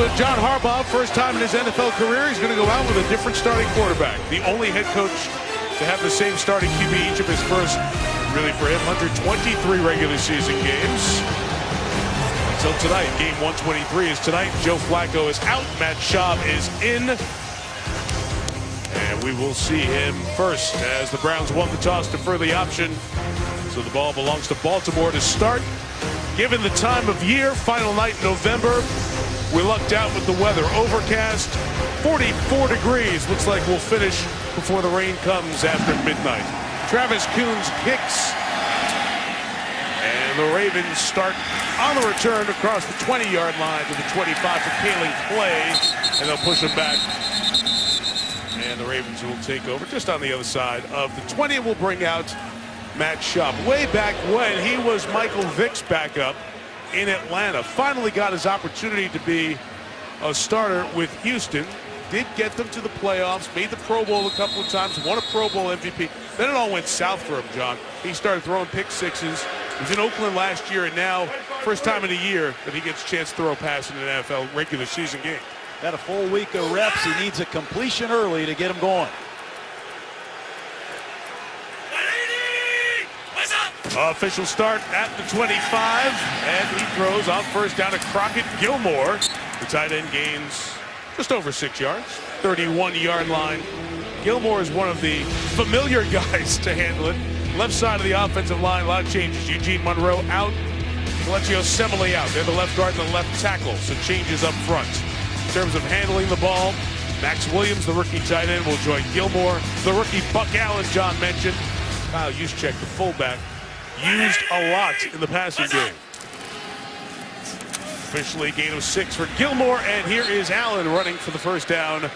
So John Harbaugh, first time in his NFL career, he's going to go out with a different starting quarterback. The only head coach to have the same starting QB each of his first, really for him, 123 regular season games. Until tonight, game 123 is tonight. Joe Flacco is out. Matt Schaub is in. And we will see him first as the Browns won the toss, defer the option. So the ball belongs to Baltimore to start. Given the time of year, final night in November, we lucked out with the weather. Overcast, 44 degrees. Looks like we'll finish before the rain comes after midnight. Travis Coons kicks. And the Ravens start on the return across the 20-yard line to the 25 for Kaling Clay. And they'll push him back. And the Ravens will take over just on the other side of the 20. Will bring out Matt Schaub. Way back when he was Michael Vick's backup in Atlanta. Finally got his opportunity to be a starter with Houston. Did get them to the playoffs, made the Pro Bowl a couple of times, won a Pro Bowl MVP. Then it all went south for him, John. He started throwing pick sixes. He was in Oakland last year, and now first time in a year that he gets a chance to throw a pass in an NFL regular season game. Got a full week of reps. He needs a completion early to get him going. Official start at the 25, and he throws on first down to Crockett Gilmore. The tight end gains just over 6 yards, 31-yard line. Gilmore is one of the familiar guys to handle it. Left side of the offensive line, a lot of changes. Eugene Monroe out, Colecchio Semele out. They're the left guard and the left tackle, so changes up front. In terms of handling the ball, Max Williams, the rookie tight end, will join Gilmore. The rookie Buck Allen, John mentioned. Kyle Juszczyk, the fullback, used a lot in the passing game. Officially a gain of 6 for Gilmore, and here is Allen running for the first down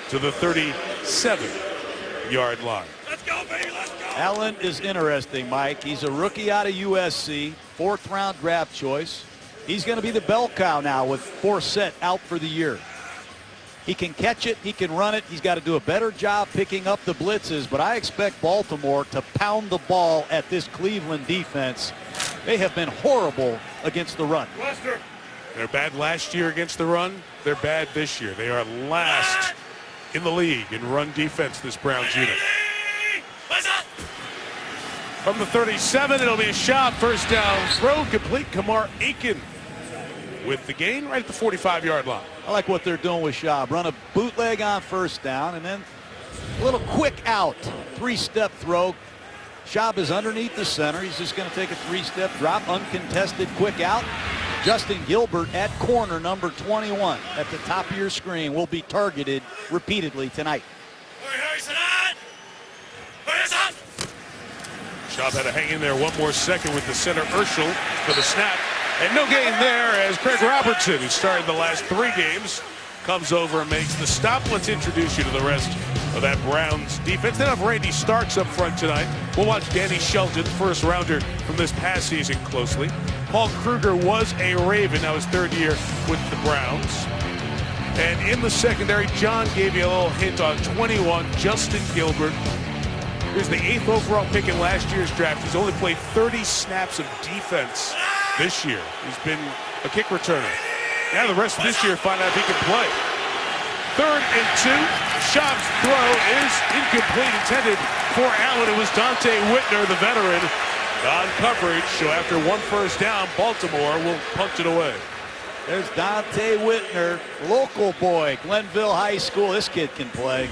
to the 37-yard line. Let's go, baby, let's go. Allen is interesting, Mike. He's a rookie out of USC, 4th-round draft choice. He's going to be the bell cow now with Forsett out for the year. He can catch it, he can run it. He's got to do a better job picking up the blitzes, but I expect Baltimore to pound the ball at this Cleveland defense. They have been horrible against the run. Lester. They're bad last year against the run. They're bad this year. They are last in the league in run defense, this Browns unit. From the 37, it'll be a shot. First down throw, complete. Kamar Aiken with the gain right at the 45-yard line. I like what they're doing with Schaub. Run a bootleg on first down, and then a little quick out. 3-step throw. Schaub is underneath the center. He's just going to take a 3-step drop. Uncontested quick out. Justin Gilbert at corner number 21 at the top of your screen will be targeted repeatedly tonight. Schaub had to hang in there one more second with the center Urschel for the snap. And no gain there as Craig Robertson, who started the last 3 games, comes over and makes the stop. Let's introduce you to the rest of that Browns defense. They have Randy Starks up front tonight. We'll watch Danny Shelton, first rounder from this past season, closely. Paul Kruger was a Raven, now his 3rd year with the Browns. And in the secondary, John gave you a little hint on 21, Justin Gilbert. He was the 8th overall pick in last year's draft. He's only played 30 snaps of defense this year. He's been a kick returner. Now the rest of this year, find out if he can play. 3rd and 2. Schaub's throw is incomplete, intended for Allen. It was Dante Whitner, the veteran, on coverage. So after 1 first down, Baltimore will punt it away. There's Dante Whitner, local boy, Glenville High School. This kid can play.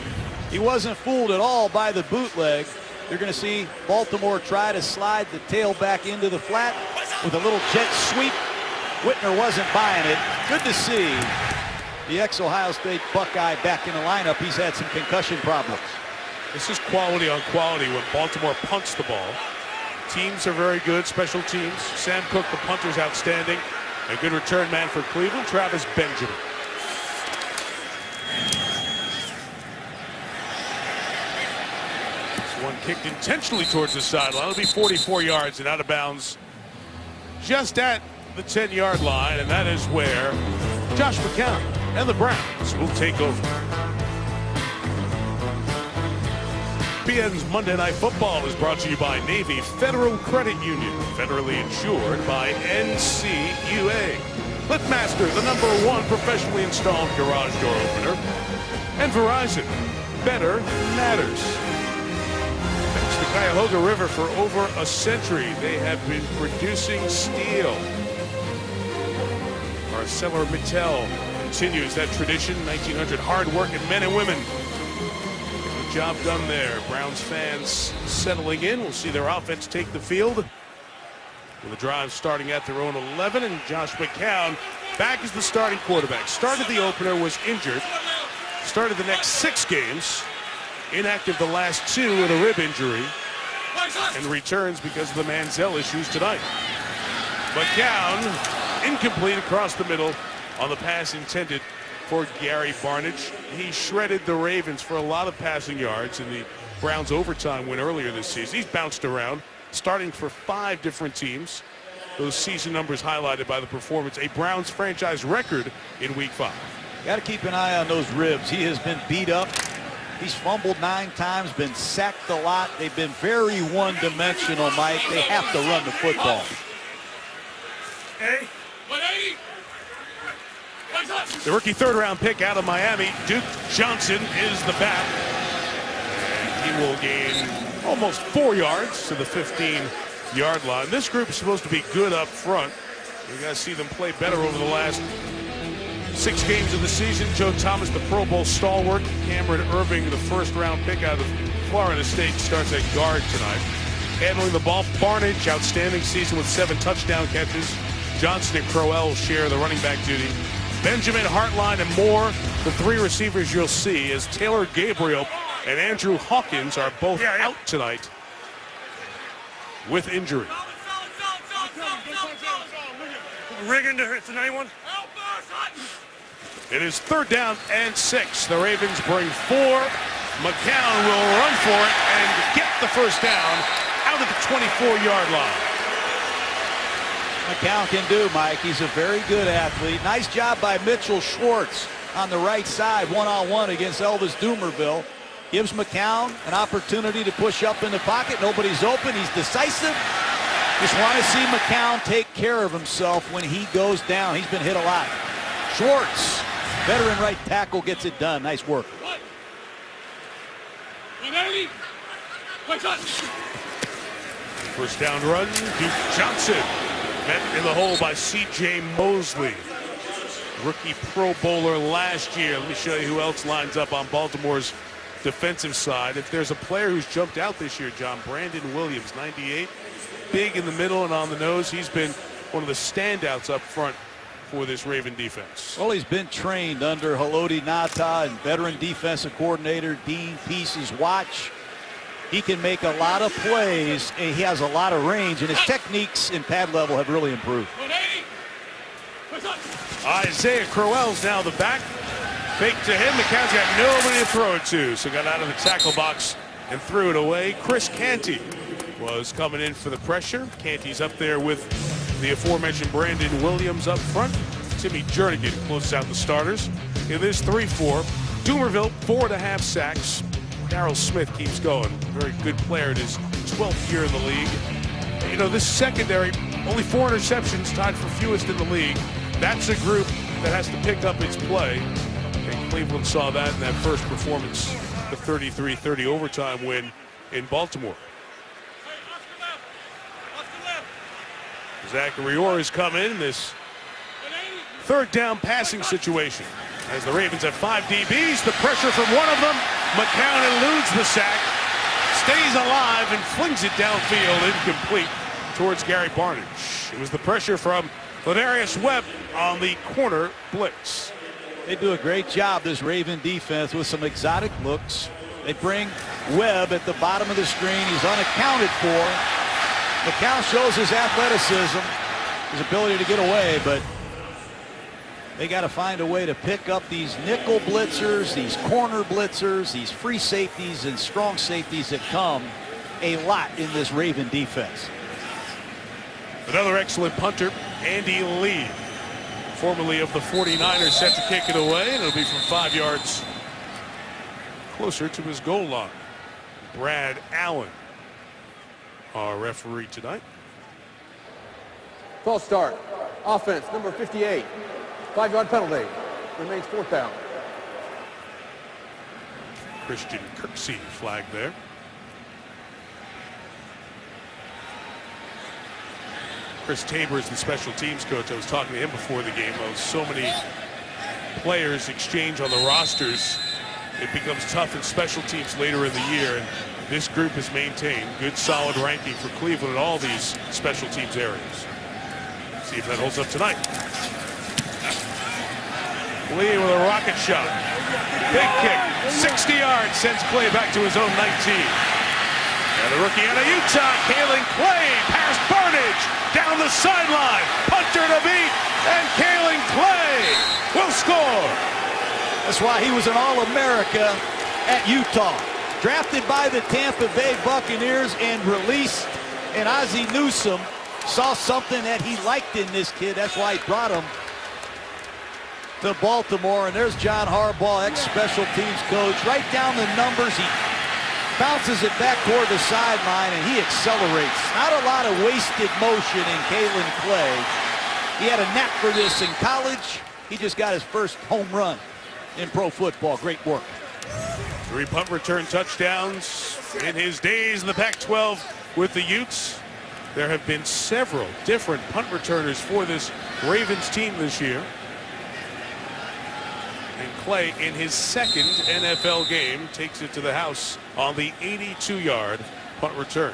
He wasn't fooled at all by the bootleg. You're going to see Baltimore try to slide the tail back into the flat with a little jet sweep. Whitner wasn't buying it. Good to see the ex-Ohio State Buckeye back in the lineup. He's had some concussion problems. This is quality on quality when Baltimore punts the ball. Teams are very good, special teams. Sam Cook, the punter's outstanding. A good return man for Cleveland, Travis Benjamin. One kicked intentionally towards the sideline. It'll be 44 yards and out of bounds just at the 10-yard line, and that is where Josh McCown and the Browns will take over. BN's Monday Night Football is brought to you by Navy Federal Credit Union, federally insured by NCUA. ClipMaster, the #1 professionally installed garage door opener. And Verizon, better matters. Thanks to Cuyahoga River for over a century, they have been producing steel. ArcelorMittal continues that tradition. 1,900 hard-working men and women. Good job done there. Browns fans settling in. We'll see their offense take the field. With the drive starting at their own 11, and Josh McCown back as the starting quarterback. Started the opener, was injured. Started the next 6 games. Inactive the last 2 with a rib injury. And returns because of the Manziel issues tonight. McCown incomplete across the middle on the pass intended for Gary Barnidge. He shredded the Ravens for a lot of passing yards in the Browns overtime win earlier this season. He's bounced around, starting for 5 different teams. Those season numbers highlighted by the performance, a Browns franchise record in Week 5. Got to keep an eye on those ribs. He has been beat up. He's fumbled 9 times, been sacked a lot. They've been very one-dimensional, Mike. They have to run the football. Hey. The rookie 3rd-round pick out of Miami, Duke Johnson, is the back. And he will gain almost 4 yards to the 15-yard line. This group is supposed to be good up front. We got to see them play better over the last 6 games of the season. Joe Thomas, the Pro Bowl stalwart. Cameron Irving, the 1st-round pick out of Florida State, starts at guard tonight. Handling the ball, Barnidge, outstanding season with 7 touchdown catches. Johnson and Crowell share the running back duty. Benjamin, Hartline, and Moore, the 3 receivers you'll see, as Taylor Gabriel and Andrew Hawkins are both out tonight with injury. Rigging it's an A1. It is 3rd down and 6. The Ravens bring 4. McCown will run for it and get the 1st down out of the 24-yard line. McCown can do, Mike. He's a very good athlete. Nice job by Mitchell Schwartz on the right side, one-on-one against Elvis Dumerville. Gives McCown an opportunity to push up in the pocket. Nobody's open. He's decisive. Just want to see McCown take care of himself when he goes down. He's been hit a lot. Schwartz, veteran right tackle, gets it done. Nice work. 1st down run, Duke Johnson. Met in the hole by C.J. Mosley. Rookie Pro Bowler last year. Let me show you who else lines up on Baltimore's defensive side. If there's a player who's jumped out this year, John, Brandon Williams, 98. Big in the middle and on the nose. He's been one of the standouts up front for this Raven defense. Well, he's been trained under Haloti Ngata and veteran defensive coordinator Dean Peace's watch. He can make a lot of plays, and he has a lot of range, and his techniques in pad level have really improved. Isaiah Crowell's now the back. Fake to him. McCown's got nobody to throw it to, so got out of the tackle box and threw it away. Chris Canty was coming in for the pressure. Canty's up there with the aforementioned Brandon Williams up front. Timmy Jernigan closes out the starters. In this 3-4, Dumerville, 4.5 sacks. Darryl Smith keeps going. Very good player in his 12th year in the league. You know, this secondary, only 4 interceptions, tied for fewest in the league. That's a group that has to pick up its play. And Cleveland saw that in that first performance, the 33-30 overtime win in Baltimore. Zachary Orr has come in this 3rd down passing situation. As the Ravens have 5 DBs, the pressure from one of them. McCown eludes the sack, stays alive, and flings it downfield incomplete towards Gary Barnidge. It was the pressure from Ladarius Webb on the corner blitz. They do a great job, this Raven defense, with some exotic looks. They bring Webb at the bottom of the screen. He's unaccounted for. McCown shows his athleticism, his ability to get away, but they got to find a way to pick up these nickel blitzers, these corner blitzers, these free safeties and strong safeties that come a lot in this Raven defense. Another excellent punter, Andy Lee, formerly of the 49ers, set to kick it away, and it'll be from 5 yards closer to his goal line. Brad Allen, our referee tonight. False start. Offense, number 58. 5-yard penalty. Remains 4th down. Christian Kirksey flag there. Chris Tabor is the special teams coach. I was talking to him before the game. So many players exchange on the rosters. It becomes tough in special teams later in the year, and this group has maintained good solid ranking for Cleveland in all these special teams areas. See if that holds up tonight. Lee with a rocket shot. Big kick, 60 yards, sends Clay back to his own 19. And the rookie out of Utah, Kalen Clay, past Barnage, down the sideline, punter to beat, and Kalen Clay will score. That's why he was an All-America at Utah. Drafted by the Tampa Bay Buccaneers and released, and Ozzie Newsome saw something that he liked in this kid. That's why he brought him to Baltimore. And there's John Harbaugh, ex-special teams coach. Right down the numbers. He bounces it back toward the sideline, and he accelerates. Not a lot of wasted motion in Kalen Clay. He had a knack for this in college. He just got his first home run in pro football. Great work. 3 punt return touchdowns in his days in the Pac-12 with the Utes. There have been several different punt returners for this Ravens team this year. And Clay, in his second NFL game, takes it to the house on the 82-yard punt return.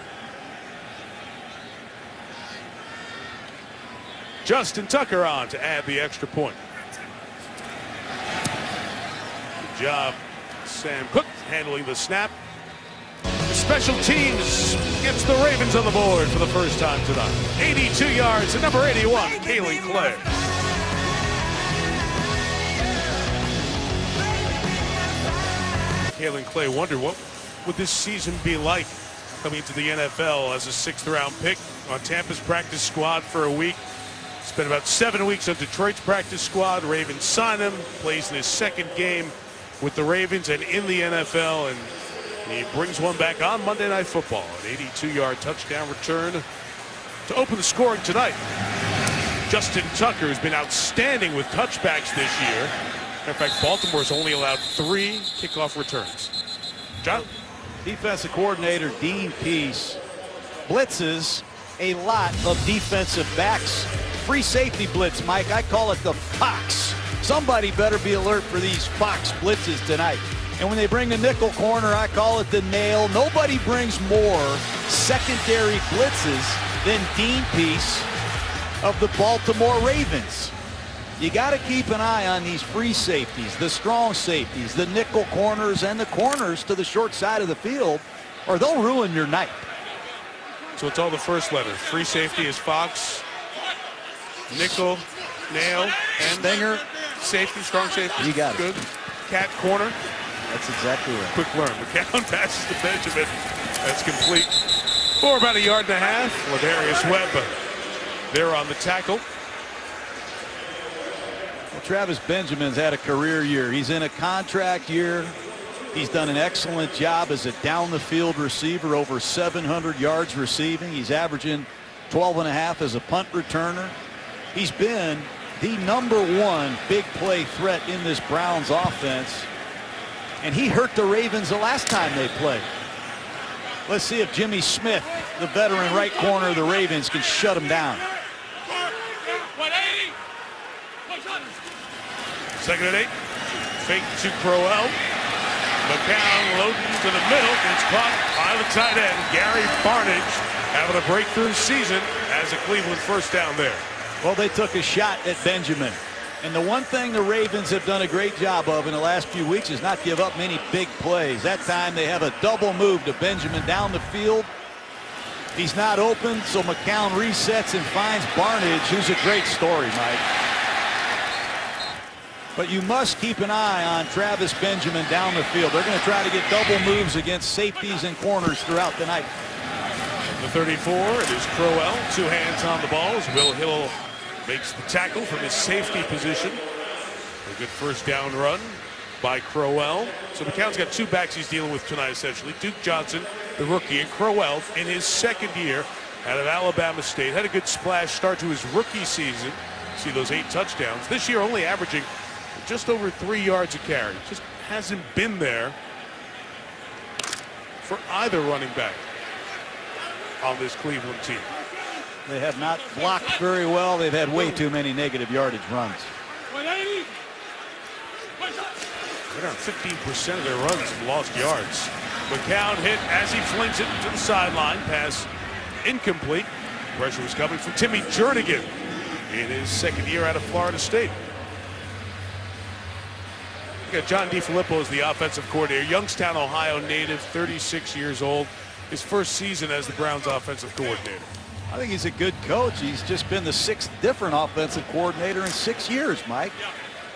Justin Tucker on to add the extra point. Good job, Sam Cook, handling the snap. The special teams gets the Ravens on the board for the first time tonight. 82 yards to number 81, Kalen Clay. Kalen Clay wondered what would this season be like coming to the NFL as a 6th-round pick on Tampa's practice squad for a week. Spent about 7 weeks on Detroit's practice squad. Ravens signed him, plays in his second game with the Ravens and in the NFL, and he brings one back on Monday Night Football. An 82-yard touchdown return to open the scoring tonight. Justin Tucker has been outstanding with touchbacks this year. Matter of fact, Baltimore's only allowed 3 kickoff returns. John? Defensive coordinator Dean Pease blitzes a lot of defensive backs. Free safety blitz, Mike. I call it the Fox. Somebody better be alert for these Fox blitzes tonight. And when they bring the nickel corner, I call it the nail. Nobody brings more secondary blitzes than Dean Pease of the Baltimore Ravens. You got to keep an eye on these free safeties, the strong safeties, the nickel corners, and the corners to the short side of the field, or they'll ruin your night. So it's all the first letter. Free safety is Fox, nickel, nail, and Stinger. Safety, strong safety. You got it. Good. Cat corner. That's exactly right. Quick learn. McCown passes to Benjamin. That's complete. For about 1.5 yards. Ladarius Webb there on the tackle. Well, Travis Benjamin's had a career year. He's in a contract year. He's done an excellent job as a down-the-field receiver, over 700 yards receiving. He's averaging 12.5 as a punt returner. He's been the #1 big play threat in this Browns offense. And he hurt the Ravens the last time they played. Let's see if Jimmy Smith, the veteran right corner of the Ravens, can shut him down. 2nd and 8. Fake to Crowell. McCown loading to the middle. It's caught by the tight end, Gary Barnage, having a breakthrough season as a Cleveland first down there. Well, they took a shot at Benjamin. And the one thing the Ravens have done a great job of in the last few weeks is not give up many big plays. That time they have a double move to Benjamin down the field. He's not open, so McCown resets and finds Barnage, who's a great story, Mike. But you must keep an eye on Travis Benjamin down the field. They're going to try to get double moves against safeties and corners throughout the night. The 34, it is Crowell. 2 hands on the ball as Will Hill makes the tackle from his safety position. A good first down run by Crowell. So McCown's got 2 backs he's dealing with tonight, essentially. Duke Johnson, the rookie, and Crowell in his second year out of Alabama State. Had a good splash start to his rookie season. See those 8 touchdowns. This year only averaging just over 3 yards a carry. Just hasn't been there for either running back on this Cleveland team. They have not blocked very well. They've had way too many negative yardage runs. Around 15% of their runs have lost yards. McCown hit as he flings it to the sideline. Pass incomplete. Pressure was coming from Timmy Jernigan in his second year out of Florida State. We got John DeFilippo as the offensive coordinator. Youngstown, Ohio native, 36 years old. His first season as the Browns offensive coordinator. I think he's a good coach. He's just been the 6th different offensive coordinator in 6 years, Mike.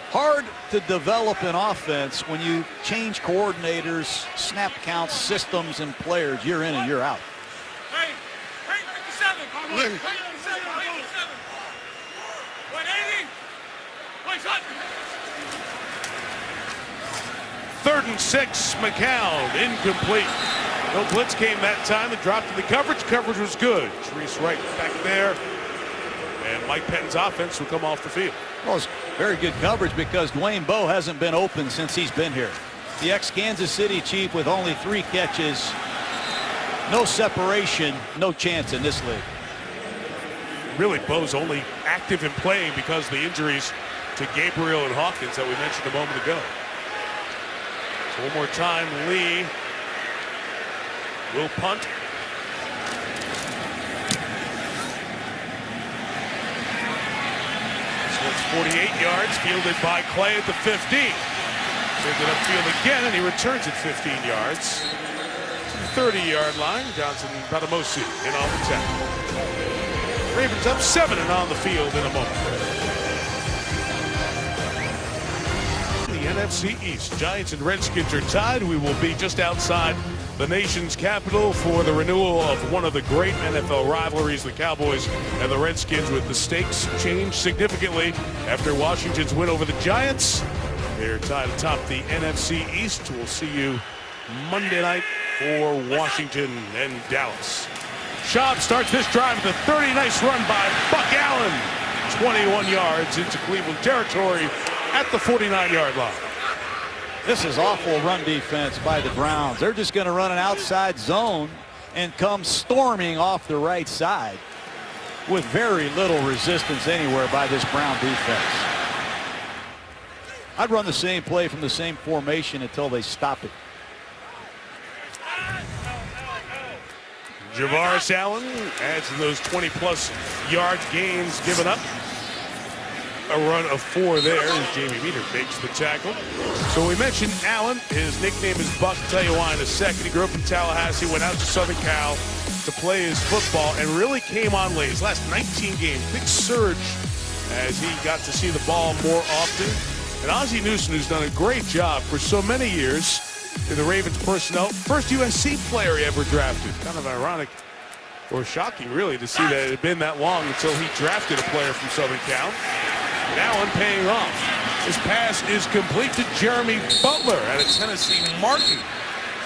Hard to develop an offense when you change coordinators, snap counts, systems, and players year in and year out. Hey, 57. 3rd and 6, McCown, incomplete. No blitz came that time. It dropped to the coverage. Coverage was good. Treese Wright back there. And Mike Pettine's offense will come off the field. Well, it's very good coverage because Dwayne Bowe hasn't been open since he's been here. The ex-Kansas City Chief with only 3 catches. No separation, no chance in this league. Really, Bowe's only active in playing because of the injuries to Gabriel and Hawkins that we mentioned a moment ago. So one more time, Lee will punt. So it's 48 yards, fielded by Clay at the 15. Fielded upfield again, and he returns at 15 yards. To the 30-yard line, Johnson Batamosi in on the tackle. Ravens up 7 and on the field in a moment. The NFC East, Giants and Redskins are tied. We will be just outside the nation's capital for the renewal of one of the great NFL rivalries, the Cowboys and the Redskins, with the stakes changed significantly after Washington's win over the Giants. They're tied atop the NFC East. We'll see you Monday night for Washington and Dallas. Schaub starts this drive with a 30. Nice run by Buck Allen. 21 yards into Cleveland territory at the 49-yard line. This is awful run defense by the Browns. They're just going to run an outside zone and come storming off the right side with very little resistance anywhere by this Brown defense. I'd run the same play from the same formation until they stop it. Javaris Allen adds to those 20-plus yard gains given up. A run of 4 there as Jamie Meter makes the tackle. So we mentioned Allen. His nickname is Buck. I'll tell you why in a second. He grew up in Tallahassee, went out to Southern Cal to play his football, and really came on late. His last 19 games, big surge as he got to see the ball more often. And Ozzie Newsome, who's done a great job for so many years in the Ravens personnel. First USC player he ever drafted. Kind of ironic or shocking, really, to see that it had been that long until he drafted a player from Southern Cal. Allen paying off. His pass is complete to Jeremy Butler out of Tennessee Martin.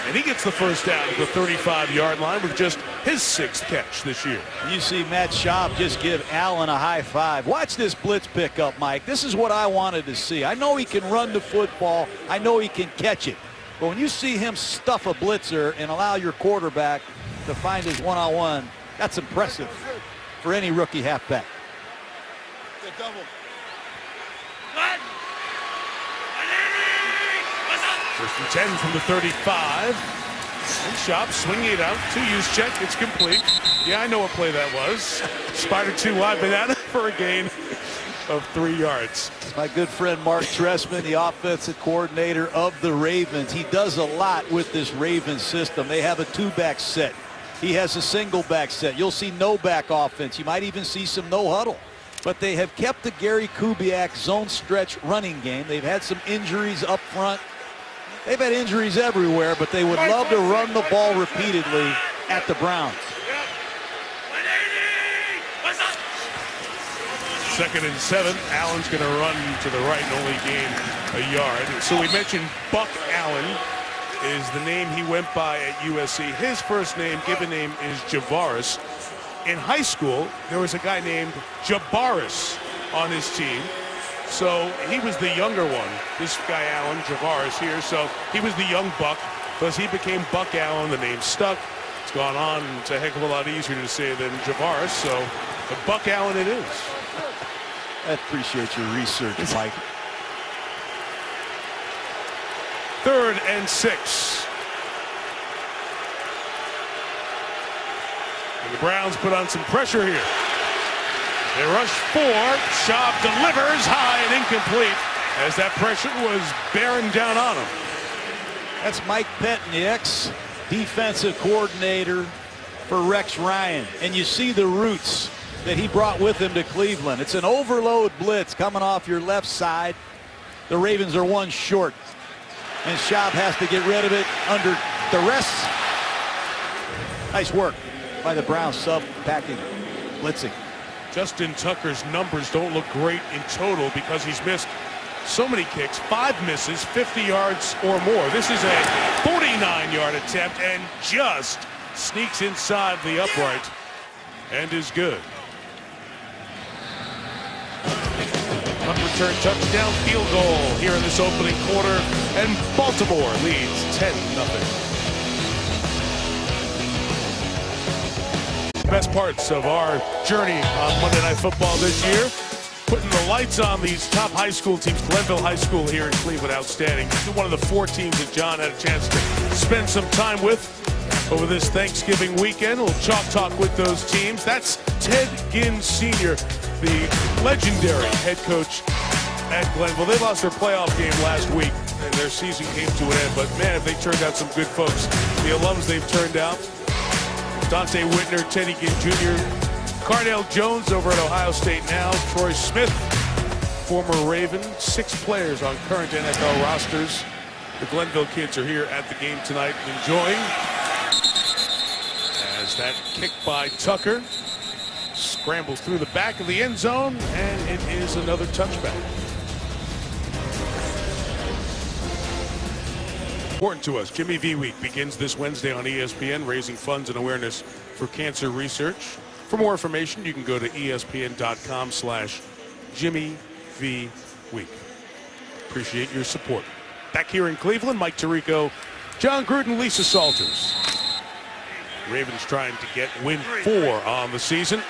And he gets the first down at the 35-yard line with just his 6th catch this year. You see Matt Schaub just give Allen a high five. Watch this blitz pickup, Mike. This is what I wanted to see. I know he can run the football. I know he can catch it. But when you see him stuff a blitzer and allow your quarterback to find his one-on-one, that's impressive for any rookie halfback. First and 10 from the 35. And Schaub swinging it out to Juszczyk. It's complete. Yeah, I know what play that was. Spider 2 wide banana for a gain of 3 yards. My good friend Mark Trestman, the offensive coordinator of the Ravens. He does a lot with this Ravens system. They have a 2-back set. He has a single-back set. You'll see no-back offense. You might even see some no-huddle. But they have kept the Gary Kubiak zone stretch running game. They've had some injuries up front. They've had injuries everywhere, but they would love to run the ball repeatedly at the Browns. 2nd and 7. Allen's going to run to the right and only gain a yard. So we mentioned Buck Allen is the name he went by at USC. His first name, given name, is Javaris. In high school, there was a guy named Jabaris on his team. So he was the younger one. This guy, Allen, Javaris here. So he was the young Buck. Plus he became Buck Allen. The name stuck. It's gone on. It's a heck of a lot easier to say than Javaris. So the Buck Allen it is. I appreciate your research, Mike. 3rd and 6. And the Browns put on some pressure here. They rush 4. Schaub delivers high and incomplete as that pressure was bearing down on him. That's Mike Pettine, the ex-defensive coordinator for Rex Ryan. And you see the roots that he brought with him to Cleveland. It's an overload blitz coming off your left side. The Ravens are 1 short. And Schaub has to get rid of it under duress. Nice work by the Browns sub-packing, blitzing. Justin Tucker's numbers don't look great in total because he's missed so many kicks. 5 misses, 50 yards or more. This is a 49-yard attempt and just sneaks inside the upright and is good. Punt return touchdown field goal here in this opening quarter, and Baltimore leads 10-0. Best parts of our journey on Monday Night Football this year, putting the lights on these top high school teams. Glenville High School here in Cleveland, outstanding. One of the 4 teams that John had a chance to spend some time with over this Thanksgiving weekend. A little chalk talk with those teams. That's Ted Ginn Sr., the legendary head coach at Glenville. They lost their playoff game last week, and their season came to an end. But, man, if they turned out some good folks. The alums they've turned out, Dante Whitner, Teddy Ginn Jr., Cardale Jones over at Ohio State now, Troy Smith, former Raven, 6 players on current NFL rosters. The Glenville kids are here at the game tonight enjoying. As that kick by Tucker scrambles through the back of the end zone, and it is another touchback. Important to us, Jimmy V Week begins this Wednesday on ESPN, raising funds and awareness for cancer research. For more information, you can go to espn.com/Jimmy V Week. Appreciate your support. Back here in Cleveland, Mike Tirico, John Gruden, Lisa Salters. Ravens trying to get win 4 on the season.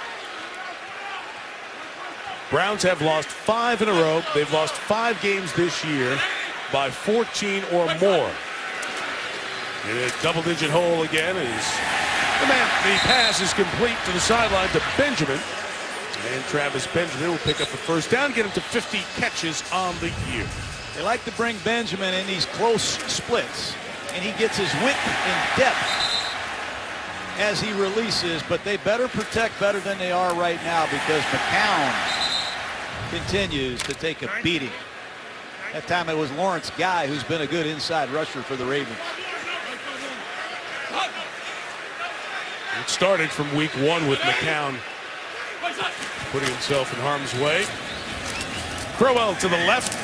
Browns have lost 5 in a row. They've lost 5 games this year by 14 or more. In a double-digit hole again is the pass is complete to the sideline to Benjamin. And Travis Benjamin will pick up the first down, get him to 50 catches on the year. They like to bring Benjamin in these close splits, and he gets his width and depth as he releases, but they better protect better than they are right now because McCown continues to take a beating. That time it was Lawrence Guy who's been a good inside rusher for the Ravens. It started from week 1 with McCown putting himself in harm's way. Crowell to the left.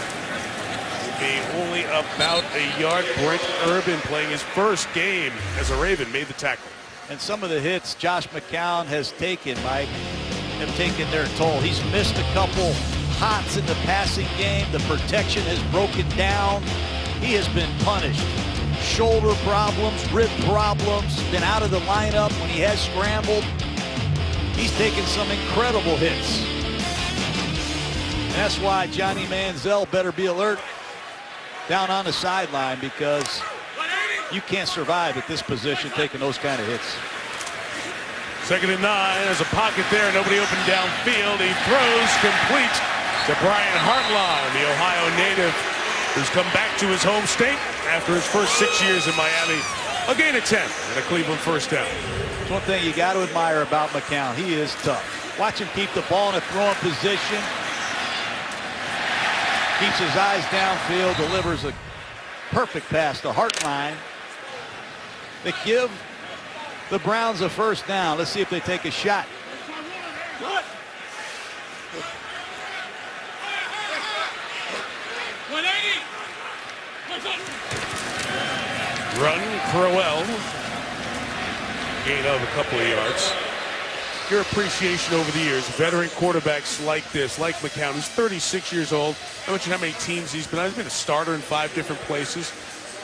Will be only about a yard. Brent Urban playing his first game as a Raven made the tackle. And some of the hits Josh McCown has taken, Mike, have taken their toll. He's missed a couple hots in the passing game. The protection has broken down. He has been punished. Shoulder problems, rib problems, been out of the lineup when he has scrambled. He's taken some incredible hits. And that's why Johnny Manziel better be alert down on the sideline because you can't survive at this position taking those kind of hits. 2nd and 9. There's a pocket there. Nobody open downfield. He throws complete to Brian Hartline, the Ohio native who's come back to his home state after his first 6 years in Miami. A gain of 10 and a Cleveland first down. There's one thing you got to admire about McCown. He is tough. Watch him keep the ball in a throwing position. Keeps his eyes downfield, delivers a perfect pass to Hartline. They give the Browns a first down. Let's see if they take a shot. Run, Crowell. Gain of a couple of yards. Mike, your appreciation over the years, veteran quarterbacks like this, like McCown, who's 36 years old. I mentioned how many teams he's been on. He's been a starter in 5 different places.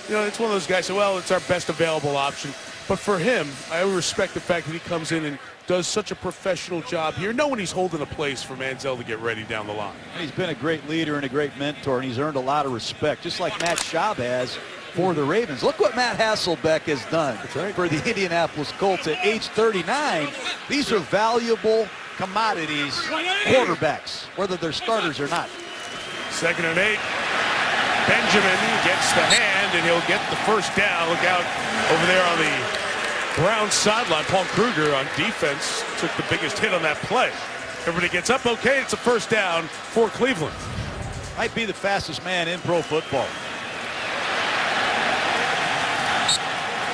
You know, it's one of those guys say, well, it's our best available option. But for him, I respect the fact that he comes in and does such a professional job here, knowing he's holding a place for Manziel to get ready down the line. He's been a great leader and a great mentor, and he's earned a lot of respect, just like Matt Schaub has for the Ravens. Look what Matt Hasselbeck has done for the Indianapolis Colts at age 39. These are valuable commodities, quarterbacks, whether they're starters or not. 2nd and 8. Benjamin gets the hand, and he'll get the first down. Look out over there on the Browns sideline. Paul Kruger on defense took the biggest hit on that play. Everybody gets up. Okay, it's a first down for Cleveland. Might be the fastest man in pro football.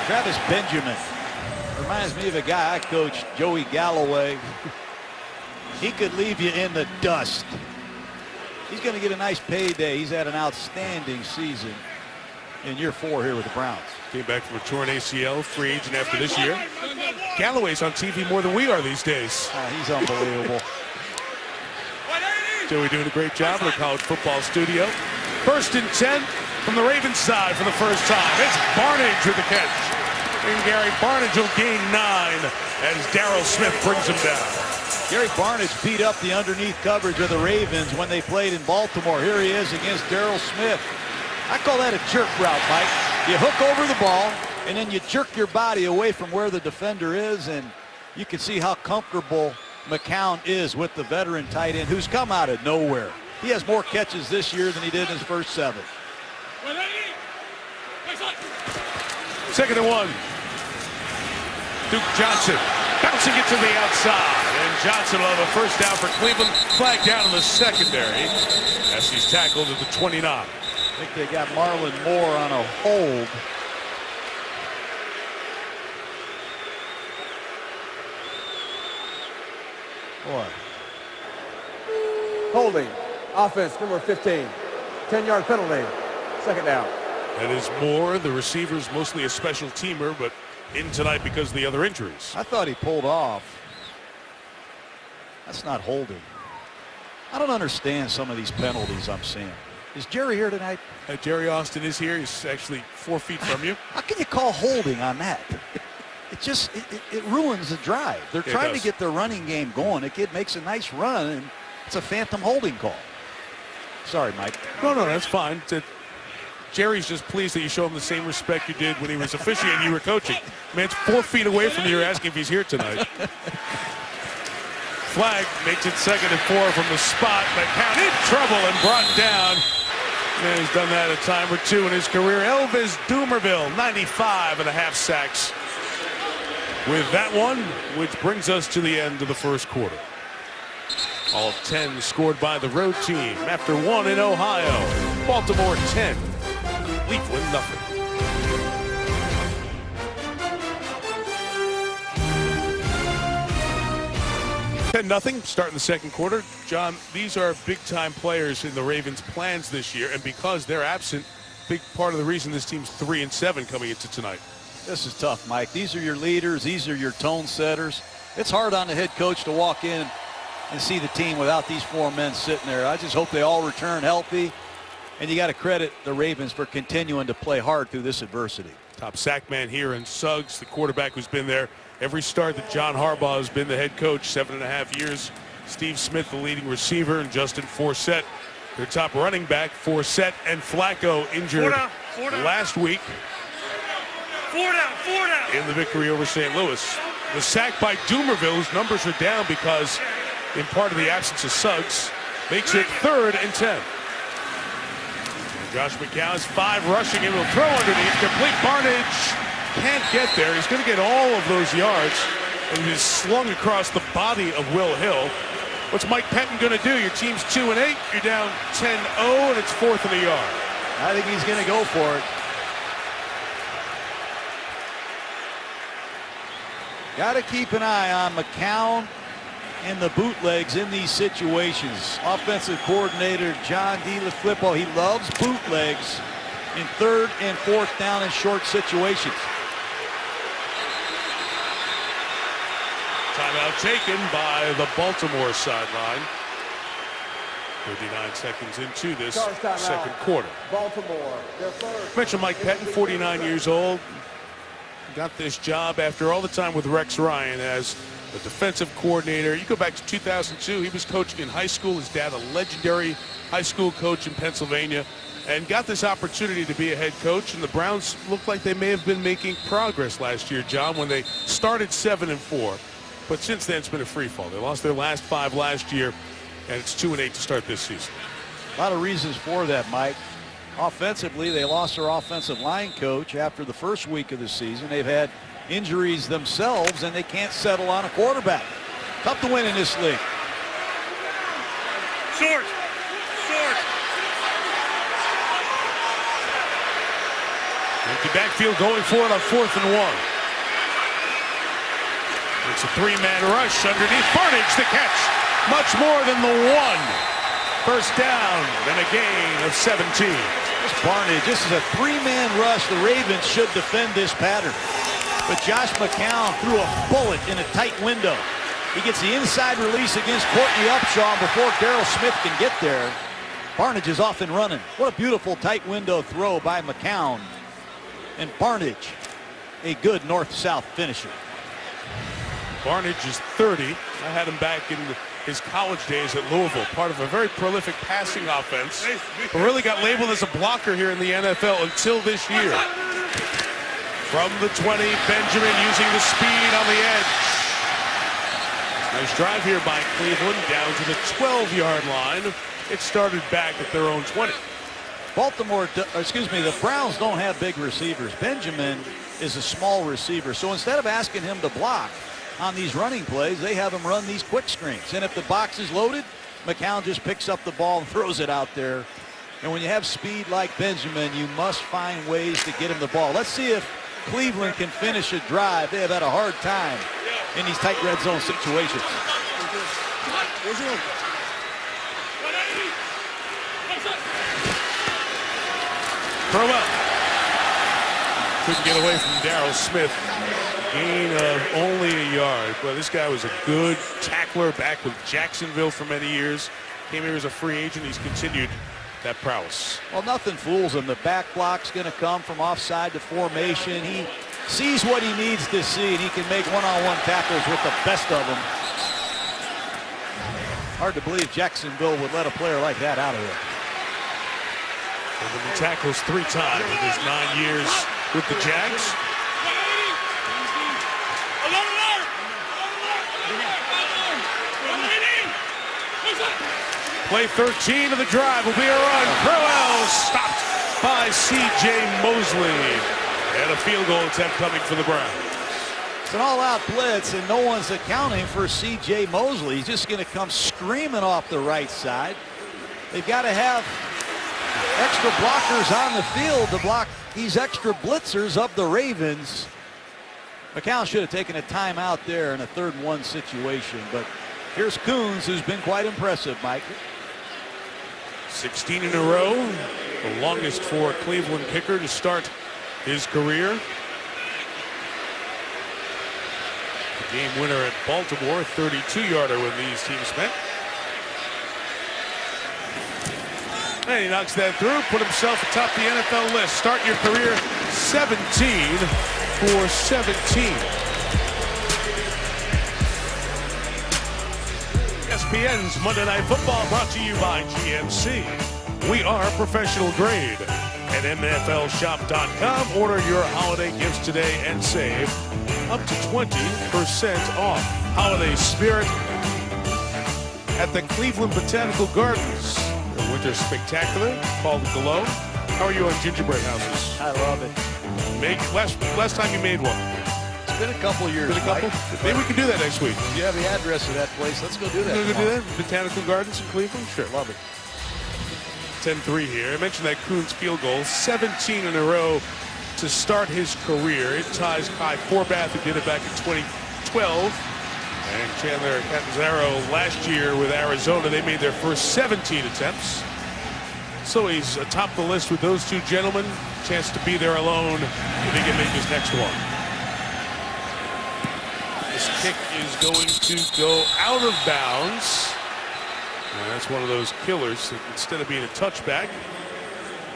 Travis Benjamin reminds me of a guy I coached, Joey Galloway. He could leave you in the dust. He's going to get a nice payday. He's had an outstanding season in year 4 here with the Browns. Came back from a torn ACL, free agent after this year. Galloway's on TV more than we are these days. He's unbelievable. Joey doing a great job in the college football studio. 1st and 10 from the Ravens side for the first time. It's Barnidge with the catch. And Gary Barnidge will gain 9 as Darryl Smith brings him down. Gary Barnidge beat up the underneath coverage of the Ravens when they played in Baltimore. Here he is against Darryl Smith. I call that a jerk route, Mike. You hook over the ball, and then you jerk your body away from where the defender is, and you can see how comfortable McCown is with the veteran tight end who's come out of nowhere. He has more catches this year than he did in his first 7. 2nd and 1. Duke Johnson bouncing it to the outside. And Johnson will have a first down for Cleveland. Flag down in the secondary as he's tackled at the 29. I think they got Marlon Moore on a hold. Boy. Holding. Offense, number 15. 10-yard penalty. 2nd down. That is Moore, the receiver's mostly a special teamer, but in tonight because of the other injuries. I thought he pulled off. That's not holding. I don't understand some of these penalties I'm seeing. Is Jerry here tonight? Jerry Austin is here. He's actually 4 feet from you. How can you call holding on that? It just it ruins the drive. They're trying to get their running game going. The kid makes a nice run, and it's a phantom holding call. Sorry, Mike. No, that's fine. Jerry's just pleased that you show him the same respect you did when he was officiating. You were coaching. Man's 4 feet away from you. You're asking if he's here tonight. Flag makes it 2nd and 4 from the spot. McCown in trouble and brought down. And he's done that a time or 2 in his career. Elvis Dumervil, 95.5 sacks with that one, which brings us to the end of the first quarter. All 10 scored by the road team after 1 in Ohio. Baltimore 10, Cleveland nothing. 10-0, starting the second quarter. John, these are big-time players in the Ravens' plans this year, and because they're absent, big part of the reason this team's 3-7 coming into tonight. This is tough, Mike. These are your leaders. These are your tone setters. It's hard on the head coach to walk in and see the team without these 4 men sitting there. I just hope they all return healthy, and you got to credit the Ravens for continuing to play hard through this adversity. Top sack man here in Suggs, the quarterback who's been there every start that John Harbaugh has been the head coach, 7.5 years. Steve Smith, the leading receiver, and Justin Forsett, their top running back. Forsett and Flacco injured last week in the victory over St. Louis. The sack by Dumervil, whose numbers are down because in part of the absence of Suggs, makes it 3rd and 10. Josh McCown's 5 rushing and will throw underneath. Complete. Barnidge can't get there. He's going to get all of those yards, and he's slung across the body of Will Hill. What's Mike Pettin going to do? Your team's 2-8. You're down 10-0, and it's 4th and a yard. I think he's going to go for it. Got to keep an eye on McCown and the bootlegs in these situations. Offensive coordinator John DeFilippo, he loves bootlegs in 3rd and 4th down in short situations. Timeout taken by the Baltimore sideline. 39 seconds into this second quarter. Baltimore, their first. I mentioned Mike Pettin, 49 years old. Got this job after all the time with Rex Ryan as the defensive coordinator. You go back to 2002, he was coaching in high school. His dad, a legendary high school coach in Pennsylvania, and got this opportunity to be a head coach. And the Browns looked like they may have been making progress last year, John, when they started 7-4. But since then, it's been a free fall. They lost their last 5 last year, and it's 2-8 to start this season. A lot of reasons for that, Mike. Offensively, they lost their offensive line coach after the first week of the season. They've had injuries themselves, and they can't settle on a quarterback. Tough to win in this league. Short. Empty backfield going for it on 4th and 1. It's a 3-man rush underneath. Barnidge the catch. Much more than the 1. First down and a gain of 17. This Barnidge, this is a 3-man rush. The Ravens should defend this pattern. But Josh McCown threw a bullet in a tight window. He gets the inside release against Courtney Upshaw before Darrell Smith can get there. Barnidge is off and running. What a beautiful tight window throw by McCown. And Barnidge, a good north-south finisher. Barnidge is 30. I had him back in his college days at Louisville, part of a very prolific passing offense, but really got labeled as a blocker here in the NFL until this year. From the 20, Benjamin using the speed on the edge. Nice drive here by Cleveland down to the 12-yard line. It started back at their own 20. The Browns don't have big receivers. Benjamin is a small receiver, so instead of asking him to block on these running plays, they have him run these quick screens. And if the box is loaded, McCown just picks up the ball and throws it out there. And when you have speed like Benjamin, you must find ways to get him the ball. Let's see if Cleveland can finish a drive. They have had a hard time in these tight red zone situations. Crowell couldn't get away from Darrell Smith. Gain of only a yard. Well, this guy was a good tackler back with Jacksonville for many years. Came here as a free agent. He's continued that prowess. Well, nothing fools him. The back block's going to come from offside to formation. He sees what he needs to see, and he can make one-on-one tackles with the best of them. Hard to believe Jacksonville would let a player like that out of there. He tackles 3 times in his 9 years with the Jags. Play 13 of the drive will be a run. Crowell stopped by C.J. Mosley. And a field goal attempt coming for the Browns. It's an all-out blitz, and no one's accounting for C.J. Mosley. He's just going to come screaming off the right side. They've got to have extra blockers on the field to block these extra blitzers of the Ravens. McCown should have taken a timeout there in a 3rd and 1 situation, but here's Coons, who's been quite impressive, Mike. 16 in a row, the longest for a Cleveland kicker to start his career. The game winner at Baltimore, 32-yarder when these teams met. And he knocks that through, put himself atop the NFL list. Start your career 17 for 17. ESPN's Monday Night Football brought to you by GMC. We are professional grade. At NFLshop.com, order your holiday gifts today and save up to 20% off. Holiday spirit at the Cleveland Botanical Gardens. The winter spectacular called Glow. How are you on gingerbread houses? I love it. Last time you made one. It's been a couple years. Been a couple? Mike. Maybe we can do that next week. Do you have the address of that place? Let's go do that. We're going to tomorrow. do that? Botanical Gardens in Cleveland? Sure. Love it. 10-3 here. I mentioned that Coons field goal, 17 in a row to start his career. It ties Kai Forbath, who did it back in 2012. And Chandler Catanzaro last year with Arizona. They made their first 17 attempts. So he's atop the list with those 2 gentlemen. Chance to be there alone if he can make his next one. The This kick is going to go out of bounds. And that's one of those killers. That instead of being a touchback,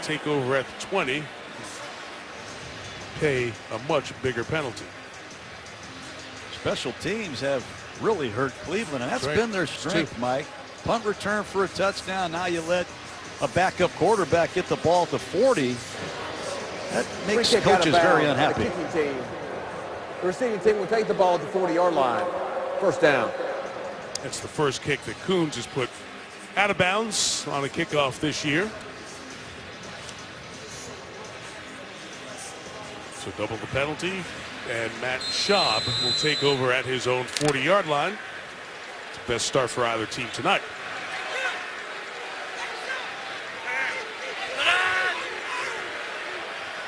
take over at the 20, pay a much bigger penalty. Special teams have really hurt Cleveland, and that's been their strength, Mike. Punt return for a touchdown. Now you let a backup quarterback get the ball to 40. That makes coaches very unhappy. The receiving team will take the ball at the 40-yard line. First down. That's the first kick that Coons has put out of bounds on a kickoff this year. So double the penalty, and Matt Schaub will take over at his own 40-yard line. It's the best start for either team tonight.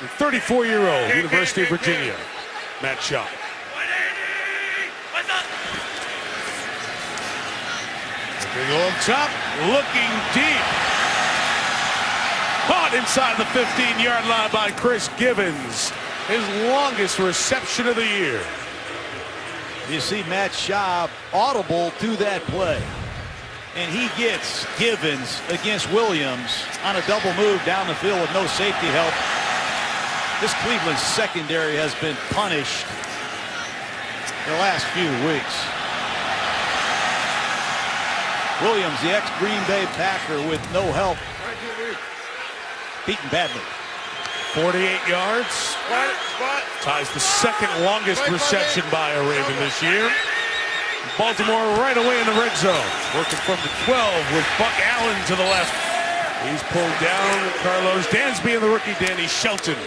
The 34-year-old University of Virginia, Matt Schaub. They go up top, looking deep. Caught inside the 15-yard line by Chris Givens. His longest reception of the year. You see Matt Schaub audible to that play. And he gets Givens against Williams on a double move down the field with no safety help. This Cleveland secondary has been punished the last few weeks. Williams, the ex-Green Bay Packer, with no help, beaten badly. 48 yards. Ties the second longest reception by a Raven this year. Baltimore right away in the red zone. Working from the 12 with Buck Allen to the left. He's pulled down. Carlos Dansby and the rookie Danny Shelton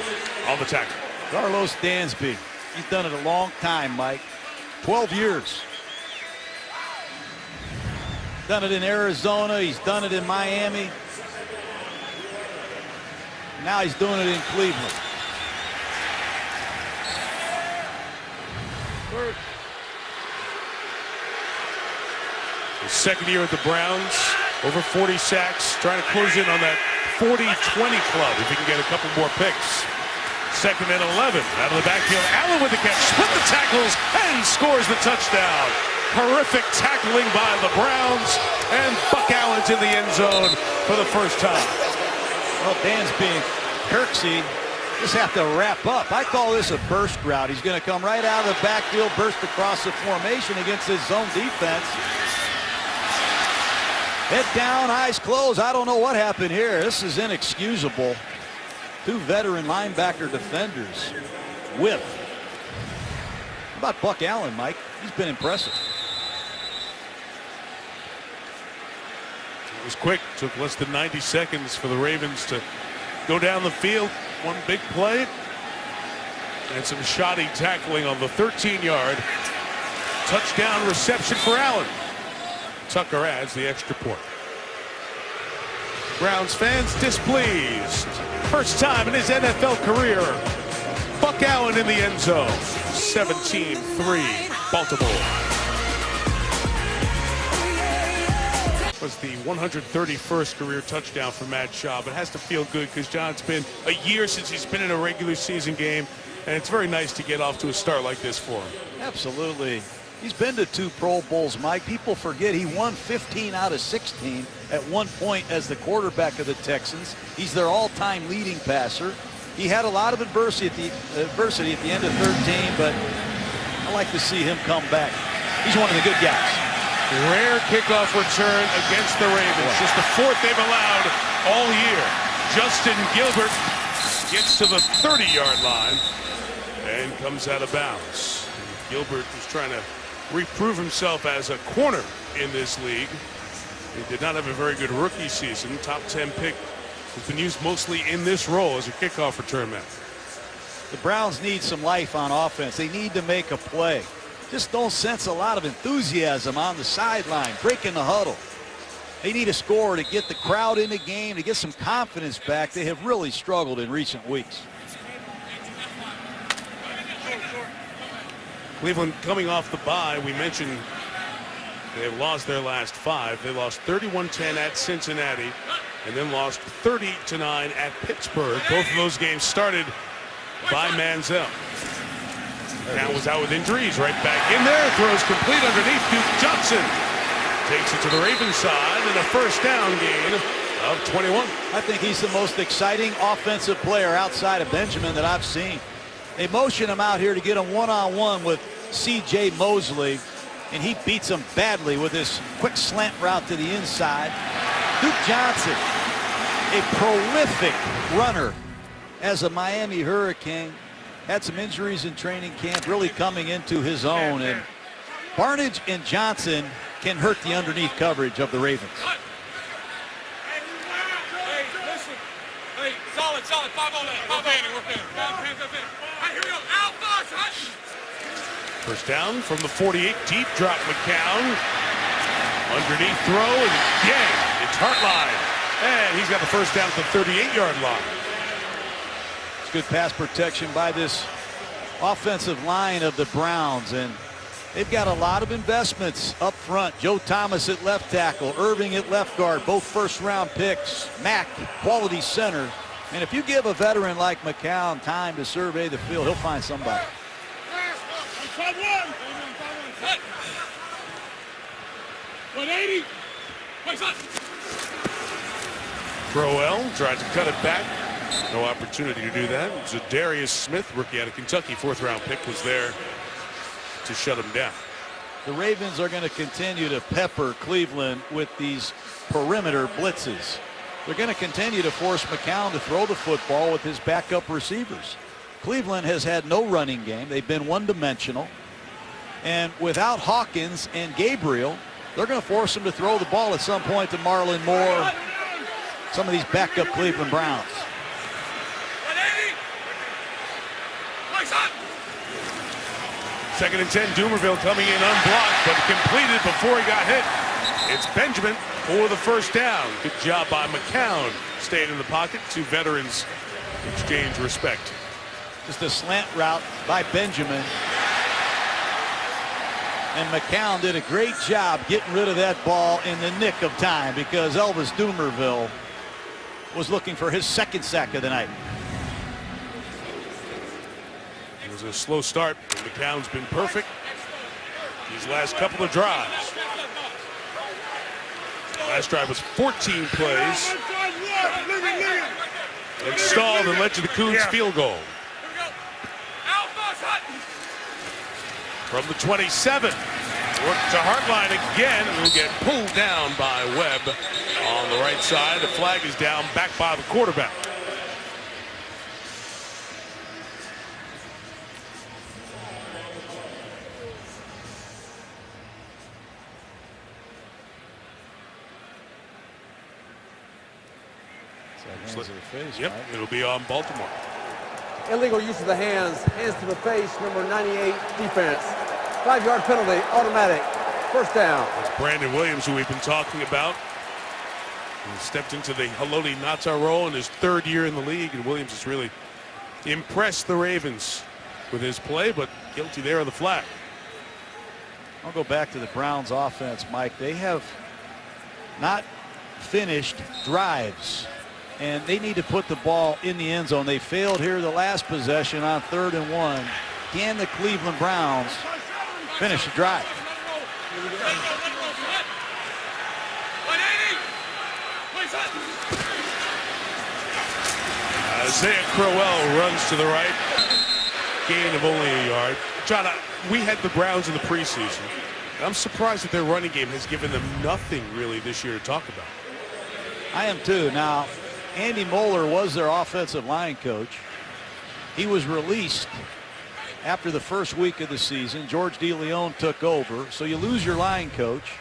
on the tackle. Carlos Dansby. He's done it a long time, Mike. 12 years. Done it in Arizona. He's done it in Miami. Now he's doing it in Cleveland. His second year at the Browns, over 40 sacks, trying to close in on that 40-20 club if he can get a couple more picks. Second and 11 out of the backfield. Allen with the catch, split the tackles, and scores the touchdown. Horrific tackling by the Browns, and Buck Allen's in the end zone for the first time. Well, Dansby and Kirksey just have to wrap up. I call this a burst route. He's going to come right out of the backfield, burst across the formation against his zone defense. Head down, eyes closed. I don't know what happened here. This is inexcusable. Two veteran linebacker defenders whip. How about Buck Allen, Mike? He's been impressive. It was quick. Took less than 90 seconds for the Ravens to go down the field. One big play and some shoddy tackling on the 13-yard touchdown reception for Allen. Tucker adds the extra point. Browns fans displeased. First time in his NFL career. Buck Allen in the end zone. 17-3 Baltimore. Was the 131st career touchdown for Matt Schaub. It has to feel good because, John, it's been a year since he's been in a regular season game, and it's very nice to get off to a start like this for him. Absolutely. He's been to 2 Pro Bowls, Mike. People forget he won 15 out of 16 at one point as the quarterback of the Texans. He's their all-time leading passer. He had a lot of adversity at the end of 13, but I like to see him come back. He's one of the good guys. Rare kickoff return against the Ravens. Just the 4th they've allowed all year. Justin Gilbert gets to the 30-yard line and comes out of bounds. Gilbert was trying to reprove himself as a corner in this league. He did not have a very good rookie season. Top 10 pick. Has been used mostly in this role as a kickoff return man. The Browns need some life on offense. They need to make a play. Just don't sense a lot of enthusiasm on the sideline, breaking the huddle. They need a score to get the crowd in the game, to get some confidence back. They have really struggled in recent weeks. Cleveland coming off the bye. We mentioned they have lost their last 5. They lost 31-10 at Cincinnati and then lost 30-9 at Pittsburgh. Both of those games started by Manziel. McCown was out with injuries. Right back in there. Throws complete underneath. Duke Johnson takes it to the Ravens side, and a first down gain of 21. I think he's the most exciting offensive player outside of Benjamin that I've seen. They motion him out here to get him one-on-one with C.J. Mosley, and he beats him badly with this quick slant route to the inside. Duke Johnson, a prolific runner as a Miami Hurricane, had some injuries in training camp, really coming into his own, and Barnidge and Johnson can hurt the underneath coverage of the Ravens. Hey, listen. Hey, solid. 5 on that. 5 on. We're finished. Hey, here we go. Alpha, hut. First down from the 48. Deep drop McCown. Underneath throw, and Yang. It's Hartline. And he's got the first down at the 38-yard line. It's good pass protection by this offensive line of the Browns, and they've got a lot of investments up front. Joe Thomas at left tackle, Irving at left guard, both first-round picks. Mack, quality center. And if you give a veteran like McCown time to survey the field, he'll find somebody. 5-1. 180. Crowell tried to cut it back. No opportunity to do that. Zadarius Smith, rookie out of Kentucky, 4th-round pick, was there to shut him down. The Ravens are going to continue to pepper Cleveland with these perimeter blitzes. They're going to continue to force McCown to throw the football with his backup receivers. Cleveland has had no running game. They've been one-dimensional. And without Hawkins and Gabriel, they're going to force him to throw the ball at some point to Marlon Moore, some of these backup Cleveland Browns. 180. Place up. 2nd and 10, Dumerville coming in unblocked, but completed before he got hit. It's Benjamin for the first down. Good job by McCown. Staying in the pocket. 2 veterans exchange respect. Just a slant route by Benjamin. And McCown did a great job getting rid of that ball in the nick of time, because Elvis Dumerville was looking for his 2nd sack of the night. It was a slow start. McCown's been perfect these last couple of drives. Last drive was 14 plays. It stalled and led to the Cougs field goal. From the 27, work to Hartline again, and will get pulled down by Webb on the right side. The flag is down, back by the quarterback. Hands to the face, yep, Mike. it'll be on Baltimore. Illegal use of the hands. Hands to the face. Number 98 defense. 5-yard penalty. Automatic. First down. It's Brandon Williams, who we've been talking about. He stepped into the Haloti Ngata role in his 3rd year in the league, and Williams has really impressed the Ravens with his play, but guilty there of the flag. I'll go back to the Browns offense, Mike. They have not finished drives, and they need to put the ball in the end zone. They failed here the last possession on 3rd and 1. Can the Cleveland Browns finish the drive? Isaiah Crowell runs to the right. Gain of only a yard. John, we had the Browns in the preseason. I'm surprised that their running game has given them nothing really this year to talk about. I am too. Now, Andy Moeller was their offensive line coach. He was released after the first week of the season. George DeLeon took over. So you lose your line coach.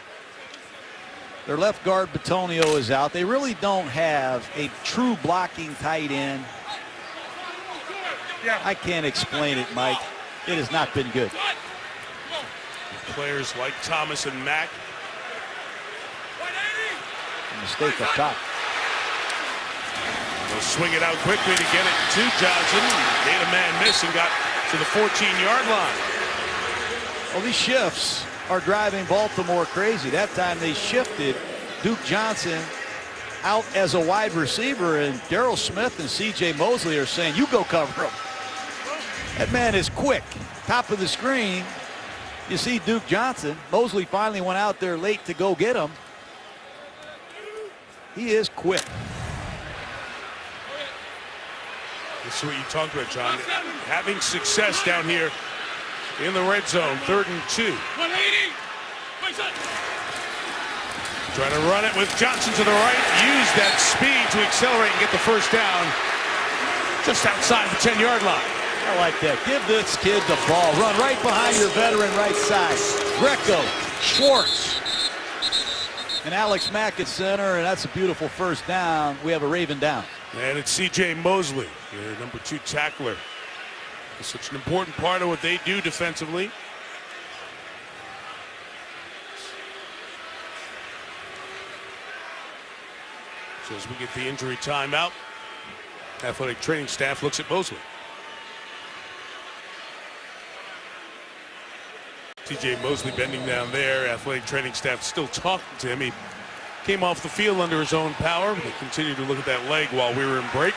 Their left guard, Bitonio, is out. They really don't have a true blocking tight end. I can't explain it, Mike. It has not been good. Players like Thomas and Mack. Mistake up top. They'll swing it out quickly to get it to Johnson. Made a man miss and got to the 14-yard line. Well, these shifts are driving Baltimore crazy. That time they shifted Duke Johnson out as a wide receiver, and Daryl Smith and C.J. Mosley are saying, you go cover him. That man is quick. Top of the screen, you see Duke Johnson. Mosley finally went out there late to go get him. He is quick. This is what you talked about, John. Having success down here in the red zone, 3rd and 2. 180. Trying to run it with Johnson to the right. Use that speed to accelerate and get the first down just outside the 10-yard line. I like that. Give this kid the ball. Run right behind your veteran right side. Greco, Schwartz, and Alex Mack at center, and that's a beautiful first down. We have a Raven down. And it's C.J. Mosley, their number 2 tackler. It's such an important part of what they do defensively. So as we get the injury timeout, athletic training staff looks at Mosley. T.J. Mosley bending down there. Athletic training staff still talking to him. He came off the field under his own power. They continued to look at that leg while we were in break.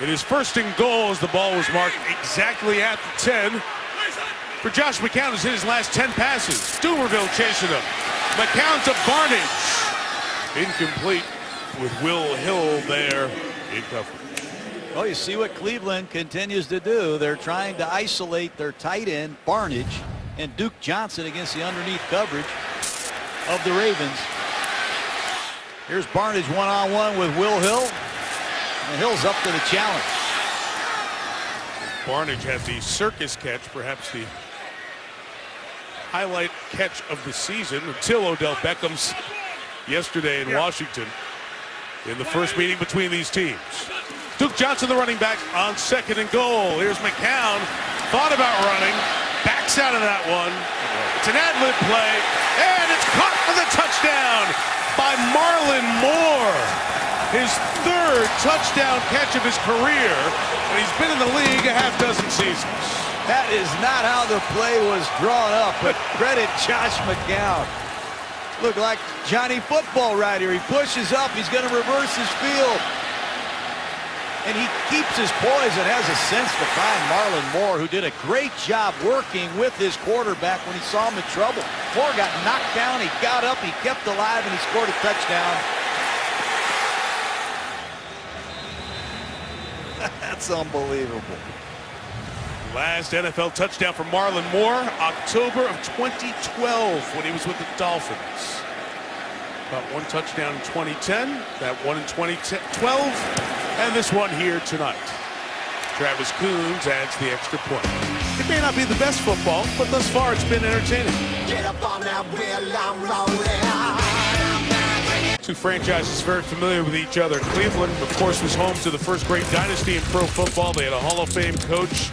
It is 1st and goal as the ball was marked exactly at the 10. For Josh McCown, who's hit his last 10 passes. Dumerville chasing him. McCown to Barnage. Incomplete with Will Hill there in coverage. Well, you see what Cleveland continues to do. They're trying to isolate their tight end, Barnage, and Duke Johnson against the underneath coverage of the Ravens. Here's Barnage one-on-one with Will Hill. And Hill's up to the challenge. Barnage had the circus catch, perhaps the highlight catch of the season until Odell Beckham's yesterday in Washington in the first meeting between these teams. Duke Johnson, the running back, on 2nd and goal. Here's McCown. Thought about running. Backs out of that one. It's an ad-lib play. And it's caught for the touchdown by Marlon Moore. His 3rd touchdown catch of his career. And he's been in the league a half-dozen seasons. That is not how the play was drawn up, but credit Josh McCown. Look like Johnny Football right here. He pushes up. He's going to reverse his field. And he keeps his poise and has a sense to find Marlon Moore, who did a great job working with his quarterback when he saw him in trouble. Moore got knocked down. He got up. He kept alive, and he scored a touchdown. That's unbelievable. Last NFL touchdown for Marlon Moore, October of 2012 when he was with the Dolphins. About 1 touchdown in 2010, that one in 2012, and this one here tonight. Travis Coons adds the extra point. It may not be the best football, but thus far it's been entertaining. Get up on that wheel, I'm rolling. 2 franchises very familiar with each other. Cleveland, of course, was home to the first great dynasty in pro football. They had a Hall of Fame coach.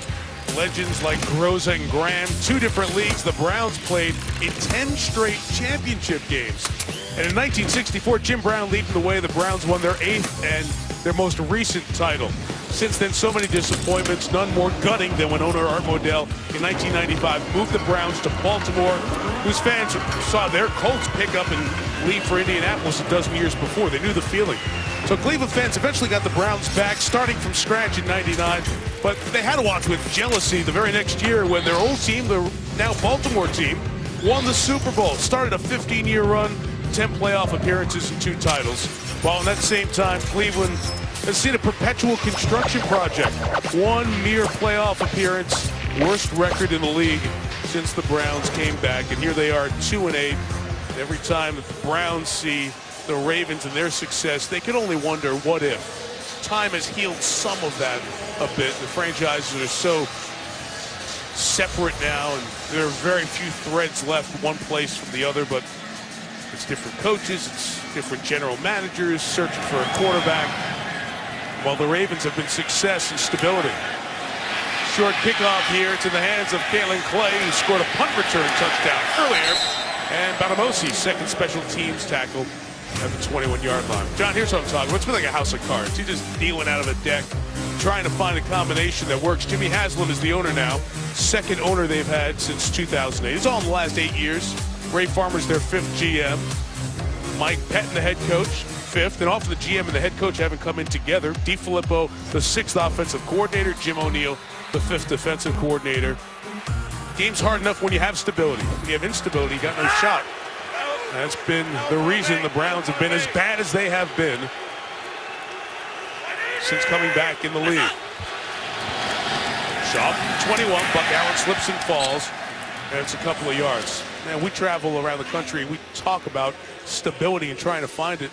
Legends like Groza and Graham. 2 different leagues. The Browns played in 10 straight championship games. And in 1964, Jim Brown leading the way. The Browns won their 8th and their most recent title. Since then, so many disappointments, none more gutting than when owner Art Modell in 1995 moved the Browns to Baltimore, whose fans saw their Colts pick up and leave for Indianapolis a dozen years before. They knew the feeling. So Cleveland fans eventually got the Browns back, starting from scratch in '99. But they had to watch with jealousy the very next year when their old team, the now Baltimore team, won the Super Bowl. Started a 15-year run, 10 playoff appearances and 2 titles. While in that same time, Cleveland has seen a perpetual construction project. 1 mere playoff appearance, worst record in the league since the Browns came back. And here they are, 2-8. Every time that the Browns see the Ravens and their success, they can only wonder, what if? Time has healed some of that a bit. The franchises are so separate now, and there are very few threads left one place from the other, but it's different coaches, it's different general managers searching for a quarterback, while the Ravens have been success and stability. Short kickoff here. It's in the hands of Kalen Clay, who scored a punt return touchdown earlier. And Batamosi, second special teams tackle at the 21-yard line. John, here's what I'm talking about. It's been like a house of cards. He's just dealing out of a deck, trying to find a combination that works. Jimmy Haslam is the owner now. Second owner they've had since 2008. It's all in the last 8 years. Ray Farmer's their 5th GM. Mike Pettin, the head coach. fifth, and often the GM and the head coach haven't come in together. DeFilippo, the sixth offensive coordinator. Jim O'Neill, the fifth defensive coordinator. Game's hard enough when you have stability. When you have instability, you got no shot. That's been the reason the Browns have been as bad as they have been since coming back in the league. Shaw, 21. Buck Allen slips and falls, and it's a couple of yards. Man, we travel around the country. We talk about stability and trying to find it.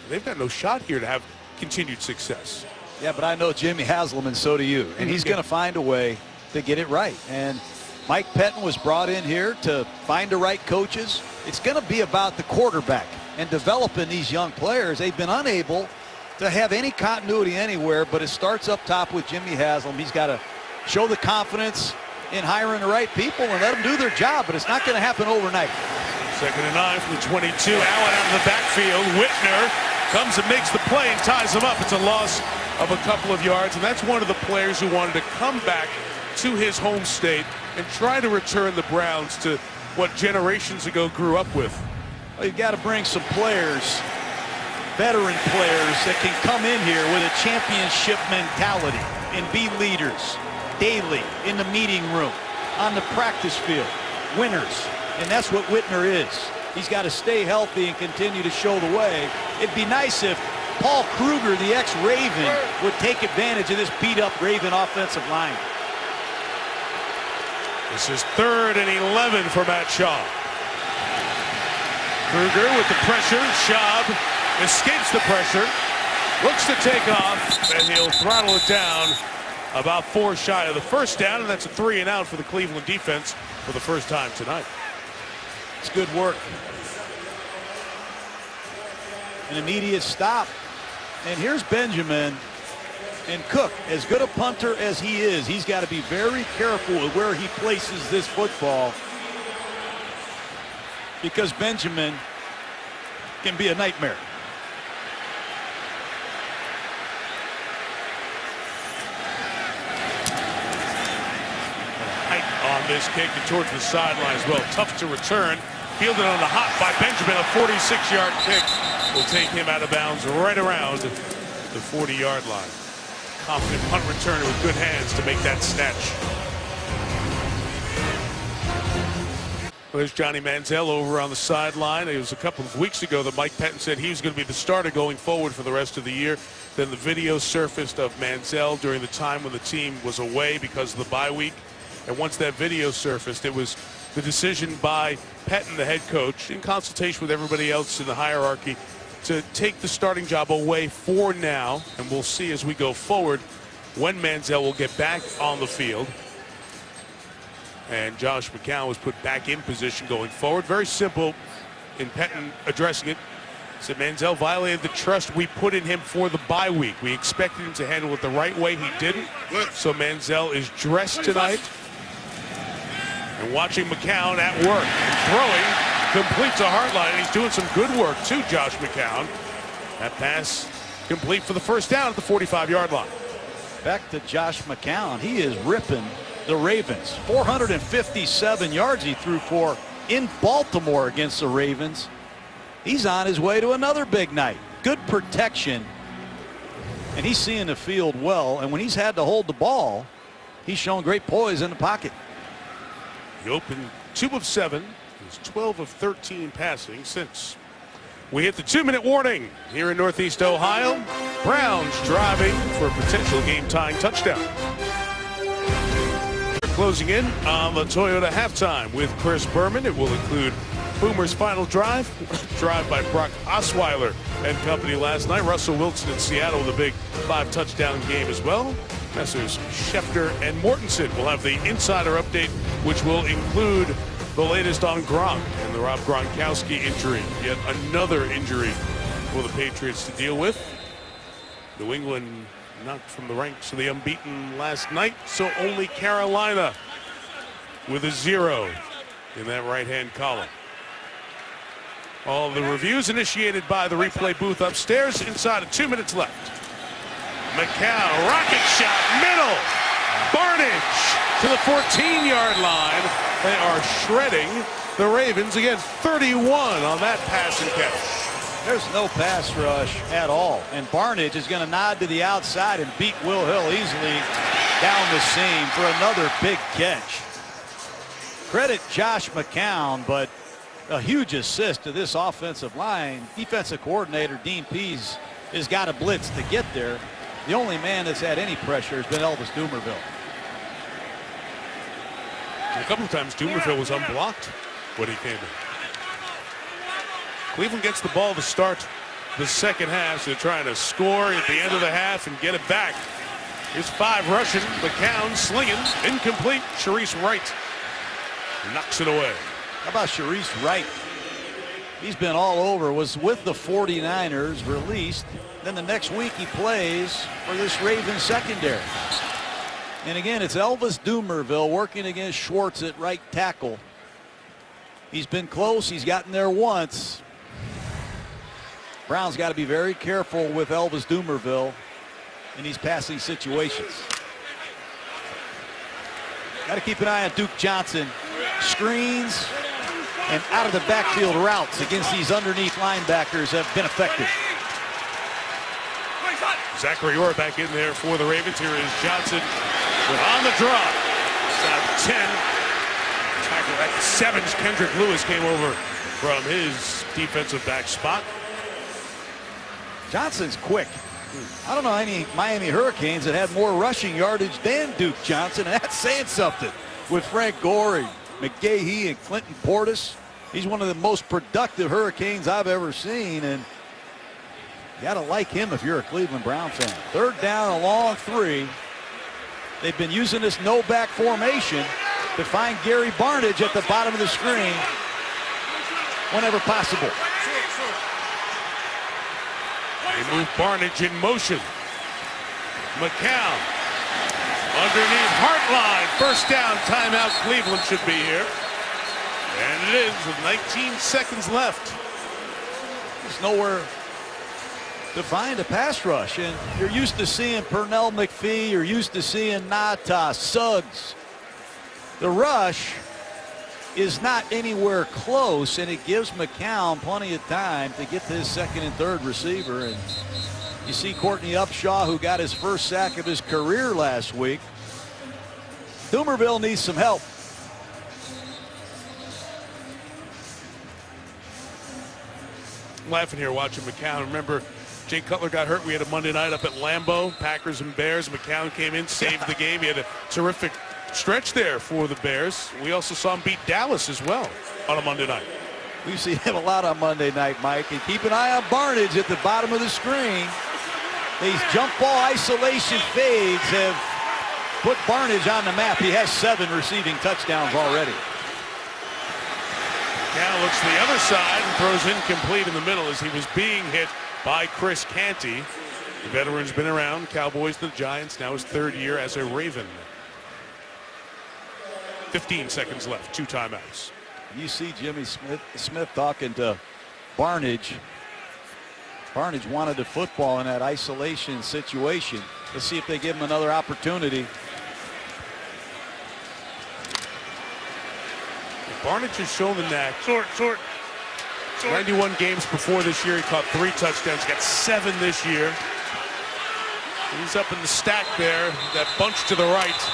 They've got no shot here to have continued success. Yeah, but I know Jimmy Haslam, and so do you. And he's going to find a way to get it right. And Mike Pettine was brought in here to find the right coaches. It's going to be about the quarterback and developing these young players. They've been unable to have any continuity anywhere, but it starts up top with Jimmy Haslam. He's got to show the confidence in hiring the right people and let them do their job, but it's not going to happen overnight. 2nd and 9 from the 22. Allen out of the backfield. Whitner comes and makes the play and ties him up. It's a loss of a couple of yards, and that's one of the players who wanted to come back to his home state and try to return the Browns to what generations ago grew up with. Well, you've got to bring some players, veteran players that can come in here with a championship mentality and be leaders daily in the meeting room, on the practice field, winners. And that's what Whitner is. He's got to stay healthy and continue to show the way. It'd be nice if Paul Kruger, the ex-Raven, would take advantage of this beat-up Raven offensive line. This is 3rd and 11 for Matt Schaub. Kruger with the pressure. Schaub escapes the pressure, looks to take off, and he'll throttle it down about 4 shy of the first down, and that's a 3 and out for the Cleveland defense for the first time tonight. It's good work. An immediate stop. And here's Benjamin. And Cook, as good a punter as he is, he's got to be very careful with where he places this football, because Benjamin can be a nightmare. On this kick and towards the sideline as well. Tough to return. Fielded on the hop by Benjamin. A 46-yard kick will take him out of bounds right around the 40-yard line. Confident punt returner with good hands to make that snatch. Well, there's Johnny Manziel over on the sideline. It was a couple of weeks ago that Mike Pettine said he was going to be the starter going forward for the rest of the year. Then the video surfaced of Manziel during the time when the team was away because of the bye week. And once that video surfaced, it was the decision by Pettine, the head coach, in consultation with everybody else in the hierarchy, to take the starting job away for now. And we'll see as we go forward when Manziel will get back on the field. And Josh McCown was put back in position going forward. Very simple in Pettine addressing it. Said Manziel violated the trust we put in him for the bye week. We expected him to handle it the right way. He didn't. So Manziel is dressed tonight. And watching McCown at work and throwing, completes a Hartline. And he's doing some good work too, Josh McCown. That pass complete for the first down at the 45-yard line. Back to Josh McCown. He is ripping the Ravens. 457 yards he threw for in Baltimore against the Ravens. He's on his way to another big night. Good protection. And he's seeing the field well. And when he's had to hold the ball, he's shown great poise in the pocket. He opened 2 of 7. He's 12 of 13 passing since we hit the 2-minute warning here in Northeast Ohio. Browns driving for a potential game-tying touchdown. We're closing in on the Toyota halftime with Chris Berman. It will include Boomer's final drive by Brock Osweiler and company last night. Russell Wilson in Seattle with a big 5-touchdown game as well. Messrs. Schefter and Mortensen will have the insider update, which will include the latest on Gronk and the Rob Gronkowski injury. Yet another injury for the Patriots to deal with. New England knocked from the ranks of the unbeaten last night, so only Carolina with a 0 in that right-hand column. All the reviews initiated by the replay booth upstairs. Inside of 2 minutes left. McCown, rocket shot, middle. Barnage to the 14-yard line. They are shredding the Ravens. Again, 31 on that pass and catch. There's no pass rush at all. And Barnidge is going to nod to the outside and beat Will Hill easily down the seam for another big catch. Credit Josh McCown, but a huge assist to this offensive line. Defensive coordinator Dean Pease has got a blitz to get there. The only man that's had any pressure has been Elvis Dumervil. A couple of times Dumervil was unblocked when he came in. Cleveland gets the ball to start the second half, so they're trying to score at the end of the half and get it back. Here's 5 rushing. McCown slinging, incomplete. Sharice Wright knocks it away. How about Sharice Wright? He's been all over. Was with the 49ers, released. Then the next week he plays for this Ravens secondary. And again, it's Elvis Dumervil working against Schwartz at right tackle. He's been close. He's gotten there once. Browns got to be very careful with Elvis Dumervil in these passing situations. Got to keep an eye on Duke Johnson. Screens and out of the backfield routes against these underneath linebackers have been effective. Zachary Orr back in there for the Ravens. Here is Johnson on the draw. It's out 10. Tackle at 7. Kendrick Lewis came over from his defensive back spot. Johnson's quick. I don't know any Miami Hurricanes that had more rushing yardage than Duke Johnson, and that's saying something with Frank Gore, McGahee, and Clinton Portis. He's one of the most productive Hurricanes I've ever seen, and you got to like him if you're a Cleveland Brown fan. 3rd down, a long 3. They've been using this no-back formation to find Gary Barnidge at the bottom of the screen whenever possible. They move Barnidge in motion. McCown underneath Hartline. 1st down, timeout. Cleveland should be here. And it is with 19 seconds left. There's nowhere to find a pass rush. And you're used to seeing Pernell McPhee. You're used to seeing Nata, Suggs. The rush is not anywhere close, and it gives McCown plenty of time to get to his 2nd and 3rd receiver. And you see Courtney Upshaw, who got his 1st sack of his career last week. Dumervil needs some help. I'm laughing here watching McCown. Remember, Jay Cutler got hurt. We had a Monday night up at Lambeau, Packers and Bears. McCown came in, saved the game. He had a terrific stretch there for the Bears. We also saw him beat Dallas as well on a Monday night. We've seen him a lot on Monday night, Mike. And keep an eye on Barnidge at the bottom of the screen. These jump ball isolation fades have put Barnidge on the map. He has 7 receiving touchdowns already. Now looks to the other side and throws incomplete in the middle as he was being hit by Chris Canty. The veteran's been around, Cowboys to the Giants, now his 3rd year as a Raven. 15 seconds left, 2 timeouts. You see Jimmy Smith talking to Barnidge. Barnidge wanted the football in that isolation situation. Let's see if they give him another opportunity. Barnidge has shown the knack. 91 games before this year. He caught 3 touchdowns. Got 7 this year. He's up in the stack there. That bunch to the right.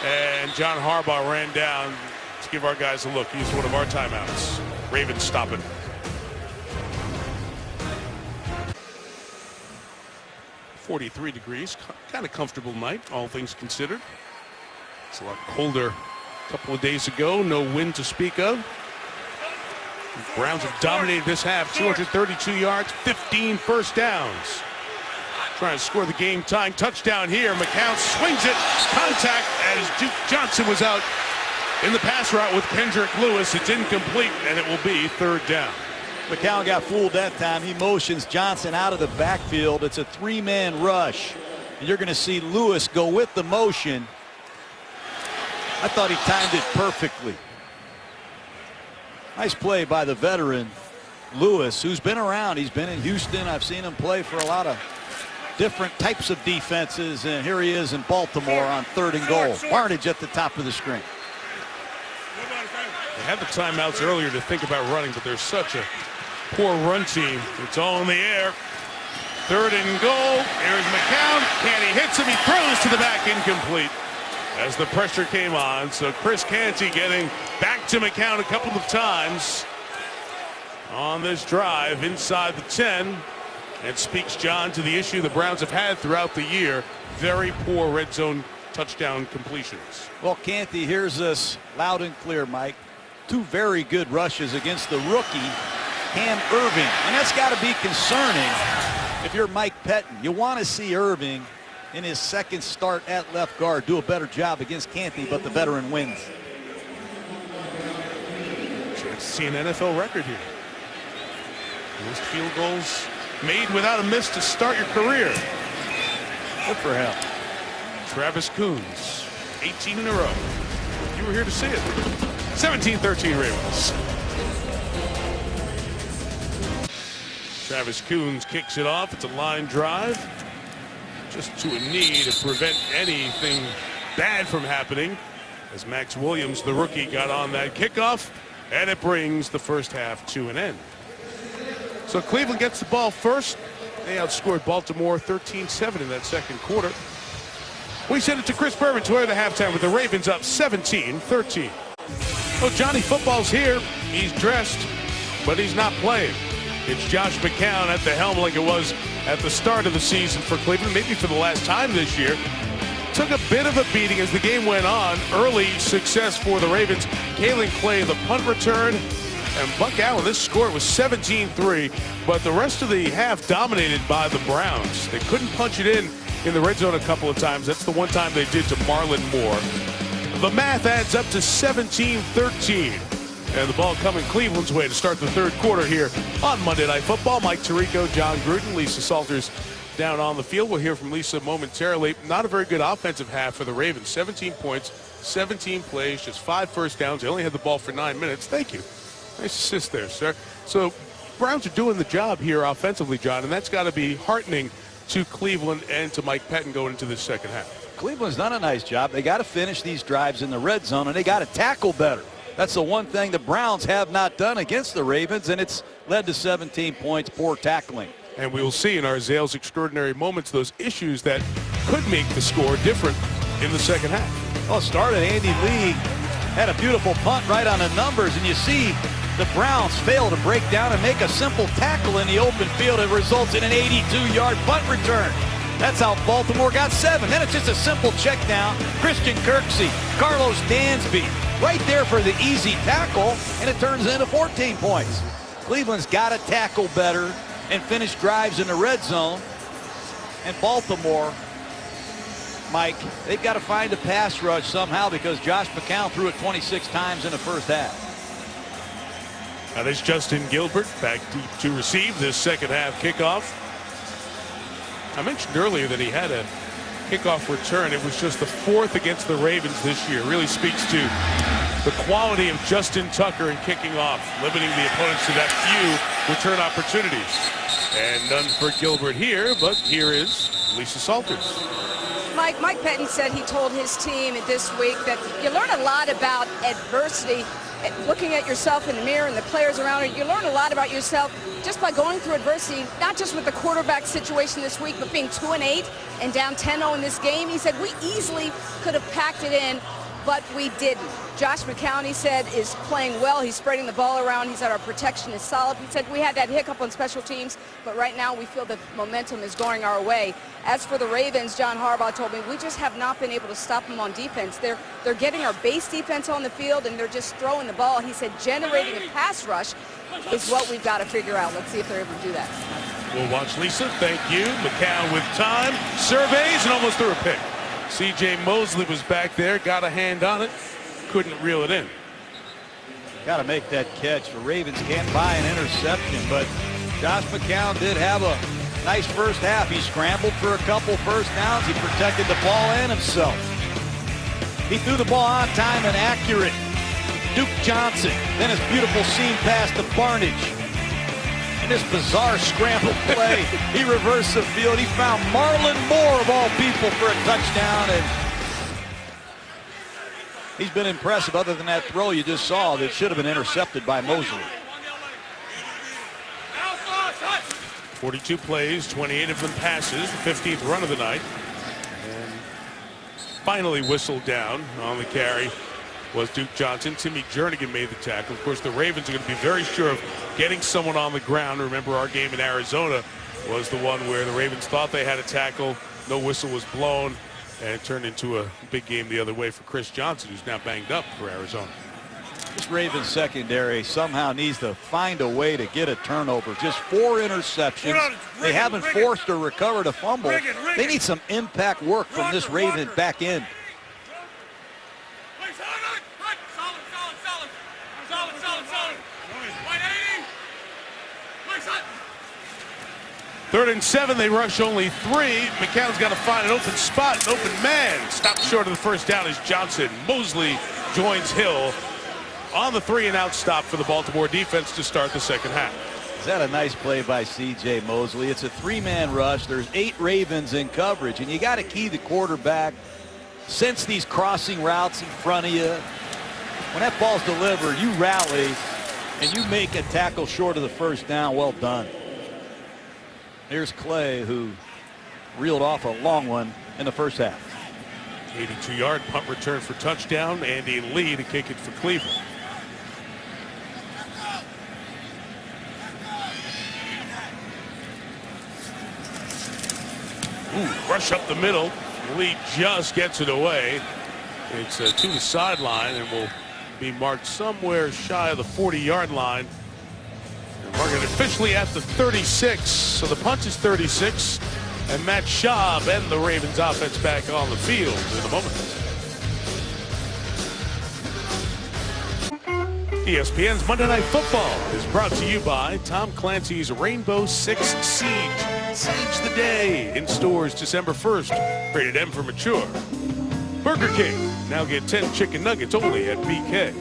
And John Harbaugh ran down to give our guys a look. He's one of our timeouts. Ravens stop it. .43 degrees. Kind of comfortable night, all things considered. It's a lot colder a couple of days ago. No wind to speak of. The Browns have dominated this half. 232 yards, 15 first downs. Trying to score the game-tying touchdown here. McCown swings it. Contact as Duke Johnson was out in the pass route with Kendrick Lewis. It's incomplete, and it will be 3rd down. McCown got fooled that time. He motions Johnson out of the backfield. It's a 3-man rush. And you're going to see Lewis go with the motion. I thought he timed it perfectly. Nice play by the veteran, Lewis, who's been around. He's been in Houston. I've seen him play for a lot of different types of defenses. And here he is in Baltimore on 3rd and goal. Barnidge at the top of the screen. They had the timeouts earlier to think about running, but there's such a poor run team. It's all in the air. 3rd and goal. Here's McCown. Canty hits him. He throws to the back, incomplete as the pressure came on. So Chris Canty getting back to McCown a couple of times on this drive inside the 10. And speaks, John, to the issue the Browns have had throughout the year. Very poor red zone touchdown completions. Well, Canty hears us loud and clear, Mike. 2 very good rushes against the rookie, Cam Irving. And that's got to be concerning if you're Mike Pettine. You want to see Irving in his 2nd start at left guard do a better job against Canty, but the veteran wins. Chance to see an NFL record here. Most field goals made without a miss to start your career. Good for him. Travis Coons, 18 in a row. You were here to see it. 17-13 Ravens. Travis Coons kicks it off. It's a line drive. Just to a knee to prevent anything bad from happening. As Max Williams, the rookie, got on that kickoff. And it brings the first half to an end. So Cleveland gets the ball first. They outscored Baltimore 13-7 in that 2nd quarter. We send it to Chris Berman to the halftime with the Ravens up 17-13. Oh, Johnny Football's here. He's dressed, but he's not playing. It's Josh McCown at the helm like it was at the start of the season for Cleveland, maybe for the last time this year. Took a bit of a beating as the game went on. Early success for the Ravens. Kalen Clay, the punt return. And Buck Allen, this score was 17-3, but the rest of the half dominated by the Browns. They couldn't punch it in the red zone a couple of times. That's the one time they did to Marlon Moore. The math adds up to 17-13. And the ball coming Cleveland's way to start the 3rd quarter here on Monday Night Football. Mike Tirico, John Gruden, Lisa Salters down on the field. We'll hear from Lisa momentarily. Not a very good offensive half for the Ravens. 17 points, 17 plays, just 5 first downs. They only had the ball for 9 minutes. Thank you. Nice assist there, sir. So Browns are doing the job here offensively, John, and that's got to be heartening to Cleveland and to Mike Pettine going into the 2nd half. Cleveland's done a nice job. They got to finish these drives in the red zone, and they got to tackle better. That's the one thing the Browns have not done against the Ravens, and it's led to 17 points, poor tackling. And we will see in our Zales Extraordinary Moments those issues that could make the score different in the 2nd half. Well, it started. Andy Lee had a beautiful punt right on the numbers, and you see the Browns fail to break down and make a simple tackle in the open field. It results in an 82-yard punt return. That's how Baltimore got 7. Then it's just a simple check down. Christian Kirksey, Carlos Dansby, right there for the easy tackle, and it turns into 14 points. Cleveland's got to tackle better and finish drives in the red zone. And Baltimore, Mike, they've got to find a pass rush somehow because Josh McCown threw it 26 times in the first half. Now there's Justin Gilbert back deep to receive this 2nd half kickoff. I mentioned earlier that he had a kickoff return. It was just the 4th against the Ravens this year. Really speaks to the quality of Justin Tucker in kicking off, limiting the opponents to that few return opportunities. And none for Gilbert here, but here is Lisa Salters. Mike Pettine said he told his team this week that you learn a lot about adversity, looking at yourself in the mirror and the players around you. You learn a lot about yourself just by going through adversity, not just with the quarterback situation this week, but being 2-8 and down 10-0 in this game. He said we easily could have packed it in, but we didn't. Josh McCown, he said, is playing well. He's spreading the ball around. He said our protection is solid. He said we had that hiccup on special teams, but right now we feel the momentum is going our way. As for the Ravens, John Harbaugh told me we just have not been able to stop them on defense. They're getting our base defense on the field, and they're just throwing the ball. He said generating a pass rush is what we've got to figure out. Let's see if they're able to do that. We'll watch Lisa. Thank you. McCown with time. Surveys and almost threw a pick. C.J. Mosley was back there, got a hand on it, couldn't reel it in. Got to make that catch. The Ravens can't buy an interception, but Josh McCown did have a nice first half. He scrambled for a couple first downs. He protected the ball and himself. He threw the ball on time and accurate. Duke Johnson, then his beautiful seam pass to Barnidge. In this bizarre scramble play, he reversed the field. He found Marlon Moore, of all people, for a touchdown. And he's been impressive other than that throw you just saw that should have been intercepted by Mosley. 42 plays, 28 of them passes, the 15th run of the night. And finally whistled down on the carry was Duke Johnson. Timmy Jernigan made the tackle. Of course, the Ravens are going to be very sure of getting someone on the ground. Remember, our game in Arizona was the one where the Ravens thought they had a tackle. No whistle was blown, and it turned into a big game the other way for Chris Johnson, who's now banged up for Arizona. This Ravens secondary somehow needs to find a way to get a turnover. Just 4 interceptions. They haven't forced or recovered a fumble. They need some impact work from this Raven back end. Third and 7, they rush only 3. McCown's got to find an open spot, an open man. Stopped short of the first down is Johnson. Mosley joins Hill on the 3-and-out stop for the Baltimore defense to start the second half. Is that a nice play by C.J. Mosley? It's a 3-man rush. There's 8 Ravens in coverage, and you got to key the quarterback. Sense these crossing routes in front of you. When that ball's delivered, you rally, and you make a tackle short of the first down. Well done. Here's Clay, who reeled off a long one in the first half. 82-yard punt return for touchdown. Andy Lee to kick it for Cleveland. Rush up the middle. Lee just gets it away. It's to the sideline and will be marked somewhere shy of the 40-yard line. Marking officially at the 36. So the punt is 36. And Matt Schaub and the Ravens offense back on the field in a moment. ESPN's Monday Night Football is brought to you by Tom Clancy's Rainbow Six Siege. Siege the day in stores December 1st. Rated M for mature. Burger King. Now get 10 chicken nuggets only at BK.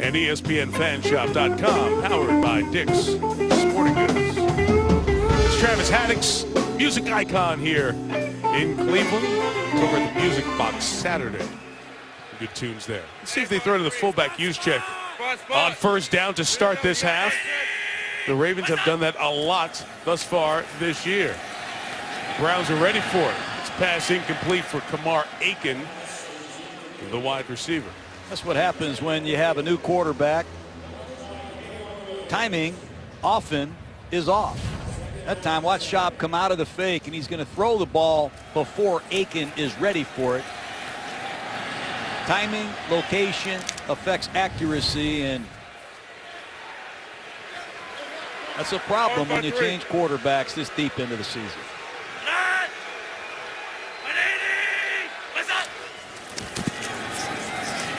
And ESPNFanshop.com, powered by Dick's Sporting Goods. It's Travis Haddix, music icon here in Cleveland. It's over at the Music Box Saturday. Good tunes there. Let's see if they throw to the fullback Juszczyk on first down to start this half. The Ravens have done that a lot thus far this year. Browns are ready for it. It's pass incomplete for Kamar Aiken, the wide receiver. That's what happens when you have a new quarterback. Timing often is off. That time, watch Schaub come out of the fake, and he's going to throw the ball before Aiken is ready for it. Timing, location affects accuracy, and that's a problem when you change quarterbacks this deep into the season.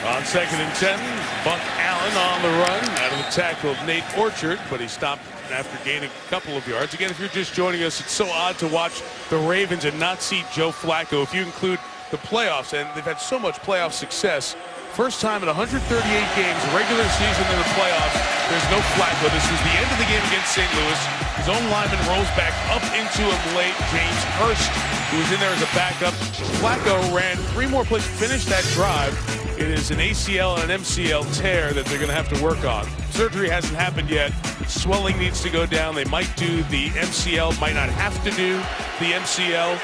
On 2nd and 10, Buck Allen on the run out of the tackle of Nate Orchard, but he stopped after gaining a couple of yards. Again, if you're just joining us, it's so odd to watch the Ravens and not see Joe Flacco. If you include the playoffs, and they've had so much playoff success. First time in 138 games, regular season in the playoffs, there's no Flacco. This is the end of the game against St. Louis. His own lineman rolls back up into him late. James Hurst, who was in there as a backup. Flacco ran 3 more plays, finished that drive. It is an ACL and an MCL tear that they're going to have to work on. Surgery hasn't happened yet. Swelling needs to go down. They might do the MCL, might not have to do the MCL.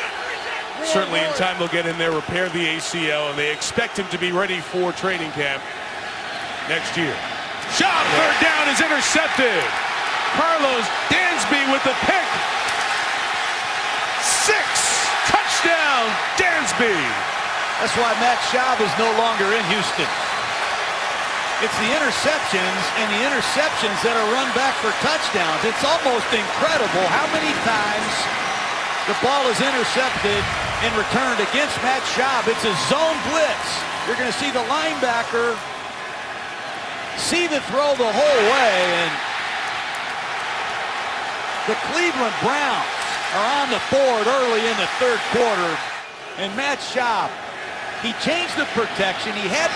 Certainly in time they'll get in there, repair the ACL, and they expect him to be ready for training camp next year. Shot, third down is intercepted. Carlos Dansby with the pick. 6, touchdown, Dansby. That's why Matt Schaub is no longer in Houston. It's the interceptions that are run back for touchdowns. It's almost incredible how many times the ball is intercepted and returned against Matt Schaub. It's a zone blitz. You're going to see the linebacker see the throw the whole way, and the Cleveland Browns are on the board early in the third quarter, and Matt Schaub, he changed the protection. He had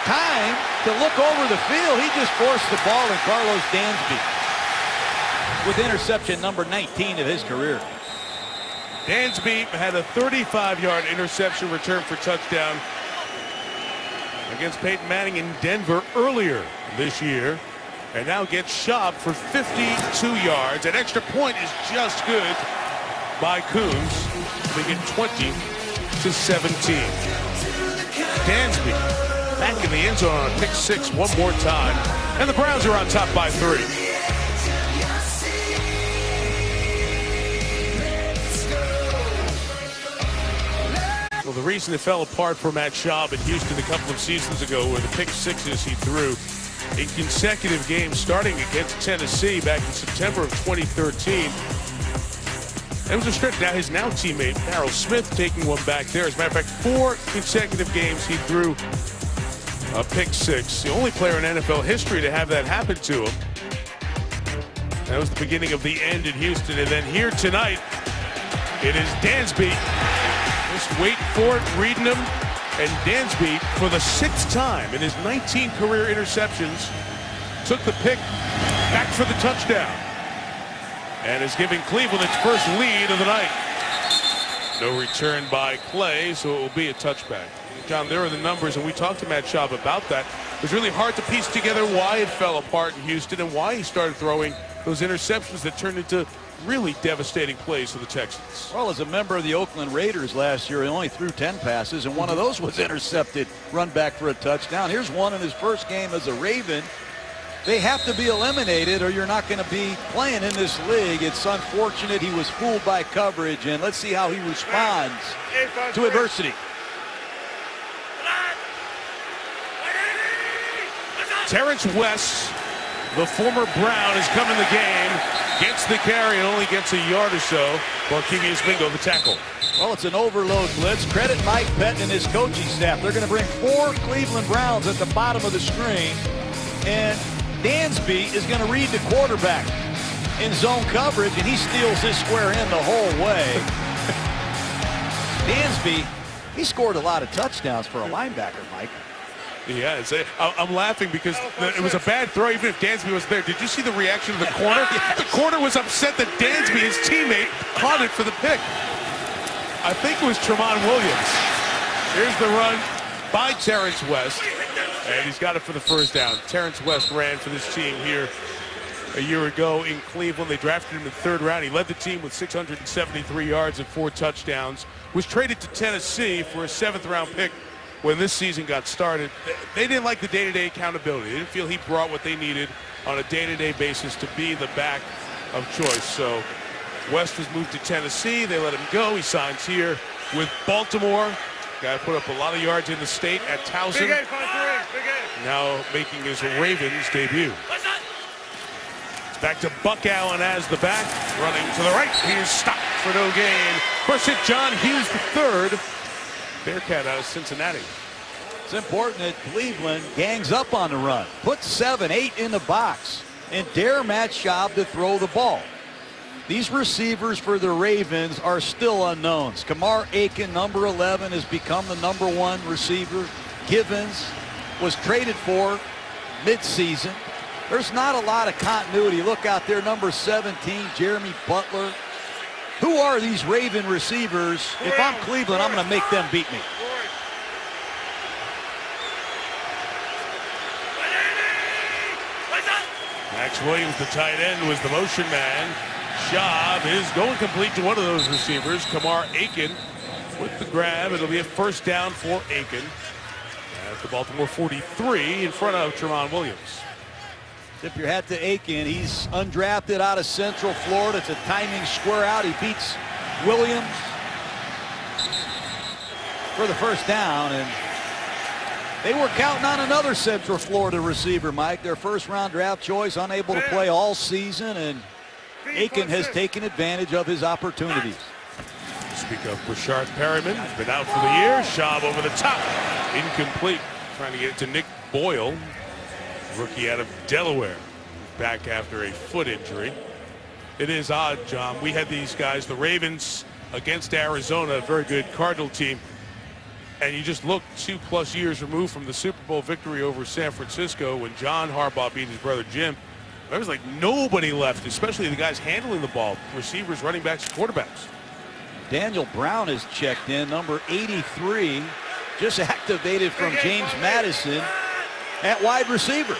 time to look over the field. He just forced the ball, and Carlos Dansby with interception number 19 of his career. Dansby had a 35-yard interception return for touchdown against Peyton Manning in Denver earlier this year. and now gets Schaub for 52 yards. An extra point is just good by Coombs. They get 20-17. Dansby back in the end zone on a pick six one more time, and the Browns are on top by 3. Well, the reason it fell apart for Matt Schaub in Houston a couple of seasons ago were the pick sixes he threw in consecutive games starting against Tennessee back in September of 2013. It was a stretch. Now his teammate Darrell Smith taking one back there. As a matter of fact, 4 consecutive games he threw a pick six. The only player in NFL history to have that happen to him. That was the beginning of the end in Houston. And then here tonight, it is Dansby. Just wait for it, reading him. And Dansby, for the 6th time in his 19 career interceptions, took the pick back for the touchdown. And is giving Cleveland its first lead of the night. No return by Clay, so it will be a touchback. John, there are the numbers, and we talked to Matt Schaub about that. It was really hard to piece together why it fell apart in Houston and why he started throwing those interceptions that turned into really devastating plays for the Texans. Well, as a member of the Oakland Raiders last year, he only threw 10 passes, and one of those was intercepted, run back for a touchdown. Here's one in his first game as a Raven. They have to be eliminated or you're not going to be playing in this league. It's unfortunate he was fooled by coverage, and let's see how he responds to adversity. Terrence West, the former Brown, has come in the game, gets the carry and only gets a yard or so. Barkevius Mingo, the tackle. Well, it's an overload blitz. Credit Mike Pettine and his coaching staff. They're going to bring 4 Cleveland Browns at the bottom of the screen, and Dansby is going to read the quarterback in zone coverage, and he steals this square in the whole way. Dansby, he scored a lot of touchdowns for a linebacker, Mike. Yeah, I'm laughing because it was a bad throw even if Dansby was there. Did you see the reaction of the corner? The corner was upset that Dansby, his teammate, caught it for the pick. I think it was Tramon Williams. Here's the run by Terrence West, and he's got it for the first down. Terrence West ran for this team here a year ago in Cleveland. They drafted him in the 3rd round. He led the team with 673 yards and 4 touchdowns. Was traded to Tennessee for a 7th round pick when this season got started. They didn't like the day-to-day accountability. They didn't feel he brought what they needed on a day-to-day basis to be the back of choice. So West was moved to Tennessee. They let him go. He signs here with Baltimore. Guy put up a lot of yards in the state at Towson. Now making his Ravens debut. It's back to Buck Allen as the back. Running to the right. He is stopped for no gain. First hit John Hughes III. Bearcat out of Cincinnati. It's important that Cleveland gangs up on the run. Put 7, 8 in the box and dare Matt Schaub to throw the ball. These receivers for the Ravens are still unknowns. Kamar Aiken, number 11, has become the number 1 receiver. Givens was traded for midseason. There's not a lot of continuity. Look out there, number 17, Jeremy Butler. Who are these Raven receivers? If I'm Cleveland, I'm going to make them beat me. Max Williams, the tight end, was the motion man. Schaub is going complete to one of those receivers. Kamar Aiken with the grab. It'll be a first down for Aiken at the Baltimore 43 in front of Tramon Williams. Tip your hat to Aiken. He's undrafted out of Central Florida. It's a timing square out. He beats Williams for the first down, and they were counting on another Central Florida receiver, Mike. Their 1st round draft choice, unable to play all season, and Aiken has taken advantage of his opportunities. Speak of Brashard Perryman, he's been out for the year. Schaub over the top, incomplete. Trying to get it to Nick Boyle, rookie out of Delaware, back after a foot injury. It is odd, John. We had these guys, the Ravens against Arizona, a very good Cardinal team. And you just look 2+ years removed from the Super Bowl victory over San Francisco when John Harbaugh beat his brother Jim. There was like nobody left, especially the guys handling the ball, receivers, running backs, quarterbacks. Daniel Brown is checked in, number 83, just activated from James Madison at wide receiver.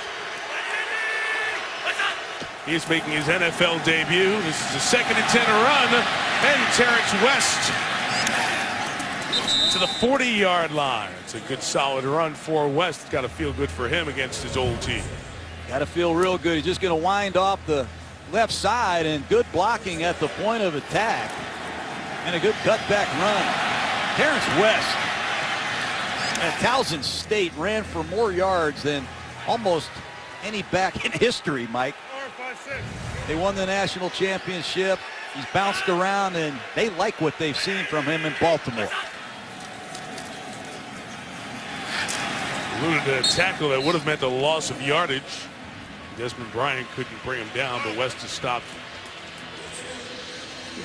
He's making his NFL debut. This is a 2nd and 10 run. And Terrence West to the 40-yard line. It's a good solid run for West. It's got to feel good for him against his old team. Got to feel real good. He's just going to wind off the left side, and good blocking at the point of attack. And a good cutback run. Terrence West at Towson State ran for more yards than almost any back in history, Mike. They won the national championship. He's bounced around, and they like what they've seen from him in Baltimore. Eluded a tackle that would have meant a loss of yardage. Desmond Bryant couldn't bring him down, but West has stopped.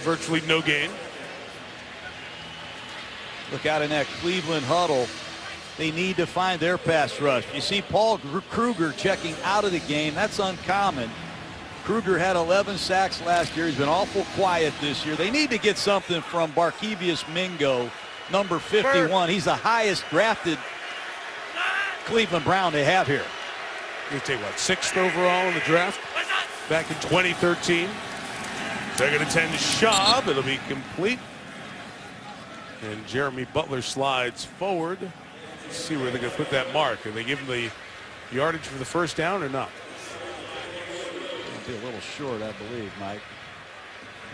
Virtually no gain. Look out in that Cleveland huddle. They need to find their pass rush. You see Paul Kruger checking out of the game. That's uncommon. Kruger had 11 sacks last year. He's been awful quiet this year. They need to get something from Barkevious Mingo, number 51. He's the highest drafted Cleveland Brown they have here. You take what, 6th overall in the draft back in 2013. 2nd and 10 to Schaub. It'll be complete. And Jeremy Butler slides forward. Let's see where they're going to put that mark. Are they give him the yardage for the first down or not? It'll be a little short, I believe, Mike.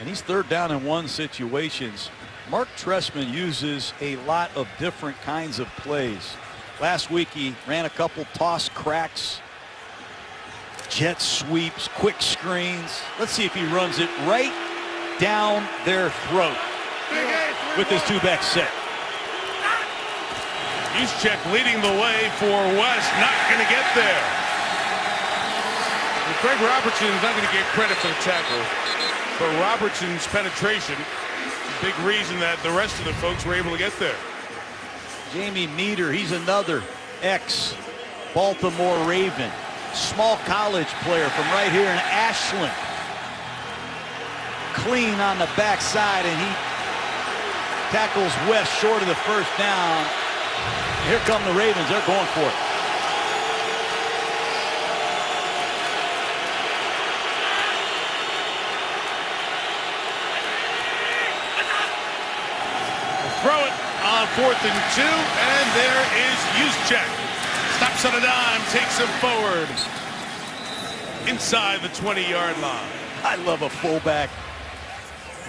And he's 3rd down and 1 situations. Mark Trestman uses a lot of different kinds of plays. Last week he ran a couple toss cracks, jet sweeps, quick screens. Let's see if he runs it right down their throat with this 2-back set. Juszczyk leading the way for West, not going to get there. And Craig Robertson is not going to get credit for the tackle, but Robertson's penetration, a big reason that the rest of the folks were able to get there. Jamie Meter, he's another ex-Baltimore Raven. Small college player from right here in Ashland. Clean on the backside, and he tackles West short of the first down. Here come the Ravens. They're going for it. Throw it on 4th and 2, and there is Juszczyk. Stops on a dime, takes him forward inside the 20-yard line. I love a fullback.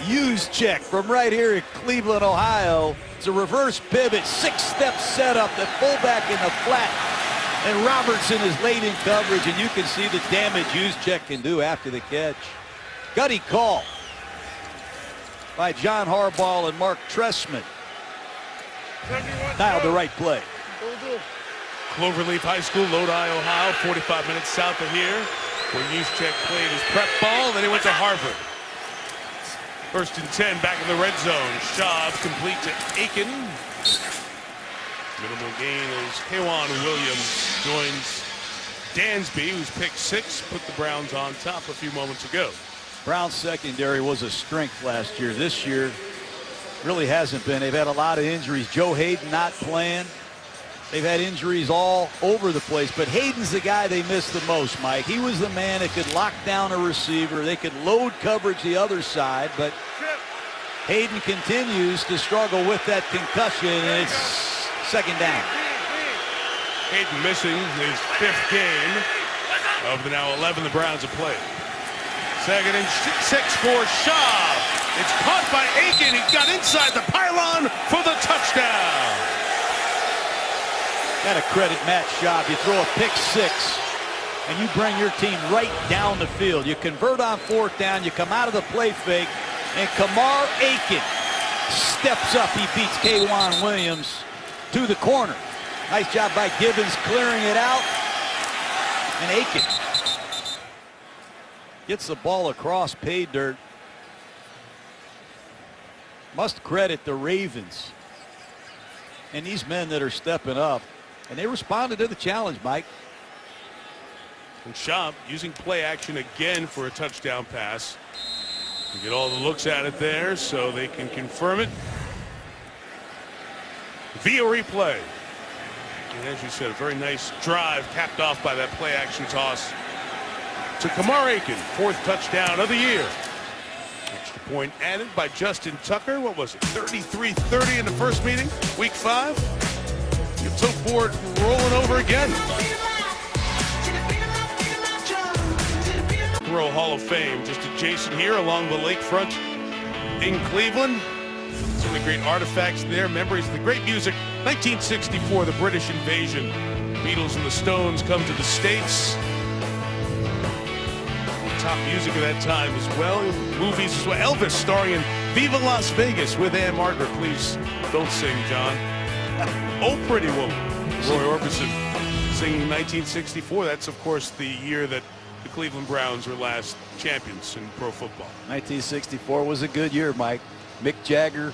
Juszczyk from right here in Cleveland, Ohio. It's a reverse pivot, 6-step setup, the fullback in the flat. And Robertson is late in coverage, and you can see the damage Juszczyk can do after the catch. Gutty call by John Harbaugh and Mark Trestman. Dialed the right play. Cloverleaf High School, Lodi, Ohio, 45 minutes south of here, where Juszczyk played his prep ball, then he went to Harvard. 1st and 10 back in the red zone. Schaub complete to Aiken. Minimal gain as K'Wan Williams joins Dansby, who's picked 6, put the Browns on top a few moments ago. Browns secondary was a strength last year. This year really hasn't been. They've had a lot of injuries. Joe Hayden not playing. They've had injuries all over the place, but Hayden's the guy they missed the most, Mike. He was the man that could lock down a receiver. They could load coverage the other side, but Hayden continues to struggle with that concussion, and it's 2nd down. Hayden missing his 5th game of the now 11 the Browns have played. 2nd and 6 for Schaub. It's caught by Aiken. He got inside the pylon for the touchdown. Got to credit Matt Schaub. You throw a pick 6, and you bring your team right down the field. You convert on 4th down. You come out of the play fake, and Kamar Aiken steps up. He beats K'Wan Williams to the corner. Nice job by Gibbons clearing it out. And Aiken gets the ball across pay dirt. Must credit the Ravens and these men that are stepping up. And they responded to the challenge, Mike. And Schaub using play action again for a touchdown pass. You get all the looks at it there so they can confirm it via replay. And as you said, a very nice drive capped off by that play action toss to Kamar Aiken, 4th touchdown of the year. Extra point added by Justin Tucker. What was it, 33-30 in the first meeting, week 5? Your tote board rolling over again. Throw Hall of Fame just adjacent here along the lakefront in Cleveland. So many great artifacts there, memories of the great music. 1964, the British invasion. Beatles and the Stones come to the States. Top music of that time as well. Movies as well. Elvis starring in Viva Las Vegas with Ann Margaret. Please don't sing, John. Oh, Pretty Woman. Roy Orbison singing 1964. That's, of course, the year that the Cleveland Browns were last champions in pro football. 1964 was a good year, Mike. Mick Jagger,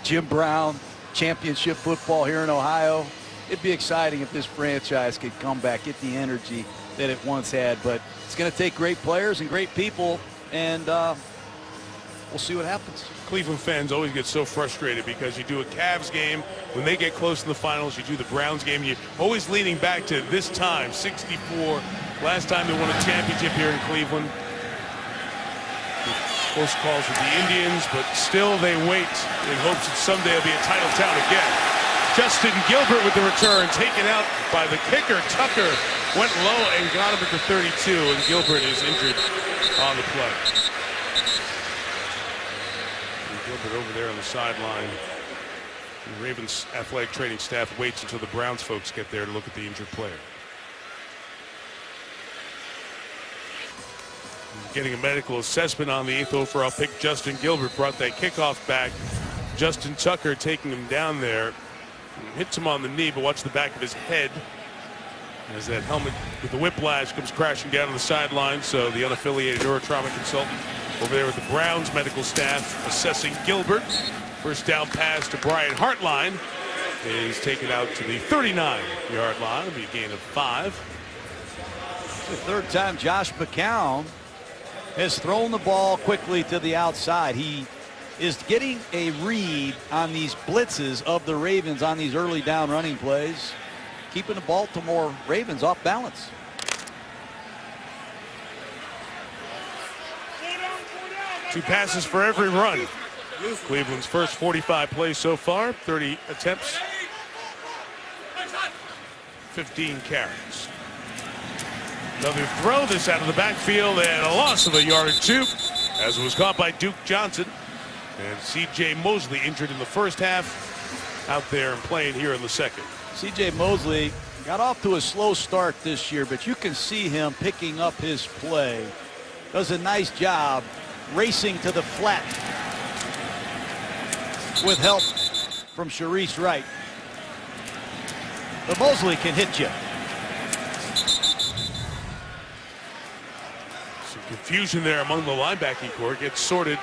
Jim Brown, championship football here in Ohio. It'd be exciting if this franchise could come back, get the energy that it once had. But it's going to take great players and great people, and we'll see what happens. Cleveland fans always get so frustrated because you do a Cavs game. When they get close to the finals, you do the Browns game. You're always leaning back to this time, 64. Last time they won a championship here in Cleveland. Close calls with the Indians, but still they wait in hopes that someday it'll be a title town again. Justin Gilbert with the return, taken out by the kicker. Tucker went low and got him at the 32, and Gilbert is injured on the play. And Gilbert over there on the sideline. The Ravens athletic training staff waits until the Browns folks get there to look at the injured player. Getting a medical assessment on the 8th overall pick. Justin Gilbert brought that kickoff back. Justin Tucker taking him down there. Hits him on the knee, but watch the back of his head as that helmet with the whiplash comes crashing down to the sideline. So the unaffiliated neurotrauma consultant over there with the Browns medical staff assessing Gilbert. First down pass to Brian Hartline is taken out to the 39-yard line. It'll be a gain of 5. It's the third time Josh McCown has thrown the ball quickly to the outside. He is getting a read on these blitzes of the Ravens on these early down running plays, keeping the Baltimore Ravens off balance. Two passes for every run. Cleveland's first 45 plays so far, 30 attempts, 15 carries. Another throw, this out of the backfield, and a loss of a yard or 2 as it was caught by Duke Johnson. And C.J. Mosley injured in the first half, out there and playing here in the second. C.J. Mosley got off to a slow start this year, but you can see him picking up his play. Does a nice job racing to the flat with help from Sharice Wright. But Mosley can hit you. Some confusion there among the linebacking corps. Gets sorted.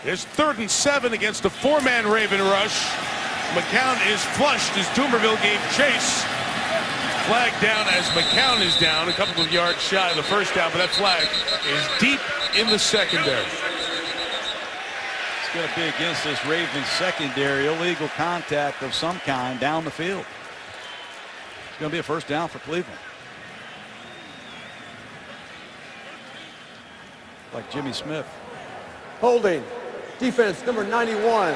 It's 3rd and 7 against a 4-man Raven rush. McCown is flushed as Dumerville gave chase. Flag down as McCown is down, a couple of yards shy of the first down, but that flag is deep in the secondary. It's going to be against this Ravens secondary. Illegal contact of some kind down the field. It's going to be a first down for Cleveland. Like Jimmy Smith. Holding. Defense number 91.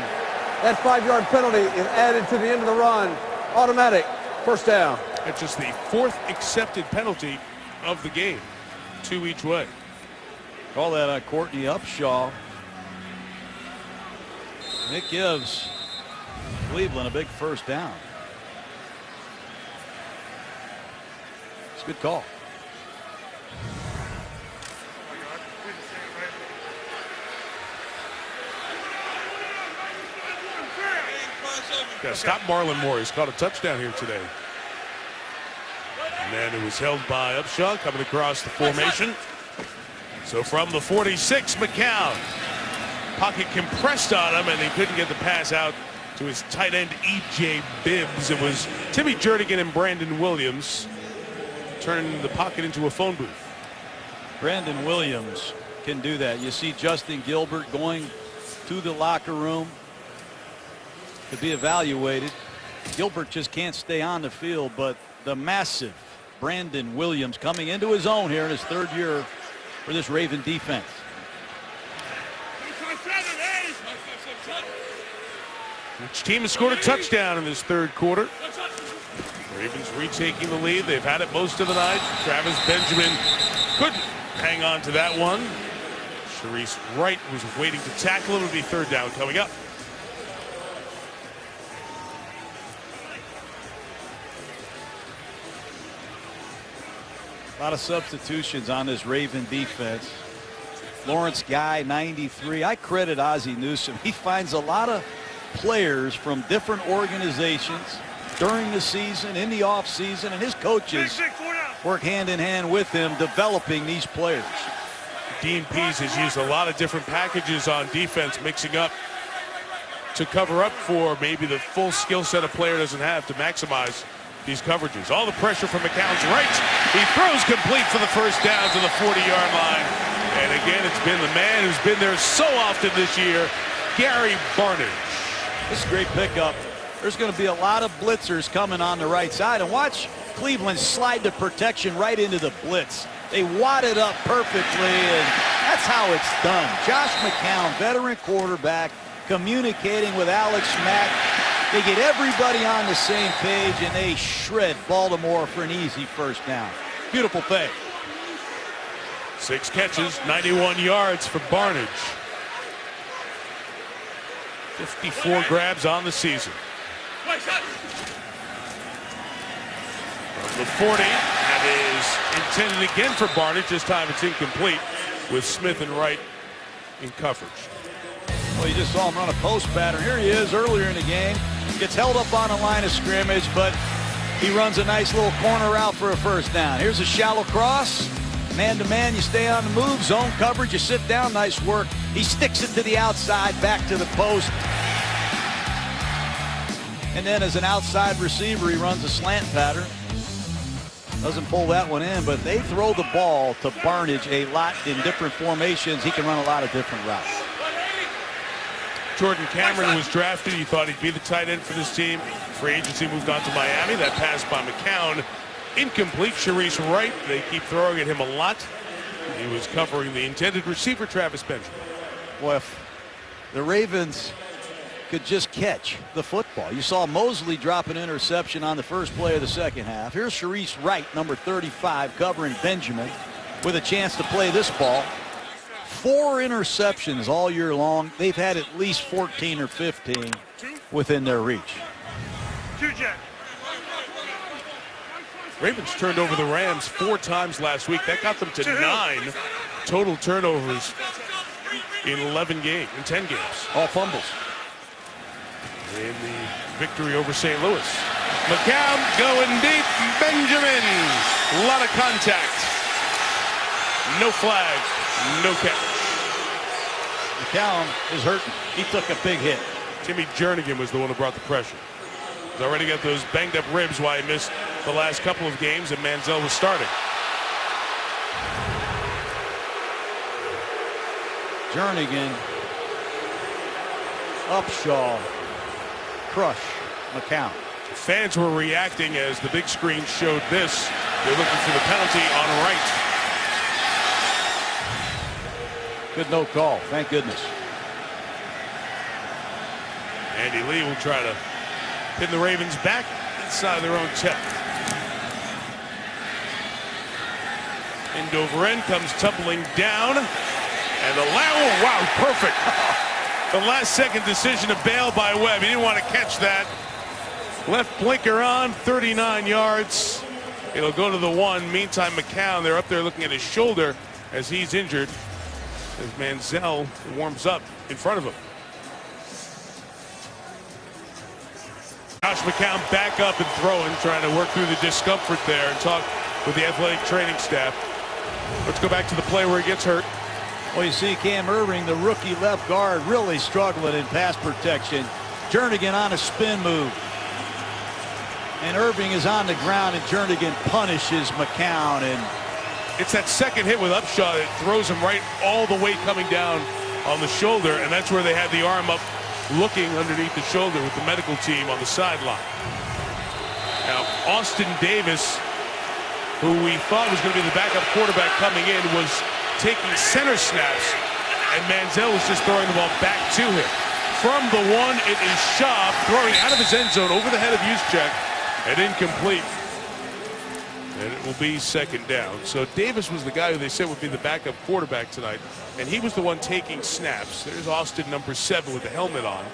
That 5-yard penalty is added to the end of the run. Automatic. First down. That's just the 4th accepted penalty of the game. 2 each way. Call that on Courtney Upshaw. And it gives Cleveland a big first down. It's a good call. Got to stop Marlon Moore. He's caught a touchdown here today. And then it was held by Upshaw coming across the formation. So from the 46, McCown. Pocket compressed on him, and he couldn't get the pass out to his tight end, E.J. Bibbs. It was Timmy Jernigan and Brandon Williams turning the pocket into a phone booth. Brandon Williams can do that. You see Justin Gilbert going to the locker room to be evaluated. Gilbert just can't stay on the field, but the massive Brandon Williams coming into his own here in his 3rd year for this Raven defense. Each team has scored a touchdown in this 3rd quarter. Ravens retaking the lead. They've had it most of the night. Travis Benjamin couldn't hang on to that one. Sharice Wright was waiting to tackle him. It'll be 3rd down coming up. A lot of substitutions on this Raven defense. Lawrence Guy, 93. I credit Ozzie Newsome. He finds a lot of players from different organizations during the season, in the off season, and his coaches work hand in hand with him developing these players. Dean Pease has used a lot of different packages on defense, mixing up to cover up for maybe the full skill set a player doesn't have to maximize these coverages. All the pressure from McCown's right. He throws complete for the 1st down to the 40-yard line. And again, it's been the man who's been there so often this year, Gary Barnidge. This is a great pickup. There's going to be a lot of blitzers coming on the right side. And watch Cleveland slide the protection right into the blitz. They wad it up perfectly, and that's how it's done. Josh McCown, veteran quarterback, communicating with Alex Mack. They get everybody on the same page, and they shred Baltimore for an easy 1st down. Beautiful thing. 6 catches, 91 yards for Barnidge. 54 grabs on the season. From the 40, that is intended again for Barnidge. This time it's incomplete with Smith and Wright in coverage. Well, you just saw him run a post pattern. Here he is earlier in the game. Gets held up on a line of scrimmage, but he runs a nice little corner route for a 1st down. Here's a shallow cross. Man-to-man, you stay on the move. Zone coverage, you sit down. Nice work. He sticks it to the outside, back to the post. And then as an outside receiver, he runs a slant pattern. Doesn't pull that one in, but they throw the ball to Barnidge a lot in different formations. He can run a lot of different routes. Jordan Cameron was drafted. He thought he'd be the tight end for this team. Free agency moved on to Miami. That pass by McCown, incomplete. Sharice Wright, they keep throwing at him a lot. He was covering the intended receiver, Travis Benjamin. Boy, if the Ravens could just catch the football. You saw Mosley drop an interception on the 1st play of the 2nd half. Here's Sharice Wright, number 35, covering Benjamin with a chance to play this ball. 4 interceptions all year long. They've had at least 14 or 15 within their reach. Ravens turned over the Rams 4 times last week. That got them to 9 total turnovers in 10 games. All fumbles. In the victory over St. Louis. McCown going deep. Benjamin. A lot of contact. No flag. No catch. McCown is hurting. He took a big hit. Timmy Jernigan was the one who brought the pressure. He's already got those banged up ribs why he missed the last couple of games and Manziel was starting. Jernigan. Upshaw. Crush McCown. Fans were reacting as the big screen showed this. They're looking for the penalty on Wright. Good no call. Thank goodness. Andy Lee will try to pin the Ravens back inside their own 10. End over end comes tumbling down. And the wow, perfect. The last second decision to bail by Webb. He didn't want to catch that. Left blinker on, 39 yards. It'll go to the 1. Meantime, McCown, they're up there looking at his shoulder as he's injured. As Manziel warms up in front of him. Josh McCown back up and throwing, trying to work through the discomfort there and talk with the athletic training staff. Let's go back to the play where he gets hurt. Well, you see Cam Irving, the rookie left guard, really struggling in pass protection. Jernigan on a spin move. And Irving is on the ground, and Jernigan punishes McCown. And it's that second hit with Upshaw that throws him right all the way coming down on the shoulder, and that's where they had the arm up looking underneath the shoulder with the medical team on the sideline. Austin Davis, who we thought was going to be the backup quarterback coming in, was taking center snaps, and Manziel was just throwing the ball back to him. From the one, it is Schaub throwing out of his end zone over the head of Juszczyk and incomplete. And it will be second down. So Davis was the guy who they said would be the backup quarterback tonight, and he was the one taking snaps. There's Austin, number 7, with the helmet on.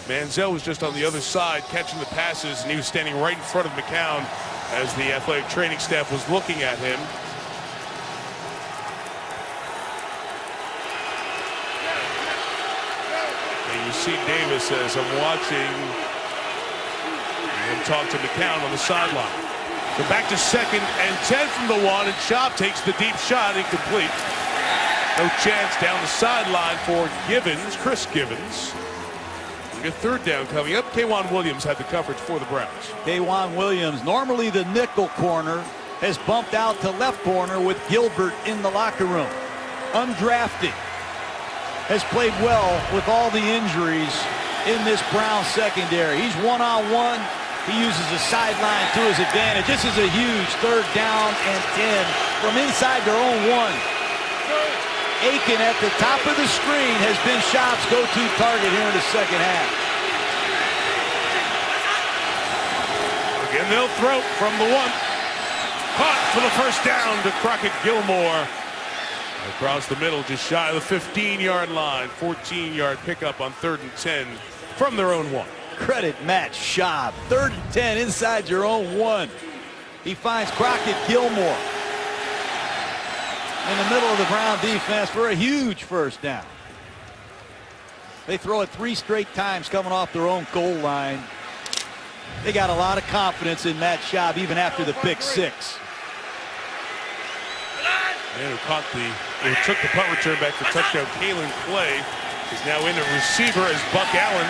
Manziel was just on the other side catching the passes, and he was standing right in front of McCown as the athletic training staff was looking at him. And you see Davis as I'm watching him talk to McCown on the sideline. So back to 2nd and 10 from the 1, and Schaub takes the deep shot, incomplete. No chance down the sideline for Givens, Chris Givens. A 3rd down coming up. K'Waun Williams had the coverage for the Browns. K'Waun Williams, normally the nickel corner, has bumped out to left corner with Gilbert in the locker room. Undrafted. Has played well with all the injuries in this Browns secondary. He's one-on-one. He uses the sideline to his advantage. This is a huge 3rd down and 10 from inside their own 1. Aiken at the top of the screen has been Schaub's go-to target here in the second half. Again, they'll throw from the 1. Caught for the first down to Crockett Gilmore. Across the middle, just shy of the 15-yard line. 14-yard pickup on 3rd and 10 from their own 1. Credit Matt Schaub. 3rd and 10 inside your own 1. He finds Crockett Gilmore in the middle of the Brown defense for a huge first down. They throw it 3 straight times coming off their own goal line. They got a lot of confidence in Matt Schaub even after the pick 6. And who took the punt return back for touchdown, Kalen Clay, is now in a receiver as Buck Allen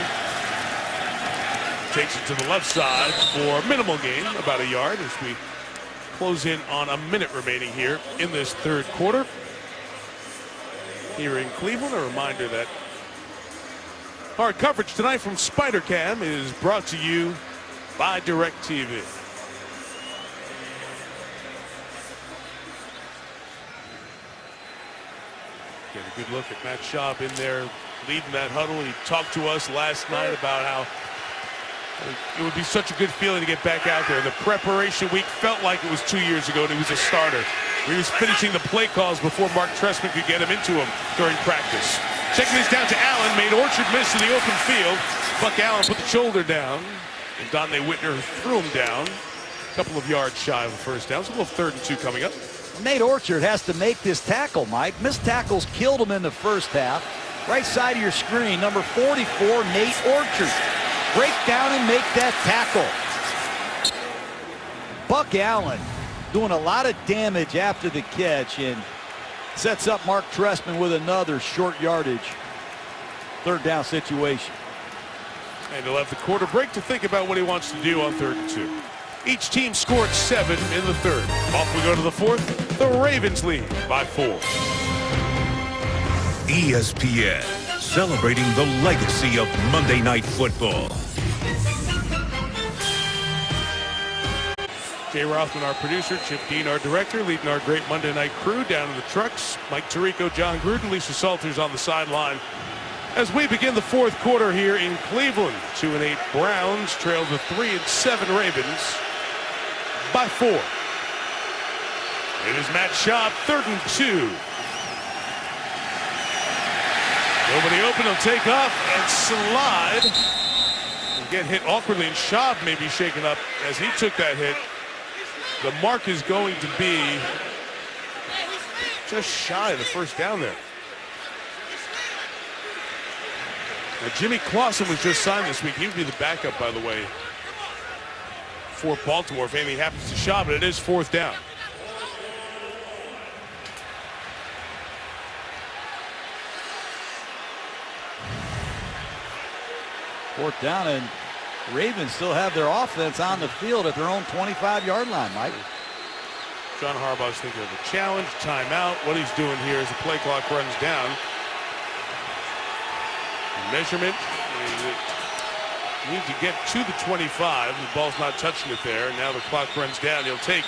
takes it to the left side for a minimal gain, about a yard, as we close in on a minute remaining here in this 3rd quarter. Here in Cleveland, a reminder that our coverage tonight from SpiderCam is brought to you by DirecTV. Get a good look at Matt Schaub in there leading that huddle. He talked to us last night about how it would be such a good feeling to get back out there. The preparation week felt like it was 2 years ago and he was a starter. He was finishing the play calls before Mark Trestman could get him into him during practice. Checking this down to Allen, made Orchard miss in the open field. Buck Allen put the shoulder down, and Donte Whitner threw him down. A couple of yards shy of the first down. So a little 3rd and 2 coming up. Nate Orchard has to make this tackle, Mike. Missed tackles killed him in the first half. Right side of your screen, number 44, Nate Orchard. Break down and make that tackle. Buck Allen doing a lot of damage after the catch and sets up Mark Trestman with another short yardage 3rd down situation. And he'll have the quarter break to think about what he wants to do on 3rd and 2. Each team scored 7 in the 3rd. Off we go to the 4th. The Ravens lead by 4. ESPN, celebrating the legacy of Monday Night Football. Jay Rothman, our producer, Chip Dean, our director, leading our great Monday night crew down in the trucks. Mike Tirico, John Gruden, Lisa Salters on the sideline. As we begin the 4th quarter here in Cleveland, 2-8 Browns trail the 3-7 Ravens by 4. It is Matt Schaub, 3rd and 2. Nobody open, he'll take off and slide. He'll get hit awkwardly, and Schaub may be shaken up as he took that hit. The mark is going to be just shy of the first down there. Now, Jimmy Clausen was just signed this week. He would be the backup, by the way, for Baltimore if anything happens to Schaub, but it is 4th down. Fourth down, and Ravens still have their offense on the field at their own 25-yard line, Mike. John Harbaugh's thinking of a challenge, timeout. What he's doing here as the play clock runs down. Measurement. Need to get to the 25. The ball's not touching it there. And now the clock runs down. He'll take.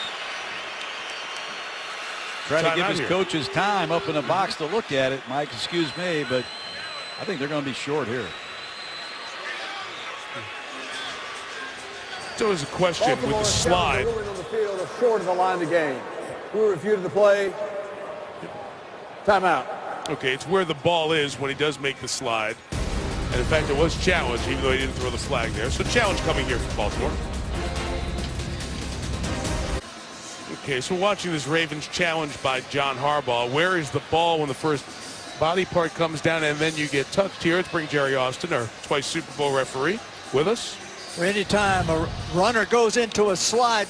Try to give Timeout his here. coaches time up in the box to look at it. Mike, excuse me, but I think they're going to be short here. It's always a question with Baltimore the is counting slide. the ruling on the field of short of the line of the game. Who reviewed the play? Timeout. Okay, it's where the ball is when he does make the slide. And in fact, it was challenged, even though he didn't throw the flag there. So challenge coming here from Baltimore. Okay, so watching this Ravens challenge by John Harbaugh. Where is the ball when the first body part comes down and then you get touched here? Let's bring Jerry Austin, our twice Super Bowl referee, with us. Anytime a runner goes into a slide,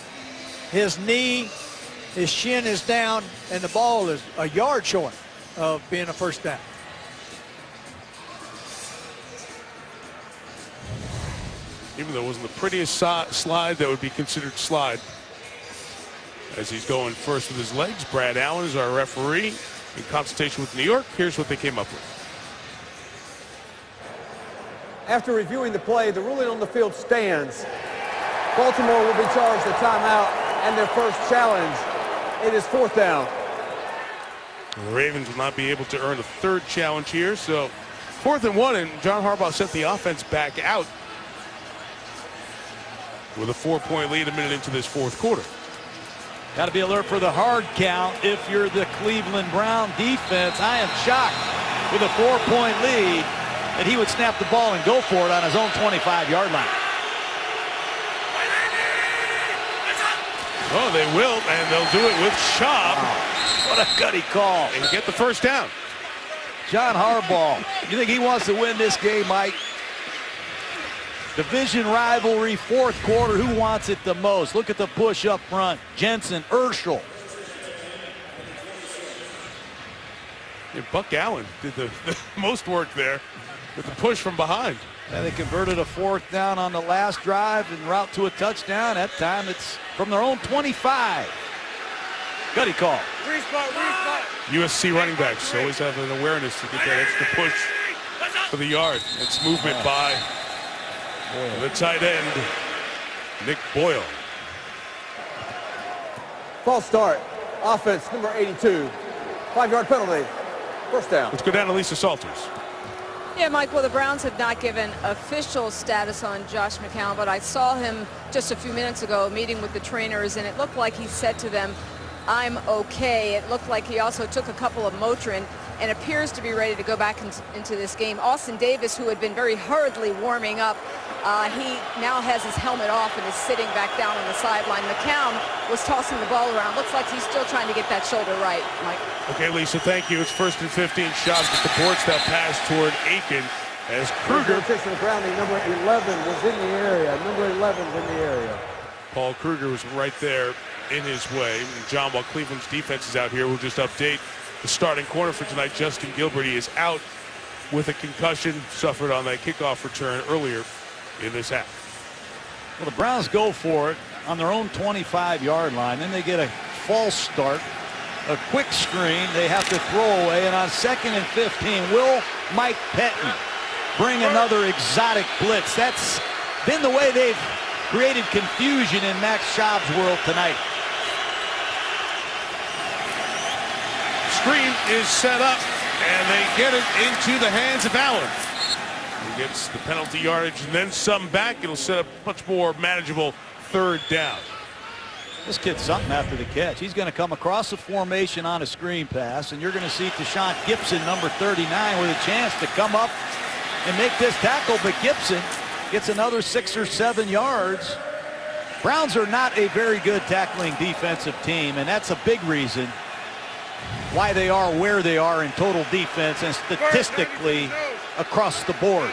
his knee, his shin is down, and the ball is a yard short of being a first down. Even though it wasn't the prettiest slide, that would be considered slide. As he's going first with his legs, Brad Allen is our referee. In consultation with New York, here's what they came up with. After reviewing the play, the ruling on the field stands. Baltimore will be charged a timeout and their first challenge. It is 4th down. The Ravens will not be able to earn a third challenge here, so 4th and 1, and John Harbaugh sent the offense back out with a 4-point lead a minute into this fourth quarter. Got to be alert for the hard count if you're the Cleveland Brown defense. I am shocked with a 4-point lead that he would snap the ball and go for it on his own 25-yard line. Oh, they will, and they'll do it with Schaub. What a gutty call. And get the first down. John Harbaugh, you think he wants to win this game, Mike? Division rivalry, fourth quarter. Who wants it the most? Look at the push up front. Jensen, Urschel. Yeah, Buck Allen did the most work there with the push from behind. And they converted a 4th down on the last drive en route to a touchdown. That time it's from their own 25. Gutty call. USC running backs always have an awareness to get that extra push for the yard. It's movement by the tight end, Nick Boyle. False start. Offense number 82. 5-yard penalty. First down. Let's go down to Lisa Salters. Yeah, Mike, well, the Browns have not given official status on Josh McCown, but I saw him just a few minutes ago meeting with the trainers, and it looked like he said to them, "I'm okay." It looked like he also took a couple of Motrin and appears to be ready to go back into this game. Austin Davis, who had been very hurriedly warming up, he now has his helmet off and is sitting back down on the sideline. McCown was tossing the ball around. Looks like he's still trying to get that shoulder right, Mike. Okay, Lisa, thank you. It's 1st and 15. Schaub supports that pass toward Aiken as Kruger. Rotation grounding. Number 11 was in the area. Number 11 was in the area. Paul Kruger was right there in his way. And John, while Cleveland's defense is out here, we'll just update the starting corner for tonight. Justin Gilbert, he is out with a concussion suffered on that kickoff return earlier in this half. Well, the Browns go for it on their own 25-yard line. Then they get a false start, a quick screen. They have to throw away. And on 2nd and 15, will Mike Pettin bring another exotic blitz? That's been the way they've created confusion in Max Schaub's world tonight. Screen is set up, and they get it into the hands of Allen. He gets the penalty yardage and then some back. It'll set up much more manageable 3rd down. This kid's something after the catch. He's going to come across the formation on a screen pass, and you're going to see Tashawn Gibson, number 39, with a chance to come up and make this tackle, but Gibson gets another 6 or 7 yards. Browns are not a very good tackling defensive team, and that's a big reason why they are where they are in total defense and statistically across the board.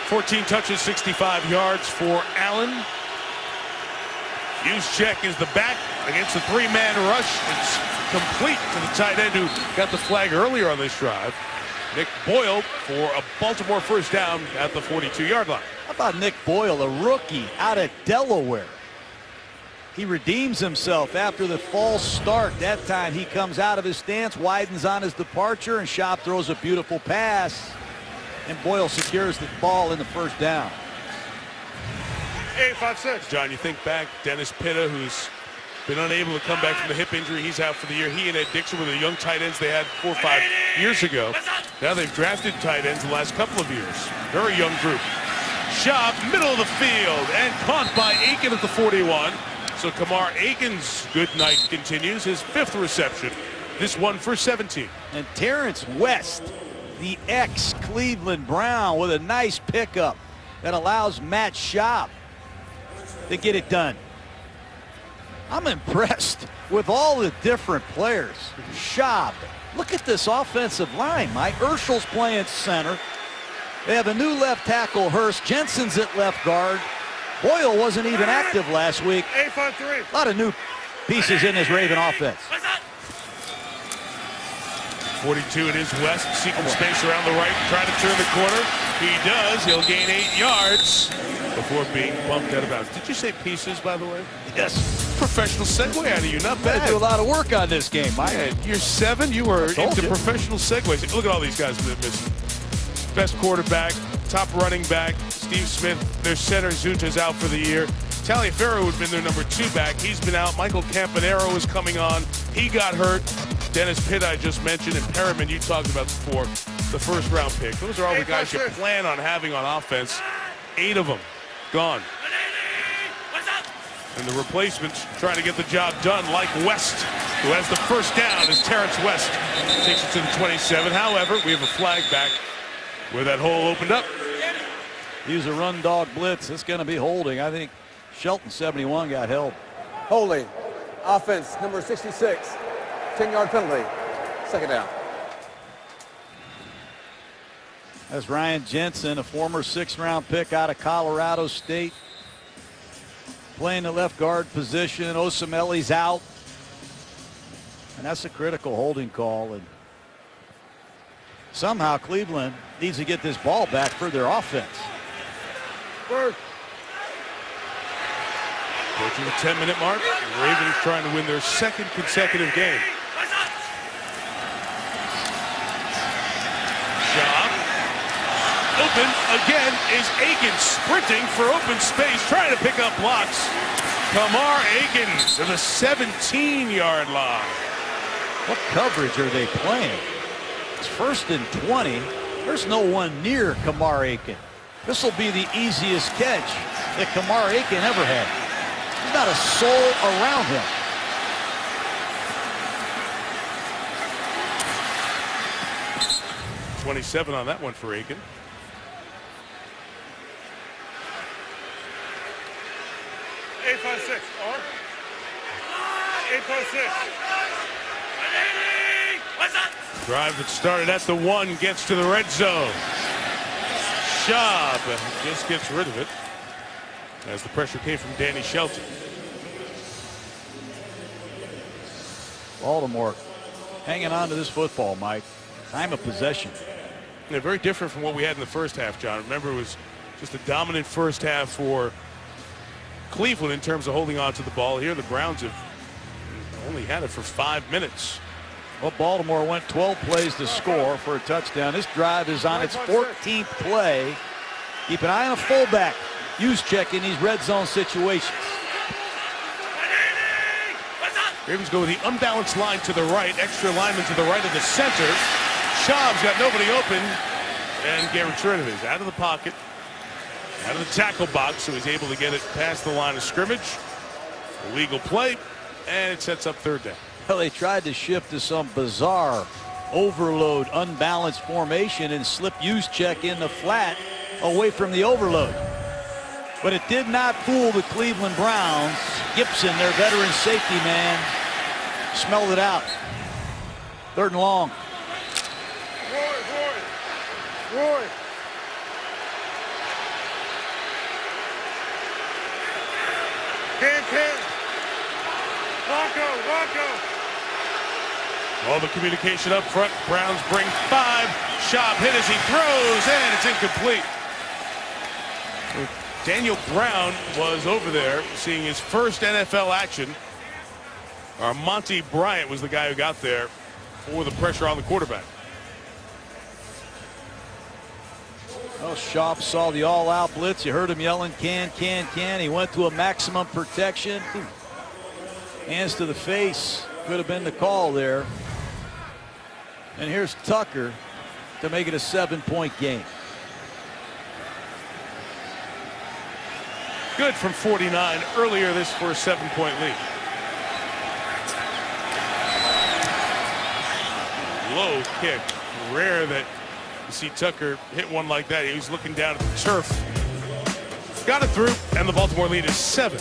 14 touches, 65 yards for Allen. Juszczyk is the back against the 3-man rush. It's complete to the tight end who got the flag earlier on this drive. Nick Boyle for a Baltimore first down at the 42-yard line. How about Nick Boyle, a rookie out of Delaware? He redeems himself after the false start. That time he comes out of his stance, widens on his departure, and Schaub throws a beautiful pass. And Boyle secures the ball in the first down. 8-5-6. John, you think back, Dennis Pitta, who's been unable to come back from the hip injury. He's out for the year. He and Ed Dixon were the young tight ends they had 4 or 5 years ago. Now they've drafted tight ends the last couple of years. Very young group. Schaub, middle of the field, and caught by Aiken at the 41. So Kamar Aiken's good night continues. His 5th reception. This one for 17. And Terrence West, the ex-Cleveland Brown, with a nice pickup that allows Matt Schaub to get it done. I'm impressed with all the different players. Schaub, look at this offensive line, Mike. Urschel's playing center. They have a new left tackle, Hurst. Jensen's at left guard. Boyle wasn't even active last week. 8-5-3. A lot of new pieces in this Raven offense. 42, it is West, seeking space around the right, trying to turn the corner. He does. He'll gain 8 yards before being bumped at about. Did you say pieces, by the way? Yes. Professional segue out of you, not I bad. do a lot of work on this game, Mike. Man, you're 7, you were told into you. professional segues. Look at all these guys missing. Best quarterback, top running back, Steve Smith, their center, Zuta's out for the year. Taliaferro would have been their number 2 back. He's been out. Michael Campanaro is coming on. He got hurt. Dennis Pitt, I just mentioned, and Perriman, you talked about before, the first-round pick. Those are all the guys you plan on having on offense. 8 of them gone. And the replacements trying to get the job done, like West, who has the first down as Terrence West takes it to the 27. However, we have a flag back where that hole opened up. Use a run dog blitz. It's going to be holding. I think Shelton 71 got held. Holding. Offense, number 66. 10-yard penalty. Second down. That's Ryan Jensen, a former 6th-round pick out of Colorado State, playing the left guard position. Osamele's out. And that's a critical holding call. And somehow Cleveland needs to get this ball back for their offense. Approaching the 10-minute mark. The Ravens trying to win their 2nd consecutive game. Schaub. Open again is Aiken, sprinting for open space, trying to pick up blocks. Kamar Aiken to the 17-yard line. What coverage are they playing? It's 1st and 20. There's no one near Kamar Aiken. This will be the easiest catch that Kamar Aiken ever had. There's not a soul around him. .27 on that one for Aiken. Eight, 5, 6. R. 8, 5, 6. Drive that started at the 1 gets to the red zone. Schaub just gets rid of it as the pressure came from Danny Shelton. Baltimore hanging on to this football, Mike. Time of possession. Yeah, very different from what we had in the first half, John. Remember, it was just a dominant first half for Cleveland in terms of holding on to the ball. Here, the Browns have only had it for 5 minutes. Well, Baltimore went 12 plays to score for a touchdown. This drive is on its 14th play. Keep an eye on a fullback. Juszczyk in these red zone situations. Ravens go with the unbalanced line to the right. Extra lineman to the right of the center. Schaub's got nobody open and gets rid of it. He's out of the pocket, out of the tackle box, so he's able to get it past the line of scrimmage. Illegal play, and it sets up 3rd down. Well, they tried to shift to some bizarre overload, unbalanced formation and slip Juszczyk in the flat away from the overload. But it did not fool the Cleveland Browns. Gibson, their veteran safety man, smelled it out. 3rd and long. Roy. Can. Rocco. All the communication up front. Browns bring 5. Schaub hit as he throws, and it's incomplete. Daniel Brown was over there seeing his first NFL action. Monty Bryant was the guy who got there for the pressure on the quarterback. Well, Schaub saw the all-out blitz. You heard him yelling, can, can, can. He went to a maximum protection. Hands to the face. Could have been the call there. And here's Tucker to make it a 7-point game. Good from 49 earlier this for a 7-point lead. Low kick. Rare that you see Tucker hit one like that. He was looking down at the turf. Got it through, and the Baltimore lead is 7.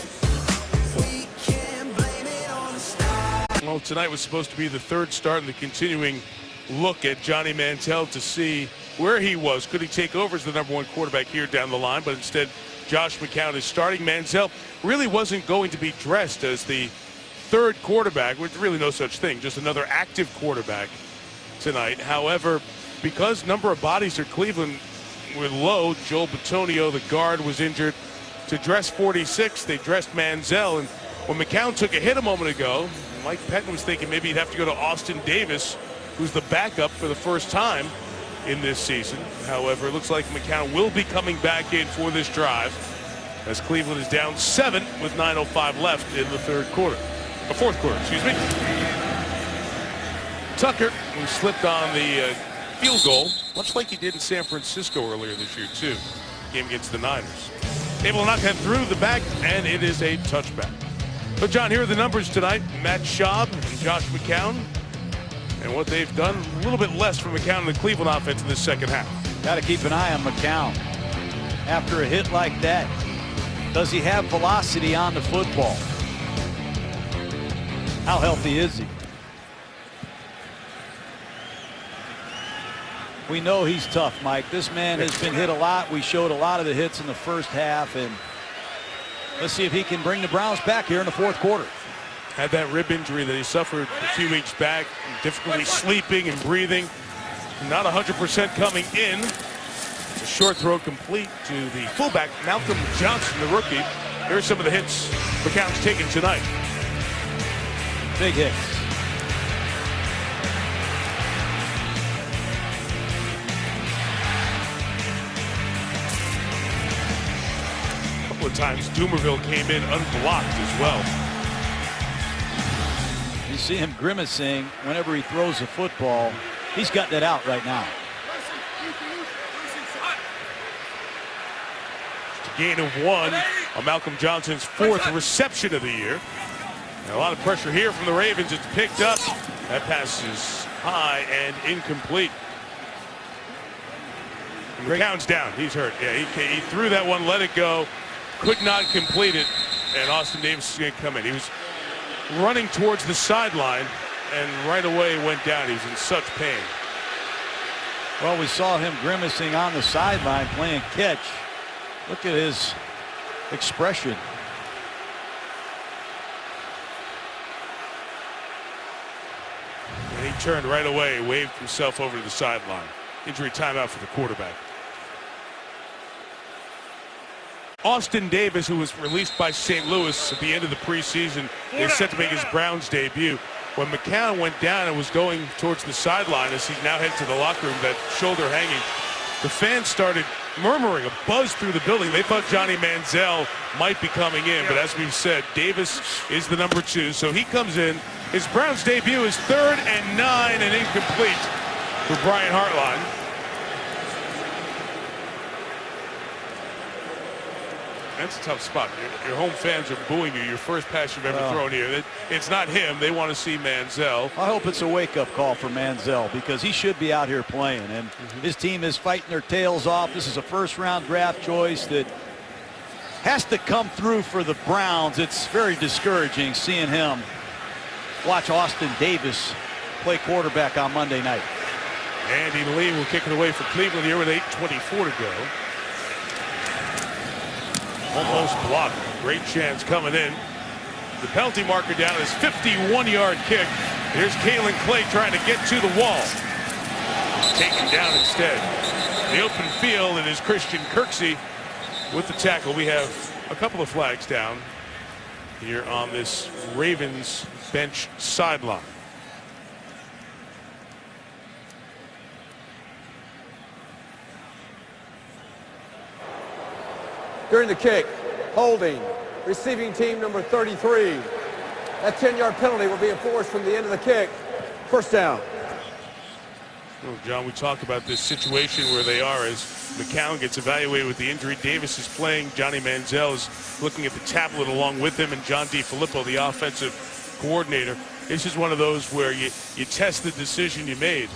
Well, tonight was supposed to be the third start in the continuing look at Johnny Manziel to see where he was. Could he take over as the #1 quarterback here down the line? But instead, Josh McCown is starting. Manziel really wasn't going to be dressed as the third quarterback, with really no such thing, just another active quarterback tonight. However, because number of bodies for Cleveland were low, Joel Bitonio, the guard, was injured. To dress 46, they dressed Manziel. And when McCown took a hit a moment ago, Mike Pettin was thinking maybe he'd have to go to Austin Davis, who's the backup for the first time in this season. However, it looks like McCown will be coming back in for this drive as Cleveland is down 7 with 9:05 left in the fourth quarter, excuse me. Tucker, who slipped on the field goal, much like he did in San Francisco earlier this year too, game against the Niners. Able to knock that through the back, and it is a touchback. But John, here are the numbers tonight. Matt Schaub and Josh McCown, and what they've done, a little bit less from McCown in the Cleveland offense in the second half. Got to keep an eye on McCown. After a hit like that, does he have velocity on the football? How healthy is he? We know he's tough, Mike. This man has been hit a lot. We showed a lot of the hits in the first half, and let's see if he can bring the Browns back here in the fourth quarter. Had that rib injury that he suffered a few weeks back, difficulty sleeping and breathing. Not 100% coming in. It's a short throw complete to the fullback, Malcolm Johnson, the rookie. Here's some of the hits McCown's taken tonight. Big hits. A couple of times Dumerville came in unblocked as well. You see him grimacing whenever he throws the football. He's got that out right now. Just a gain of 1 on Malcolm Johnson's 4th reception of the year. And a lot of pressure here from the Ravens. It's picked up. That pass is high and incomplete. And McCown's down. He's hurt. Yeah, he threw that one, let it go, could not complete it, and Austin Davis is going to come in. He was running towards the sideline, and right away went down. He's in such pain. Well, we saw him grimacing on the sideline playing catch. Look at his expression. And he turned right away, waved himself over to the sideline. Injury timeout for the quarterback. Austin Davis, who was released by St. Louis at the end of the preseason, is set to make his Browns debut. When McCown went down and was going towards the sideline as he now heads to the locker room, that shoulder hanging, the fans started murmuring, a buzz through the building. They thought Johnny Manziel might be coming in, but as we've said, Davis is the #2, so he comes in. His Browns debut is 3rd and 9 and incomplete for Brian Hartline. That's a tough spot. Your home fans are booing you. Your first pass you've ever thrown here. It's not him. They want to see Manziel. I hope it's a wake-up call for Manziel because he should be out here playing. And his team is fighting their tails off. This is a first-round draft choice that has to come through for the Browns. It's very discouraging seeing him watch Austin Davis play quarterback on Monday night. Andy Lee will kick it away for Cleveland here with 8:24 to go. Almost blocked. Great chance coming in. The penalty marker down is 51-yard kick. Here's Kalen Clay trying to get to the wall. Taken down instead. The open field, and is Christian Kirksey with the tackle. We have a couple of flags down here on this Ravens bench sideline. During the kick, holding, receiving team number 33. That 10-yard penalty will be enforced from the end of the kick. First down. Well, John, we talk about this situation where they are as McCown gets evaluated with the injury. Davis is playing. Johnny Manziel is looking at the tablet along with him, and John DeFilippo, the offensive coordinator. This is one of those where you test the decision you made.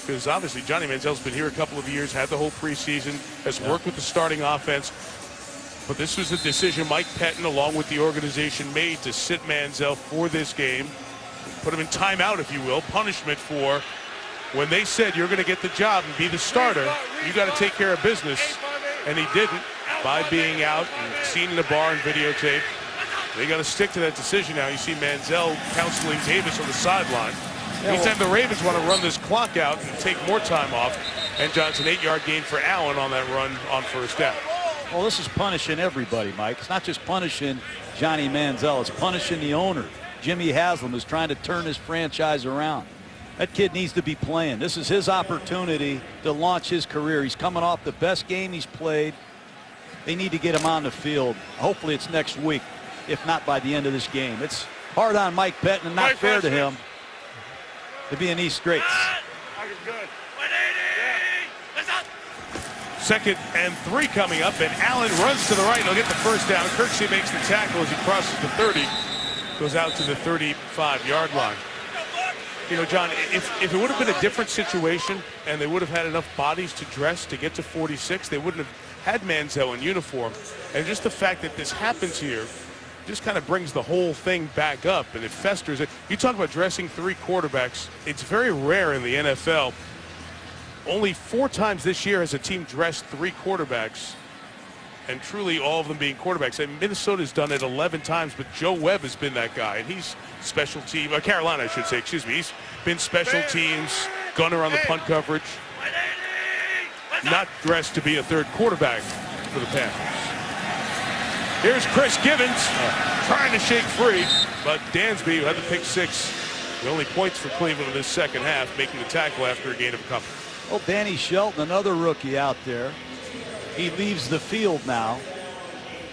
Because obviously Johnny Manziel's been here a couple of years, had the whole preseason, has worked with the starting offense. But this was a decision Mike Pettine, along with the organization, made to sit Manziel for this game. Put him in timeout, if you will, punishment for when they said you're going to get the job and be the starter, you got to take care of business. And he didn't by being out and seen in the bar and videotape. They got to stick to that decision now. You see Manziel counseling Davis on the sideline. Anytime the Ravens want to run this clock out and take more time off, and Johnson 8-yard gain for Allen on that run on first down. Well, this is punishing everybody, Mike. It's not just punishing Johnny Manziel. It's punishing the owner. Jimmy Haslam is trying to turn his franchise around. That kid needs to be playing. This is his opportunity to launch his career. He's coming off the best game he's played. They need to get him on the field. Hopefully it's next week, if not by the end of this game. It's hard on Mike Pettine and not fair to him to be in these straits. Second and 3 coming up, and Allen runs to the right and he'll get the first down. Kirksey makes the tackle as he crosses the 30, goes out to the 35-yard line. You know, John, if it would have been a different situation and they would have had enough bodies to dress to get to 46, they wouldn't have had Manziel in uniform. And just the fact that this happens here just kind of brings the whole thing back up, and it festers. You talk about dressing 3 quarterbacks. It's very rare in the NFL. Only 4 times this year has a team dressed 3 quarterbacks, and truly all of them being quarterbacks. And Minnesota's done it 11 times, but Joe Webb has been that guy, and he's special team. Carolina, I should say, excuse me. He's been special teams, gunner on the punt coverage. Not dressed to be a 3rd quarterback for the Panthers. Here's Chris Givens trying to shake free, but Dansby, who had the pick 6, the only points for Cleveland in this second half, making the tackle after a gain of a couple. Well, Danny Shelton, another rookie out there. He leaves the field now.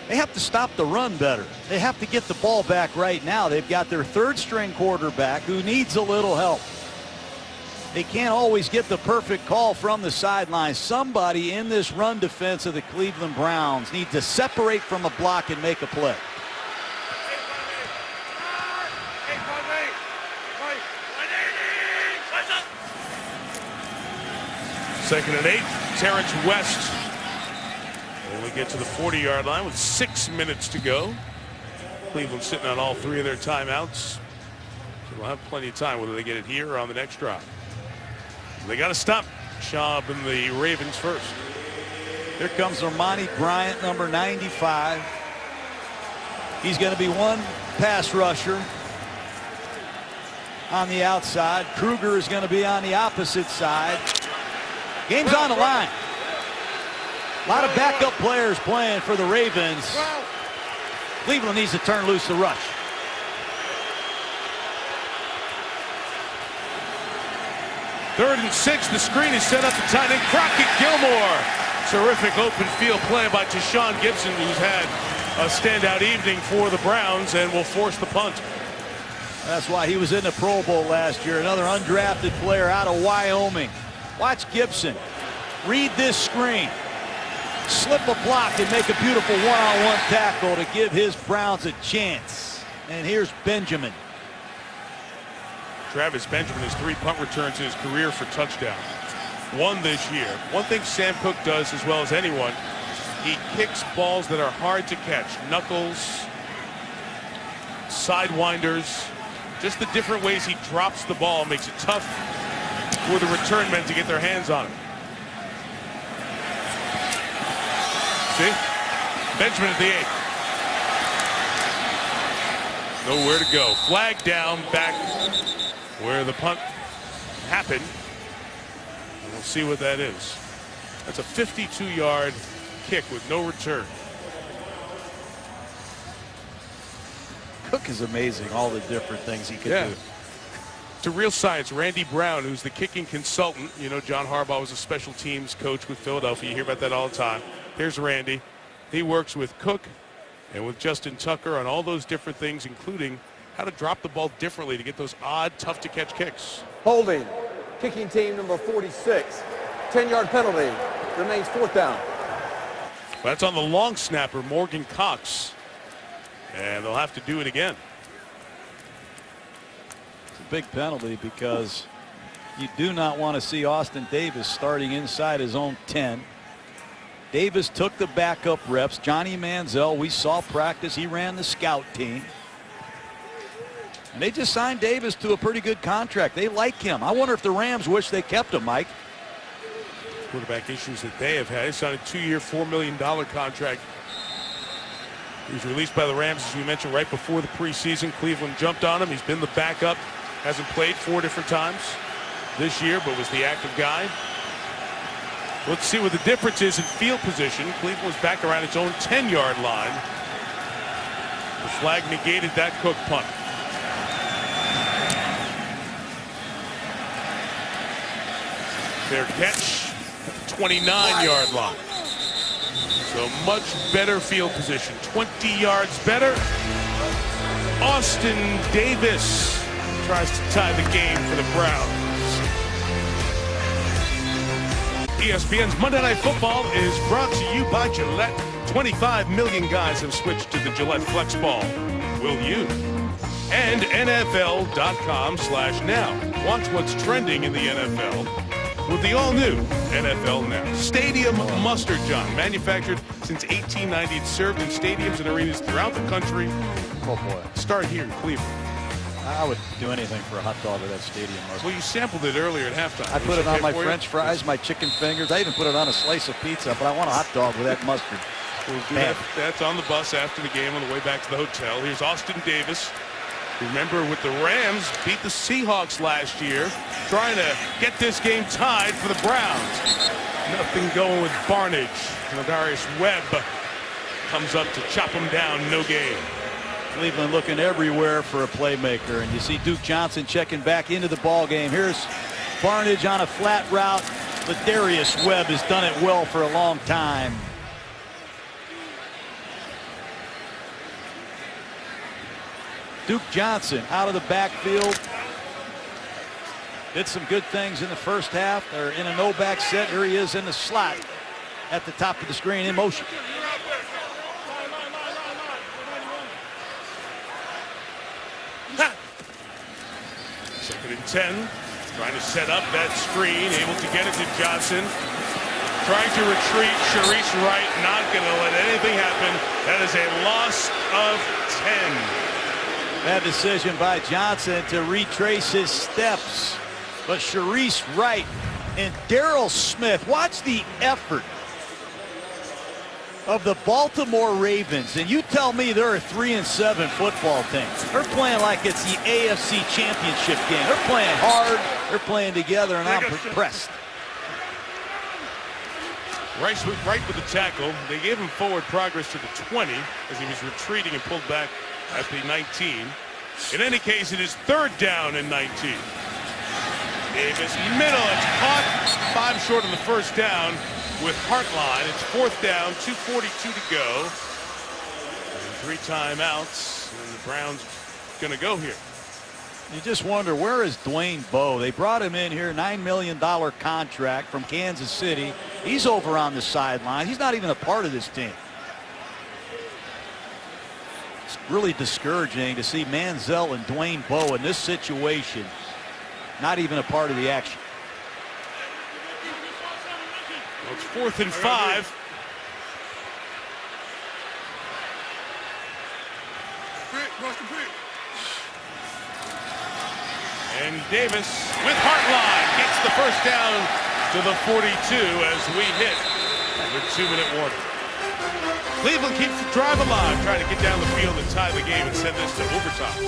They have to stop the run better. They have to get the ball back right now. They've got their 3rd-string quarterback who needs a little help. They can't always get the perfect call from the sideline. Somebody in this run defense of the Cleveland Browns needs to separate from a block and make a play. Second and 8, Terrence West only get to the 40-yard line with 6 minutes to go. Cleveland sitting on all 3 of their timeouts. So they'll have plenty of time whether they get it here or on the next drive. They got to stop Schaub and the Ravens first. Here comes Armani Bryant, number 95. He's going to be one pass rusher on the outside. Kruger is going to be on the opposite side. Game's on the line. A lot of backup players playing for the Ravens. Cleveland needs to turn loose the rush. Third and 6, the screen is set up to tight end Crockett Gilmore. Terrific open field play by Tashawn Gibson, who's had a standout evening for the Browns and will force the punt. That's why he was in the Pro Bowl last year. Another undrafted player out of Wyoming. Watch Gibson read this screen, slip a block, and make a beautiful one-on-one tackle to give his Browns a chance. And here's Benjamin. Travis Benjamin has 3 punt returns in his career for touchdowns. 1 this year. One thing Sam Cook does as well as anyone, he kicks balls that are hard to catch. Knuckles, sidewinders, just the different ways he drops the ball makes it tough for the return men to get their hands on it. See? Benjamin at the 8. Nowhere to go. Flag down back where the punt happened. And we'll see what that is. That's a 52-yard kick with no return. Cook is amazing, all the different things he can do. To real science, Randy Brown, who's the kicking consultant. You know, John Harbaugh was a special teams coach with Philadelphia. You hear about that all the time. Here's Randy. He works with Cook and with Justin Tucker on all those different things, including how to drop the ball differently to get those odd, tough-to-catch kicks. Holding. Kicking team number 46. 10-yard penalty. Remains 4th down. That's on the long snapper, Morgan Cox. And they'll have to do it again. It's a big penalty because you do not want to see Austin Davis starting inside his own 10. Davis took the backup reps. Johnny Manziel, we saw practice. He ran the scout team. And they just signed Davis to a pretty good contract. They like him. I wonder if the Rams wish they kept him, Mike. Quarterback issues that they have had. He signed a 2-year, $4 million contract. He was released by the Rams, as we mentioned, right before the preseason. Cleveland jumped on him. He's been the backup. Hasn't played 4 different times this year, but was the active guy. Let's see what the difference is in field position. Cleveland was back around its own 10-yard line. The flag negated that Cook punt. Fair catch at the 29-yard line. So much better field position. 20 yards better. Austin Davis tries to tie the game for the Browns. ESPN's Monday Night Football is brought to you by Gillette. 25 million guys have switched to the Gillette Flex Ball. Will you? And NFL.com/now. Watch what's trending in the NFL with the all-new NFL Now. Stadium Mustard, John. Manufactured since 1890. It's served in stadiums and arenas throughout the country. Oh, boy. Start here in Cleveland. I would do anything for a hot dog at that stadium. Well, you sampled it earlier at halftime. I put it on okay my for you? French fries, my chicken fingers. I even put it on a slice of pizza, but I want a hot dog with that mustard. We'll do that. That's on the bus after the game on the way back to the hotel. Here's Austin Davis. Remember, with the Rams, beat the Seahawks last year, trying to get this game tied for the Browns. Nothing going with Barnage. Ladarius Webb comes up to chop him down. No gain. Cleveland looking everywhere for a playmaker, and you see Duke Johnson checking back into the ball game. Here's Barnage on a flat route. Ladarius Webb has done it well for a long time. Duke Johnson out of the backfield. Did some good things in the first half. They're in a no-back set. Here he is in the slot at the top of the screen in motion. Second and 10. Trying to set up that screen. Able to get it to Johnson. Trying to retreat. Sharice Wright not going to let anything happen. That is a loss of 10. Bad decision by Johnson to retrace his steps. But Sharice Wright and Daryl Smith, watch the effort of the Baltimore Ravens. And you tell me they're a 3-7 football team. They're playing like it's the AFC Championship game. They're playing hard. They're playing together, and I'm impressed. Right with the tackle. They gave him forward progress to the 20 as he was retreating and pulled back at the 19. In any case, it is 3rd down and 19. Davis middle. It's caught 5 short on the first down with Hartline. It's 4th down, 2:42 to go. And 3 timeouts, and the Browns going to go here. You just wonder, where is Dwayne Bowe? They brought him in here, $9 million contract from Kansas City. He's over on the sideline. He's not even a part of this team. It's really discouraging to see Manziel and Dwayne Bowe in this situation, not even a part of the action. Well, it's 4th and 5. And Davis with Hartline gets the first down to the 42 as we hit with 2-minute warning. Cleveland keeps the drive alive, trying to get down the field and tie the game and send this to overtime.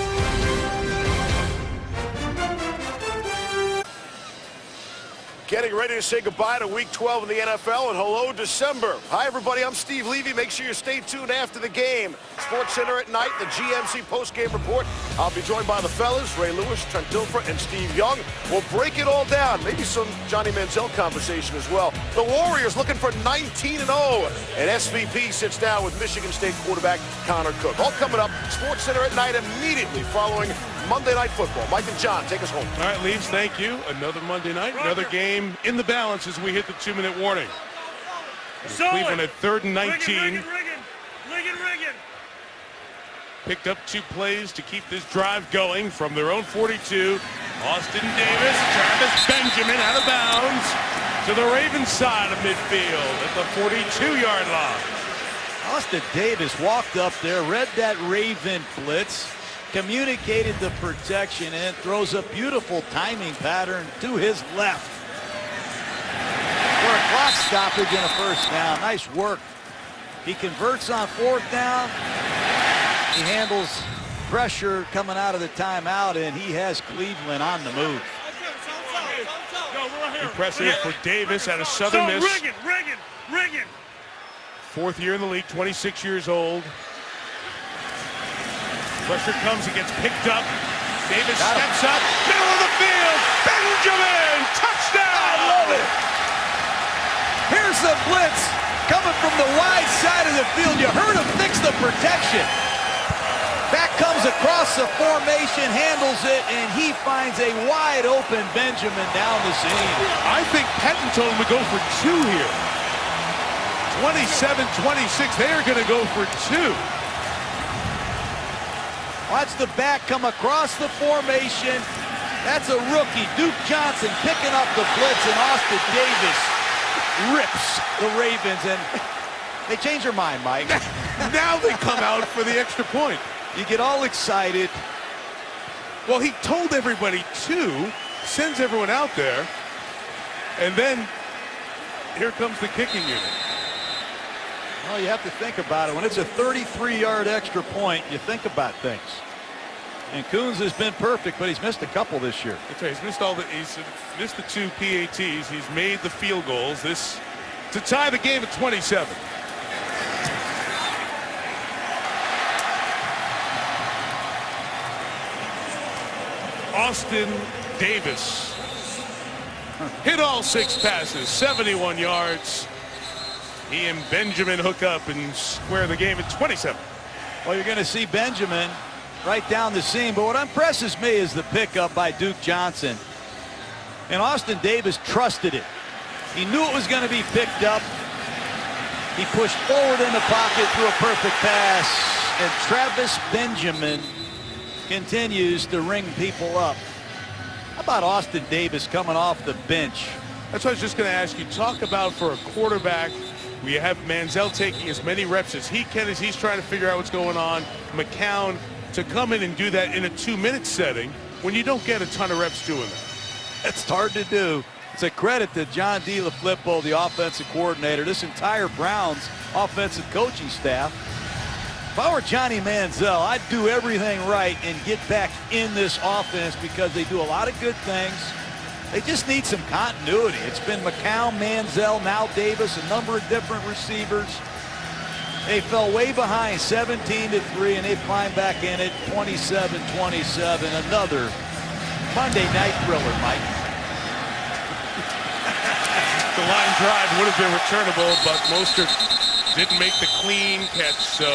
Getting ready to say goodbye to Week 12 in the NFL, and hello, December. Hi, everybody. I'm Steve Levy. Make sure you stay tuned after the game. Sports Center at night, the GMC postgame report. I'll be joined by the fellas, Ray Lewis, Trent Dilfer, and Steve Young. We'll break it all down. Maybe some Johnny Manziel conversation as well. The Warriors looking for 19-0, and SVP sits down with Michigan State quarterback Connor Cook. All coming up, Sports Center at night immediately following Monday Night Football. Mike and John, take us home. All right, Leaves, thank you. Another Monday night, another game in the balance as we hit the 2-minute warning. Cleveland at 3rd and 19. Riggin. Picked up 2 plays to keep this drive going from their own 42. Austin Davis, Travis Benjamin out of bounds to the Ravens side of midfield at the 42-yard line. Austin Davis walked up there, read that Raven blitz, communicated the protection, and throws a beautiful timing pattern to his left for a clock stoppage and a first down. Nice work. He converts on 4th down. He handles pressure coming out of the timeout, and he has Cleveland on the move. Impressive for Davis out of Southern Miss. Riggin. 4th year in the league, 26 years old. Pressure comes, he gets picked up. Davis steps up, middle of the field. Benjamin, touchdown! I love it. Here's the blitz coming from the wide side of the field. You heard him fix the protection. Back comes across the formation, handles it, and he finds a wide open Benjamin down the seam. I think Pettin told him to go for 2 here. 27-26, they are going to go for 2. Watch the back come across the formation. That's a rookie. Duke Johnson picking up the blitz, and Austin Davis rips the Ravens, and they change their mind, Mike. Now they come out for the extra point. You get all excited. Well, he told everybody 2, sends everyone out there, and then here comes the kicking unit. Well, you have to think about it. When it's a 33-yard extra point, you think about things. And Coons has been perfect, but he's missed a couple this year. That's right. He's missed the 2 PATs. He's made the field goals. This to tie the game at 27. Austin Davis hit all 6 passes, 71 yards. He and Benjamin hook up and square the game at 27. Well, you're going to see Benjamin right down the seam, but what impresses me is the pickup by Duke Johnson. And Austin Davis trusted it. He knew it was going to be picked up. He pushed forward in the pocket, threw a perfect pass, and Travis Benjamin continues to ring people up. How about Austin Davis coming off the bench? That's what I was just going to ask you. Talk about for a quarterback. We have Manziel taking as many reps as he can as he's trying to figure out what's going on. McCown to come in and do that in a 2-minute setting when you don't get a ton of reps doing that. It's hard to do. It's a credit to John DeFilippo, the offensive coordinator, this entire Browns offensive coaching staff. If I were Johnny Manziel, I'd do everything right and get back in this offense because they do a lot of good things. They just need some continuity. It's been McCown, Manziel, now Davis, a number of different receivers. They fell way behind 17-3, and they climbed back in it 27-27. Another Monday night thriller, Mike. The line drive would have been returnable, but Mostert didn't make the clean catch, so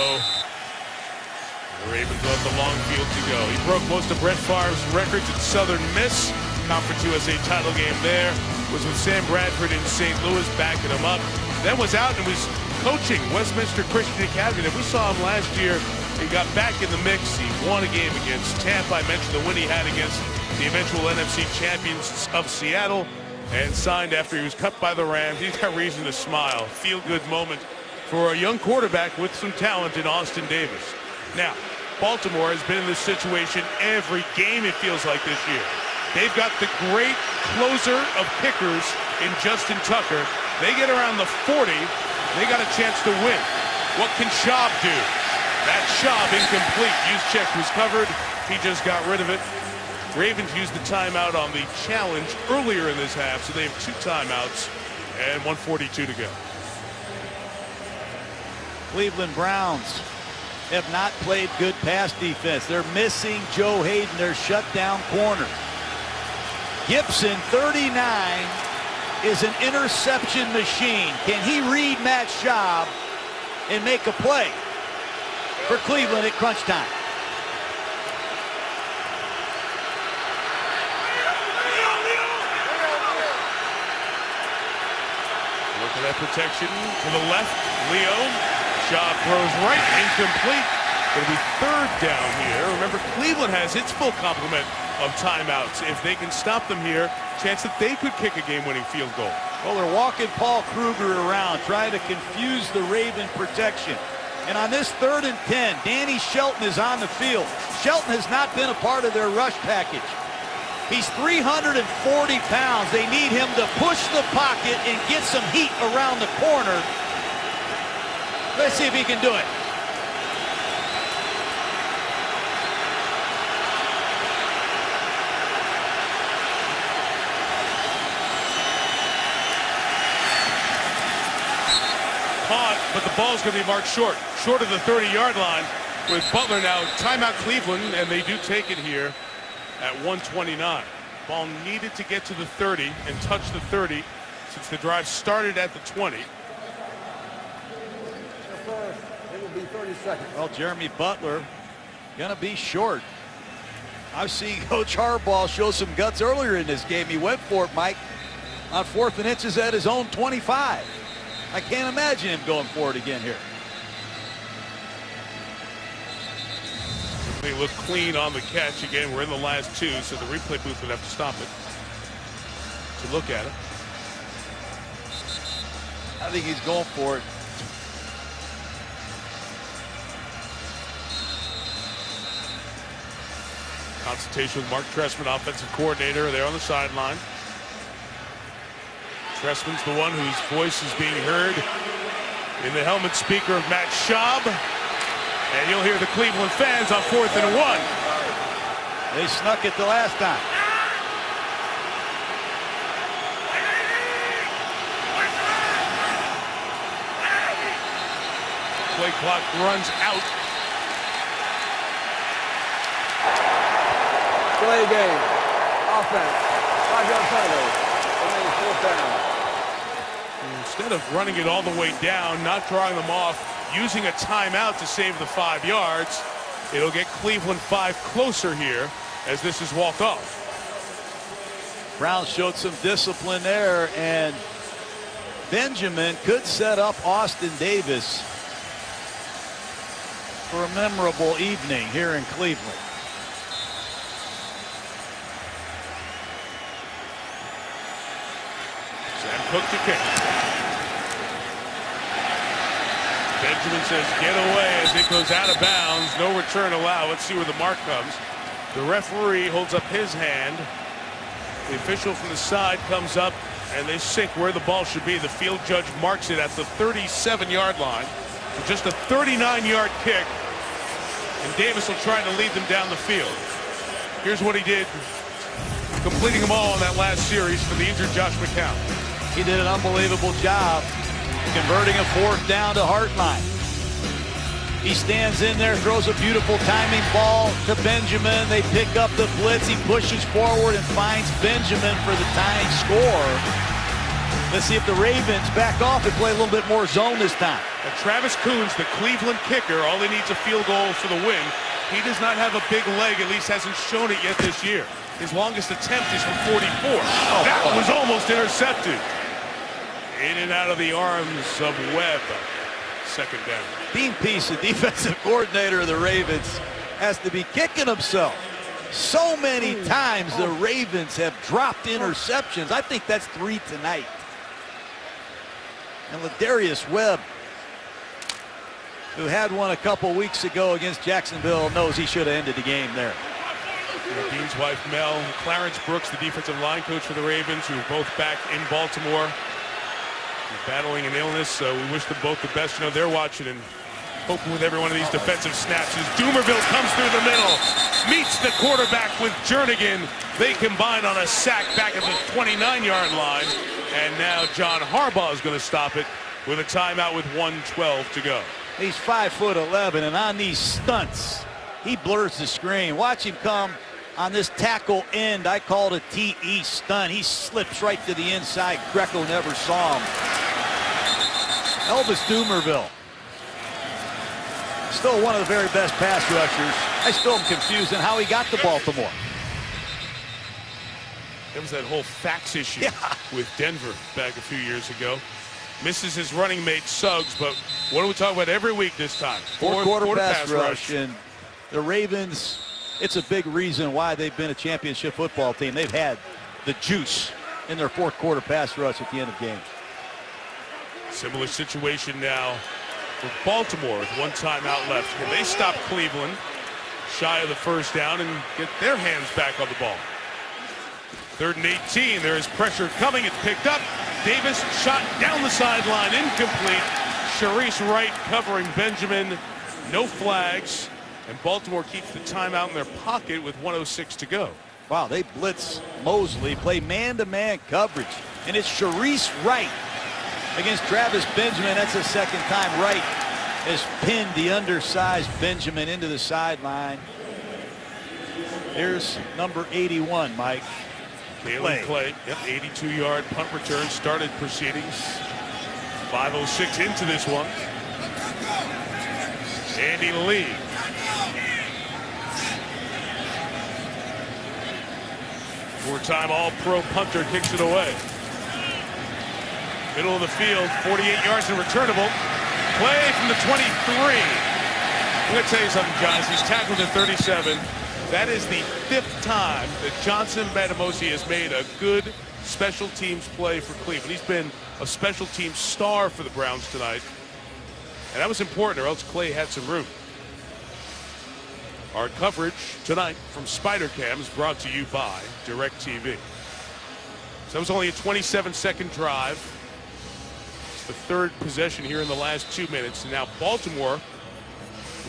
the Ravens will have the long field to go. He broke most of Brett Favre's records at Southern Miss. Conference USA title game there. Was with Sam Bradford in St. Louis backing him up. Then was out and was coaching Westminster Christian Academy. And we saw him last year. He got back in the mix. He won a game against Tampa. I mentioned the win he had against the eventual NFC champions of Seattle, and signed after he was cut by the Rams. He's got reason to smile. Feel-good moment for a young quarterback with some talent in Austin Davis. Now, Baltimore has been in this situation every game, it feels like, this year. They've got the great closer of kickers in Justin Tucker. They get around the 40, they got a chance to win. What can Schaub do? That Schaub incomplete. Juszczyk was covered. He just got rid of it. Ravens used the timeout on the challenge earlier in this half, so they have 2 timeouts and 1:42 to go. Cleveland Browns have not played good pass defense. They're missing Joe Hayden, their shutdown corner. Gibson, 39, is an interception machine. Can he read Matt Schaub and make a play for Cleveland at crunch time? Look at that protection to the left. Leo. Schaub throws right, incomplete. It'll be 3rd down here. Remember, Cleveland has its full complement of timeouts. If they can stop them here, chance that they could kick a game-winning field goal. Well, they're walking Paul Kruger around, trying to confuse the Raven protection. And on this 3rd and 10, Danny Shelton is on the field. Shelton has not been a part of their rush package. He's 340 pounds. They need him to push the pocket and get some heat around the corner. Let's see if he can do it. Caught, but the ball's going to be marked short of the 30-yard line with Butler now. Timeout Cleveland, and they do take it here at 1:29. Ball needed to get to the 30 and touch the 30 since the drive started at the 20. First, it will be 30 seconds. Well, Jeremy Butler going to be short. I've seen Coach Harbaugh show some guts earlier in this game. He went for it, Mike, on 4th and inches at his own 25. I can't imagine him going for it again here. They look clean on the catch. Again, we're in the last 2, so the replay booth would have to stop it to look at it. I think he's going for it. Consultation with Mark Trestman, offensive coordinator, there on the sideline. Trestman's the one whose voice is being heard in the helmet speaker of Matt Schaub. And you'll hear the Cleveland fans on 4th and 1. They snuck it the last time. Play clock runs out. Play game. Offense. 5-yard penalty. Remaining 4th down. Instead of running it all the way down, not drawing them off, using a timeout to save the 5 yards, it'll get Cleveland 5 closer here as this is walked off. Browns showed some discipline there, and Benjamin could set up Austin Davis for a memorable evening here in Cleveland. Sam Cook to kick. Benjamin says get away as it goes out of bounds. No return allowed. Let's see where the mark comes. The referee holds up his hand. The official from the side comes up and they sync where the ball should be. The field judge marks it at the 37-yard line. So just a 39-yard kick. And Davis will try to lead them down the field. Here's what he did, completing them all on that last series for the injured Josh McCown. He did an unbelievable job converting a 4th down to Hartline. He stands in there, throws a beautiful timing ball to Benjamin. They pick up the blitz. He pushes forward and finds Benjamin for the tying score. Let's see if the Ravens back off and play a little bit more zone this time. And Travis Coons, the Cleveland kicker, all he needs a field goal for the win. He does not have a big leg, at least hasn't shown it yet this year. His longest attempt is from 44. That was almost intercepted. In and out of the arms of Webb. 2nd down. Team piece, the defensive coordinator of the Ravens, has to be kicking himself. So many times the Ravens have dropped interceptions. I think that's 3 tonight. And Ladarius Webb, who had one a couple weeks ago against Jacksonville, knows he should have ended the game there. Dean's wife Mel, Clarence Brooks, the defensive line coach for the Ravens, who are both back in Baltimore, battling an illness. We wish them both the best. You know, they're watching and hoping with every one of these defensive snaps as Dumerville comes through the middle. meets the quarterback with Jernigan. They combine on a sack back at the 29-yard line. And now John Harbaugh is going to stop it with a timeout with 1:12 to go. He's 5'11", and on these stunts, he blurs the screen. Watch him come on this tackle end. I called a TE stunt. He slips right to the inside. Greco never saw him. Elvis Dumerville, still one of the very best pass rushers. I still am confused on how he got to Baltimore. There was that whole fax issue with Denver back a few years ago. Misses his running mate Suggs, but what do we talk about every week this time? Fourth quarter pass rush. And the Ravens, it's a big reason why they've been a championship football team. They've had the juice in their fourth quarter pass rush at the end of games. Similar situation now for Baltimore with one timeout left. Can they stop Cleveland shy of the first down and get their hands back on the ball? 3rd and 18. There is pressure coming. It's picked up. Davis shot down the sideline, incomplete. Sharice Wright covering Benjamin. No flags. And Baltimore keeps the timeout in their pocket with 1:06 to go. Wow, they blitz Mosley, play man-to-man coverage. And it's Sharice Wright against Travis Benjamin. That's the second time Wright has pinned the undersized Benjamin into the sideline. Here's number 81, Mike. Kalen Clay, 82-yard punt return, started proceedings. 5:06 into this one. Andy Lee. Four-time All-Pro punter kicks it away. Middle of the field, 48 yards and returnable. Play from the 23. I'm going to tell you something, guys. He's tackled at 37. That is the 5th time that Johnson Batamosi has made a good special teams play for Cleveland. He's been a special teams star for the Browns tonight. And that was important, or else Clay had some room. Our coverage tonight from Spider Cam is brought to you by DirecTV. So that was only a 27-second drive. It's the 3rd possession here in the last 2 minutes. And now Baltimore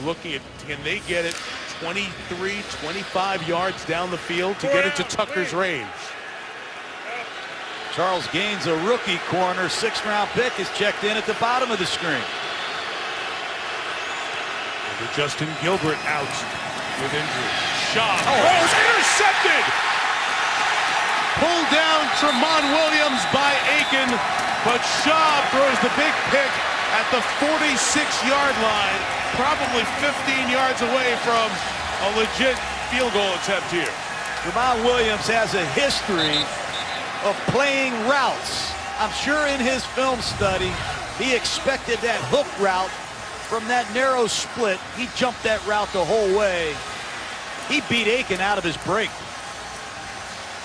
looking at, can they get it 23, 25 yards down the field to get into Tucker's range? Charles Gaines, a rookie corner, 6th-round pick, is checked in at the bottom of the screen. And Justin Gilbert out with injury. Shaw throws, intercepted! Pulled down Tramon Williams by Aiken, but Shaw throws the big pick at the 46-yard line, probably 15 yards away from a legit field goal attempt here. Tramon Williams has a history of playing routes. I'm sure in his film study, he expected that hook route from that narrow split. He jumped that route the whole way. He beat Aiken out of his break.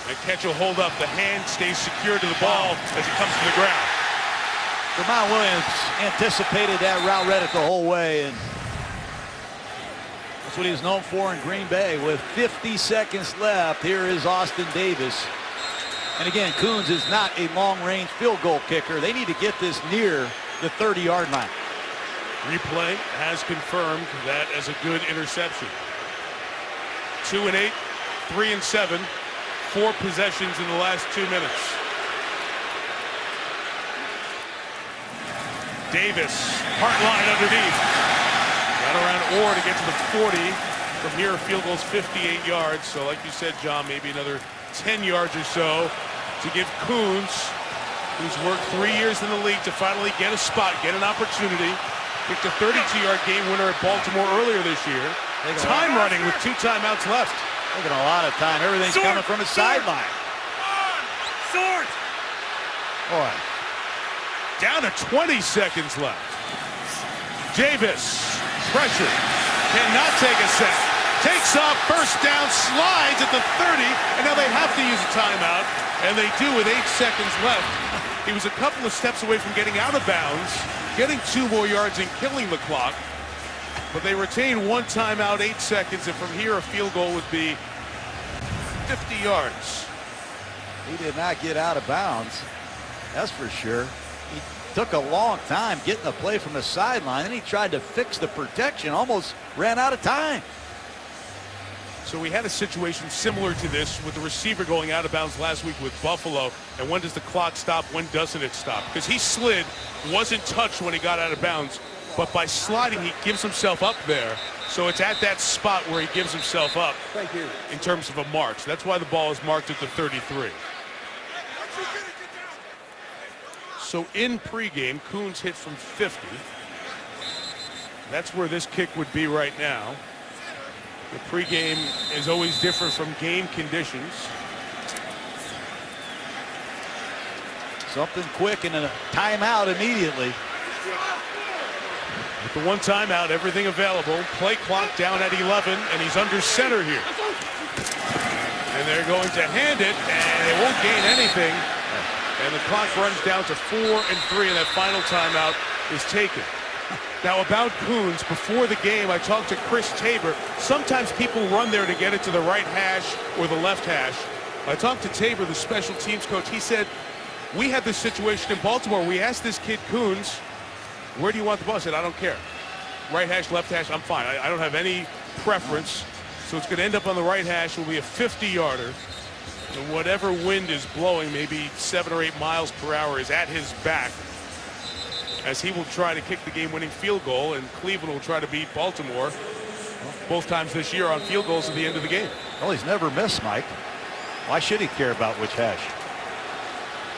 That catch will hold up. The hand stays secure to the ball as it comes to the ground. Tramon Williams anticipated that route, read it the whole way, and that's what he was known for in Green Bay. With 50 seconds left, here is Austin Davis. And again, Coons is not a long-range field goal kicker. They need to get this near the 30-yard line. Replay has confirmed that as a good interception. 2 and 8, 3 and 7, 4 possessions in the last 2 minutes. Davis, heart line underneath. Got around Orr to get to the 40. From here, field goal's 58 yards. So like you said, John, maybe another 10 yards or so to give Coons, who's worked 3 years in the league, to finally get a spot, get an opportunity. Kicked a 32-yard game winner at Baltimore earlier this year. Time running with 2 timeouts left. Taking a lot of time. Everything's coming from his sideline. Sword! Boy. Down to 20 seconds left. Davis, pressure, cannot take a sack. Takes off, first down, slides at the 30, and now they have to use a timeout, and they do with 8 seconds left. He was a couple of steps away from getting out of bounds, getting 2 more yards and killing the clock, but they retain 1 timeout, 8 seconds, and from here a field goal would be 50 yards. He did not get out of bounds, that's for sure. He took a long time getting the play from the sideline, and he tried to fix the protection, almost ran out of time. So we had a situation similar to this with the receiver going out of bounds last week with Buffalo. And when does the clock stop? When doesn't it stop? Because he slid, wasn't touched when he got out of bounds. But by sliding, he gives himself up there. So it's at that spot where he gives himself up. Thank you. In terms of a march. That's why the ball is marked at the 33. So in pregame, Coons hit from 50. That's where this kick would be right now. The pregame is always different from game conditions. Something quick and a timeout immediately. With the one timeout, everything available. Play clock down at 11, and he's under center here. And they're going to hand it, and they won't gain anything. And the clock runs down to 4 and 3, and that final timeout is taken. Now about Coons, before the game, I talked to Chris Tabor. Sometimes people run there to get it to the right hash or the left hash. I talked to Tabor, the special teams coach. He said, we had this situation in Baltimore. We asked this kid Coons, where do you want the ball? I said, I don't care. Right hash, left hash, I'm fine. I don't have any preference. So it's going to end up on the right hash. It will be a 50-yarder. And whatever wind is blowing, maybe 7 or 8 miles per hour, is at his back, as he will try to kick the game-winning field goal, and Cleveland will try to beat Baltimore both times this year on field goals at the end of the game. Well, he's never missed, Mike. Why should he care about which hash?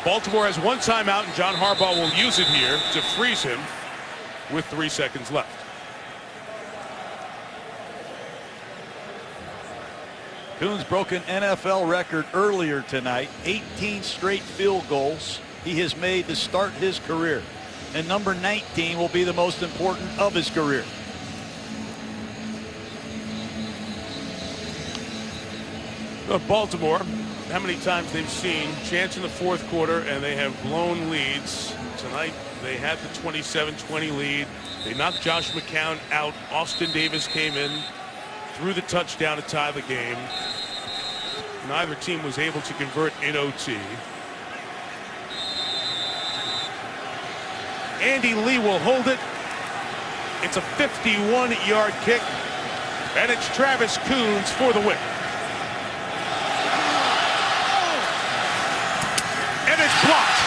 Baltimore has one timeout, and John Harbaugh will use it here to freeze him with 3 seconds left. Coons broke an NFL record earlier tonight, 18 straight field goals he has made to start his career. And number 19 will be the most important of his career. Baltimore, how many times they've seen chance in the fourth quarter and they have blown leads. Tonight they had the 27-20 lead. They knocked Josh McCown out. Austin Davis came in, threw the touchdown to tie the game. Neither team was able to convert in OT. Andy Lee will hold it. It's a 51-yard kick, and it's Travis Coons for the win. And it's blocked.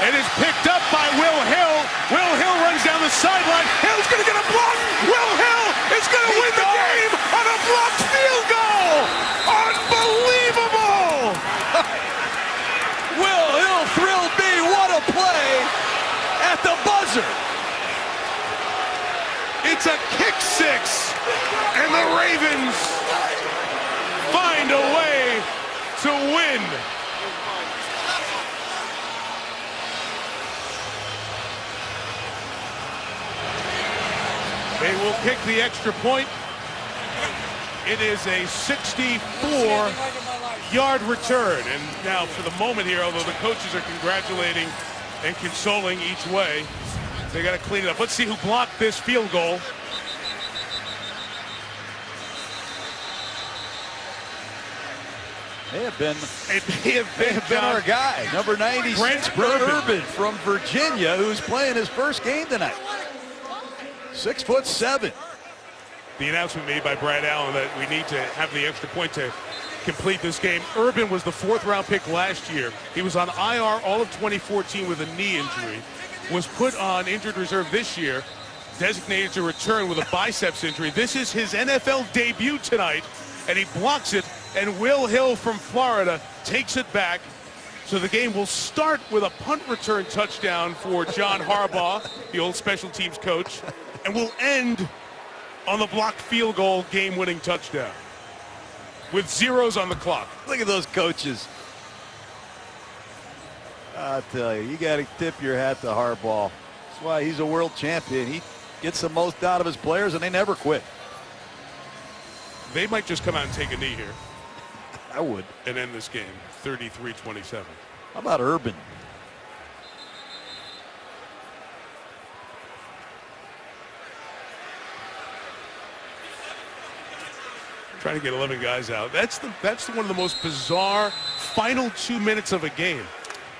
It is picked up by Will Hill. Will Hill runs down the sideline. Hill's going to get a block. Will Hill is going to win the game on a blocked field goal. Unbelievable. Will Hill thrilled me. What a play at the buzzer. It's a kick six, and the Ravens find a way to win. They will kick the extra point. It is a 64-yard return. And now for the moment here, although the coaches are congratulating and consoling each way, they got to clean it up. Let's see who blocked this field goal. May have been John, our guy, number 96, Brent Urban from Virginia, who's playing his first game tonight. 6'7". The announcement made by Brad Allen that we need to have the extra point to complete this game. Urban was the 4th-round pick last year. He was on IR all of 2014 with a knee injury. Was put on injured reserve this year, designated to return with a biceps injury. This is his NFL debut tonight, and he blocks it, and Will Hill from Florida takes it back. So the game will start with a punt return touchdown for John Harbaugh, the old special teams coach, and will end on the blocked field goal game-winning touchdown with zeros on the clock. Look at those coaches. I tell you, you got to tip your hat to Harbaugh. That's why he's a world champion. He gets the most out of his players, and they never quit. They might just come out and take a knee here. I would. And end this game, 33-27. How about Urban? Trying to get 11 guys out. That's one of the most bizarre final 2 minutes of a game.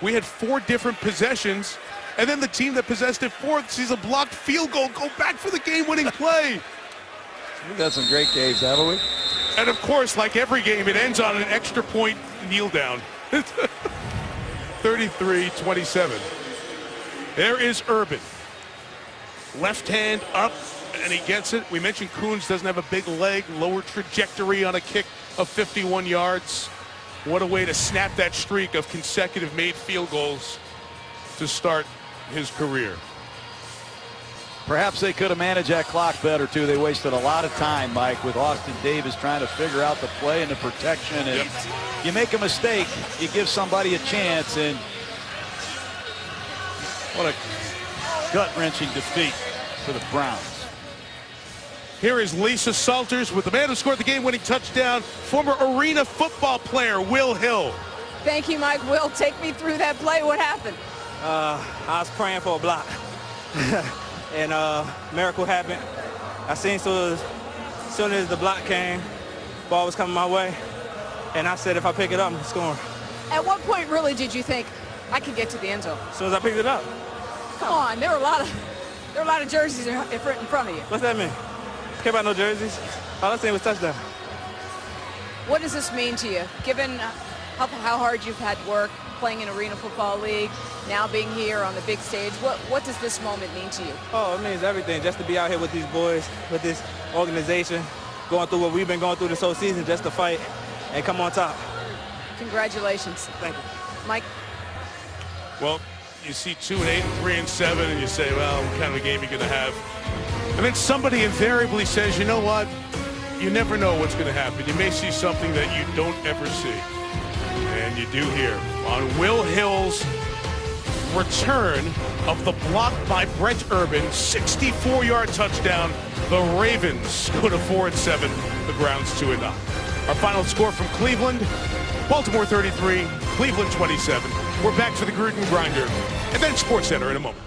We had 4 different possessions, and then the team that possessed it fourth sees a blocked field goal go back for the game-winning play. We've got some great games, haven't we? And of course, like every game, it ends on an extra point kneel down. 33-27. There is Urban. Left hand up, and he gets it. We mentioned Coons doesn't have a big leg, lower trajectory on a kick of 51 yards. What a way to snap that streak of consecutive made field goals to start his career. Perhaps they could have managed that clock better, too. They wasted a lot of time, Mike, with Austin Davis trying to figure out the play and the protection. And you make a mistake, you give somebody a chance, and what a gut-wrenching defeat for the Browns. Here is Lisa Salters with the man who scored the game-winning touchdown, former Arena football player Will Hill. Thank you, Mike. Will, take me through that play. What happened? I was praying for a block. And miracle happened. I seen as soon as the block came, ball was coming my way, and I said if I pick it up, I'm scoring. At what point really did you think I could get to the end zone? As soon as I picked it up. Come on, there were a lot of jerseys in front of you. What's that mean? Care about no jerseys? All I seen was touchdown. What does this mean to you, given how hard you've had work playing in Arena Football League, now being here on the big stage? What does this moment mean to you? Oh, it means everything. Just to be out here with these boys, with this organization, going through what we've been going through this whole season, just to fight and come on top. Congratulations. Thank you. Mike? Well, you see 2-8 and 3-7, and you say, well, what kind of a game are you going to have? And then somebody invariably says, you know what? You never know what's going to happen. You may see something that you don't ever see. And you do here on Will Hill's return of the block by Brent Urban, 64-yard touchdown. The Ravens go to 4-7, the Browns 2-9. Our final score from Cleveland, Baltimore 33, Cleveland 27. We're back to the Gruden Grinder and then SportsCenter in a moment.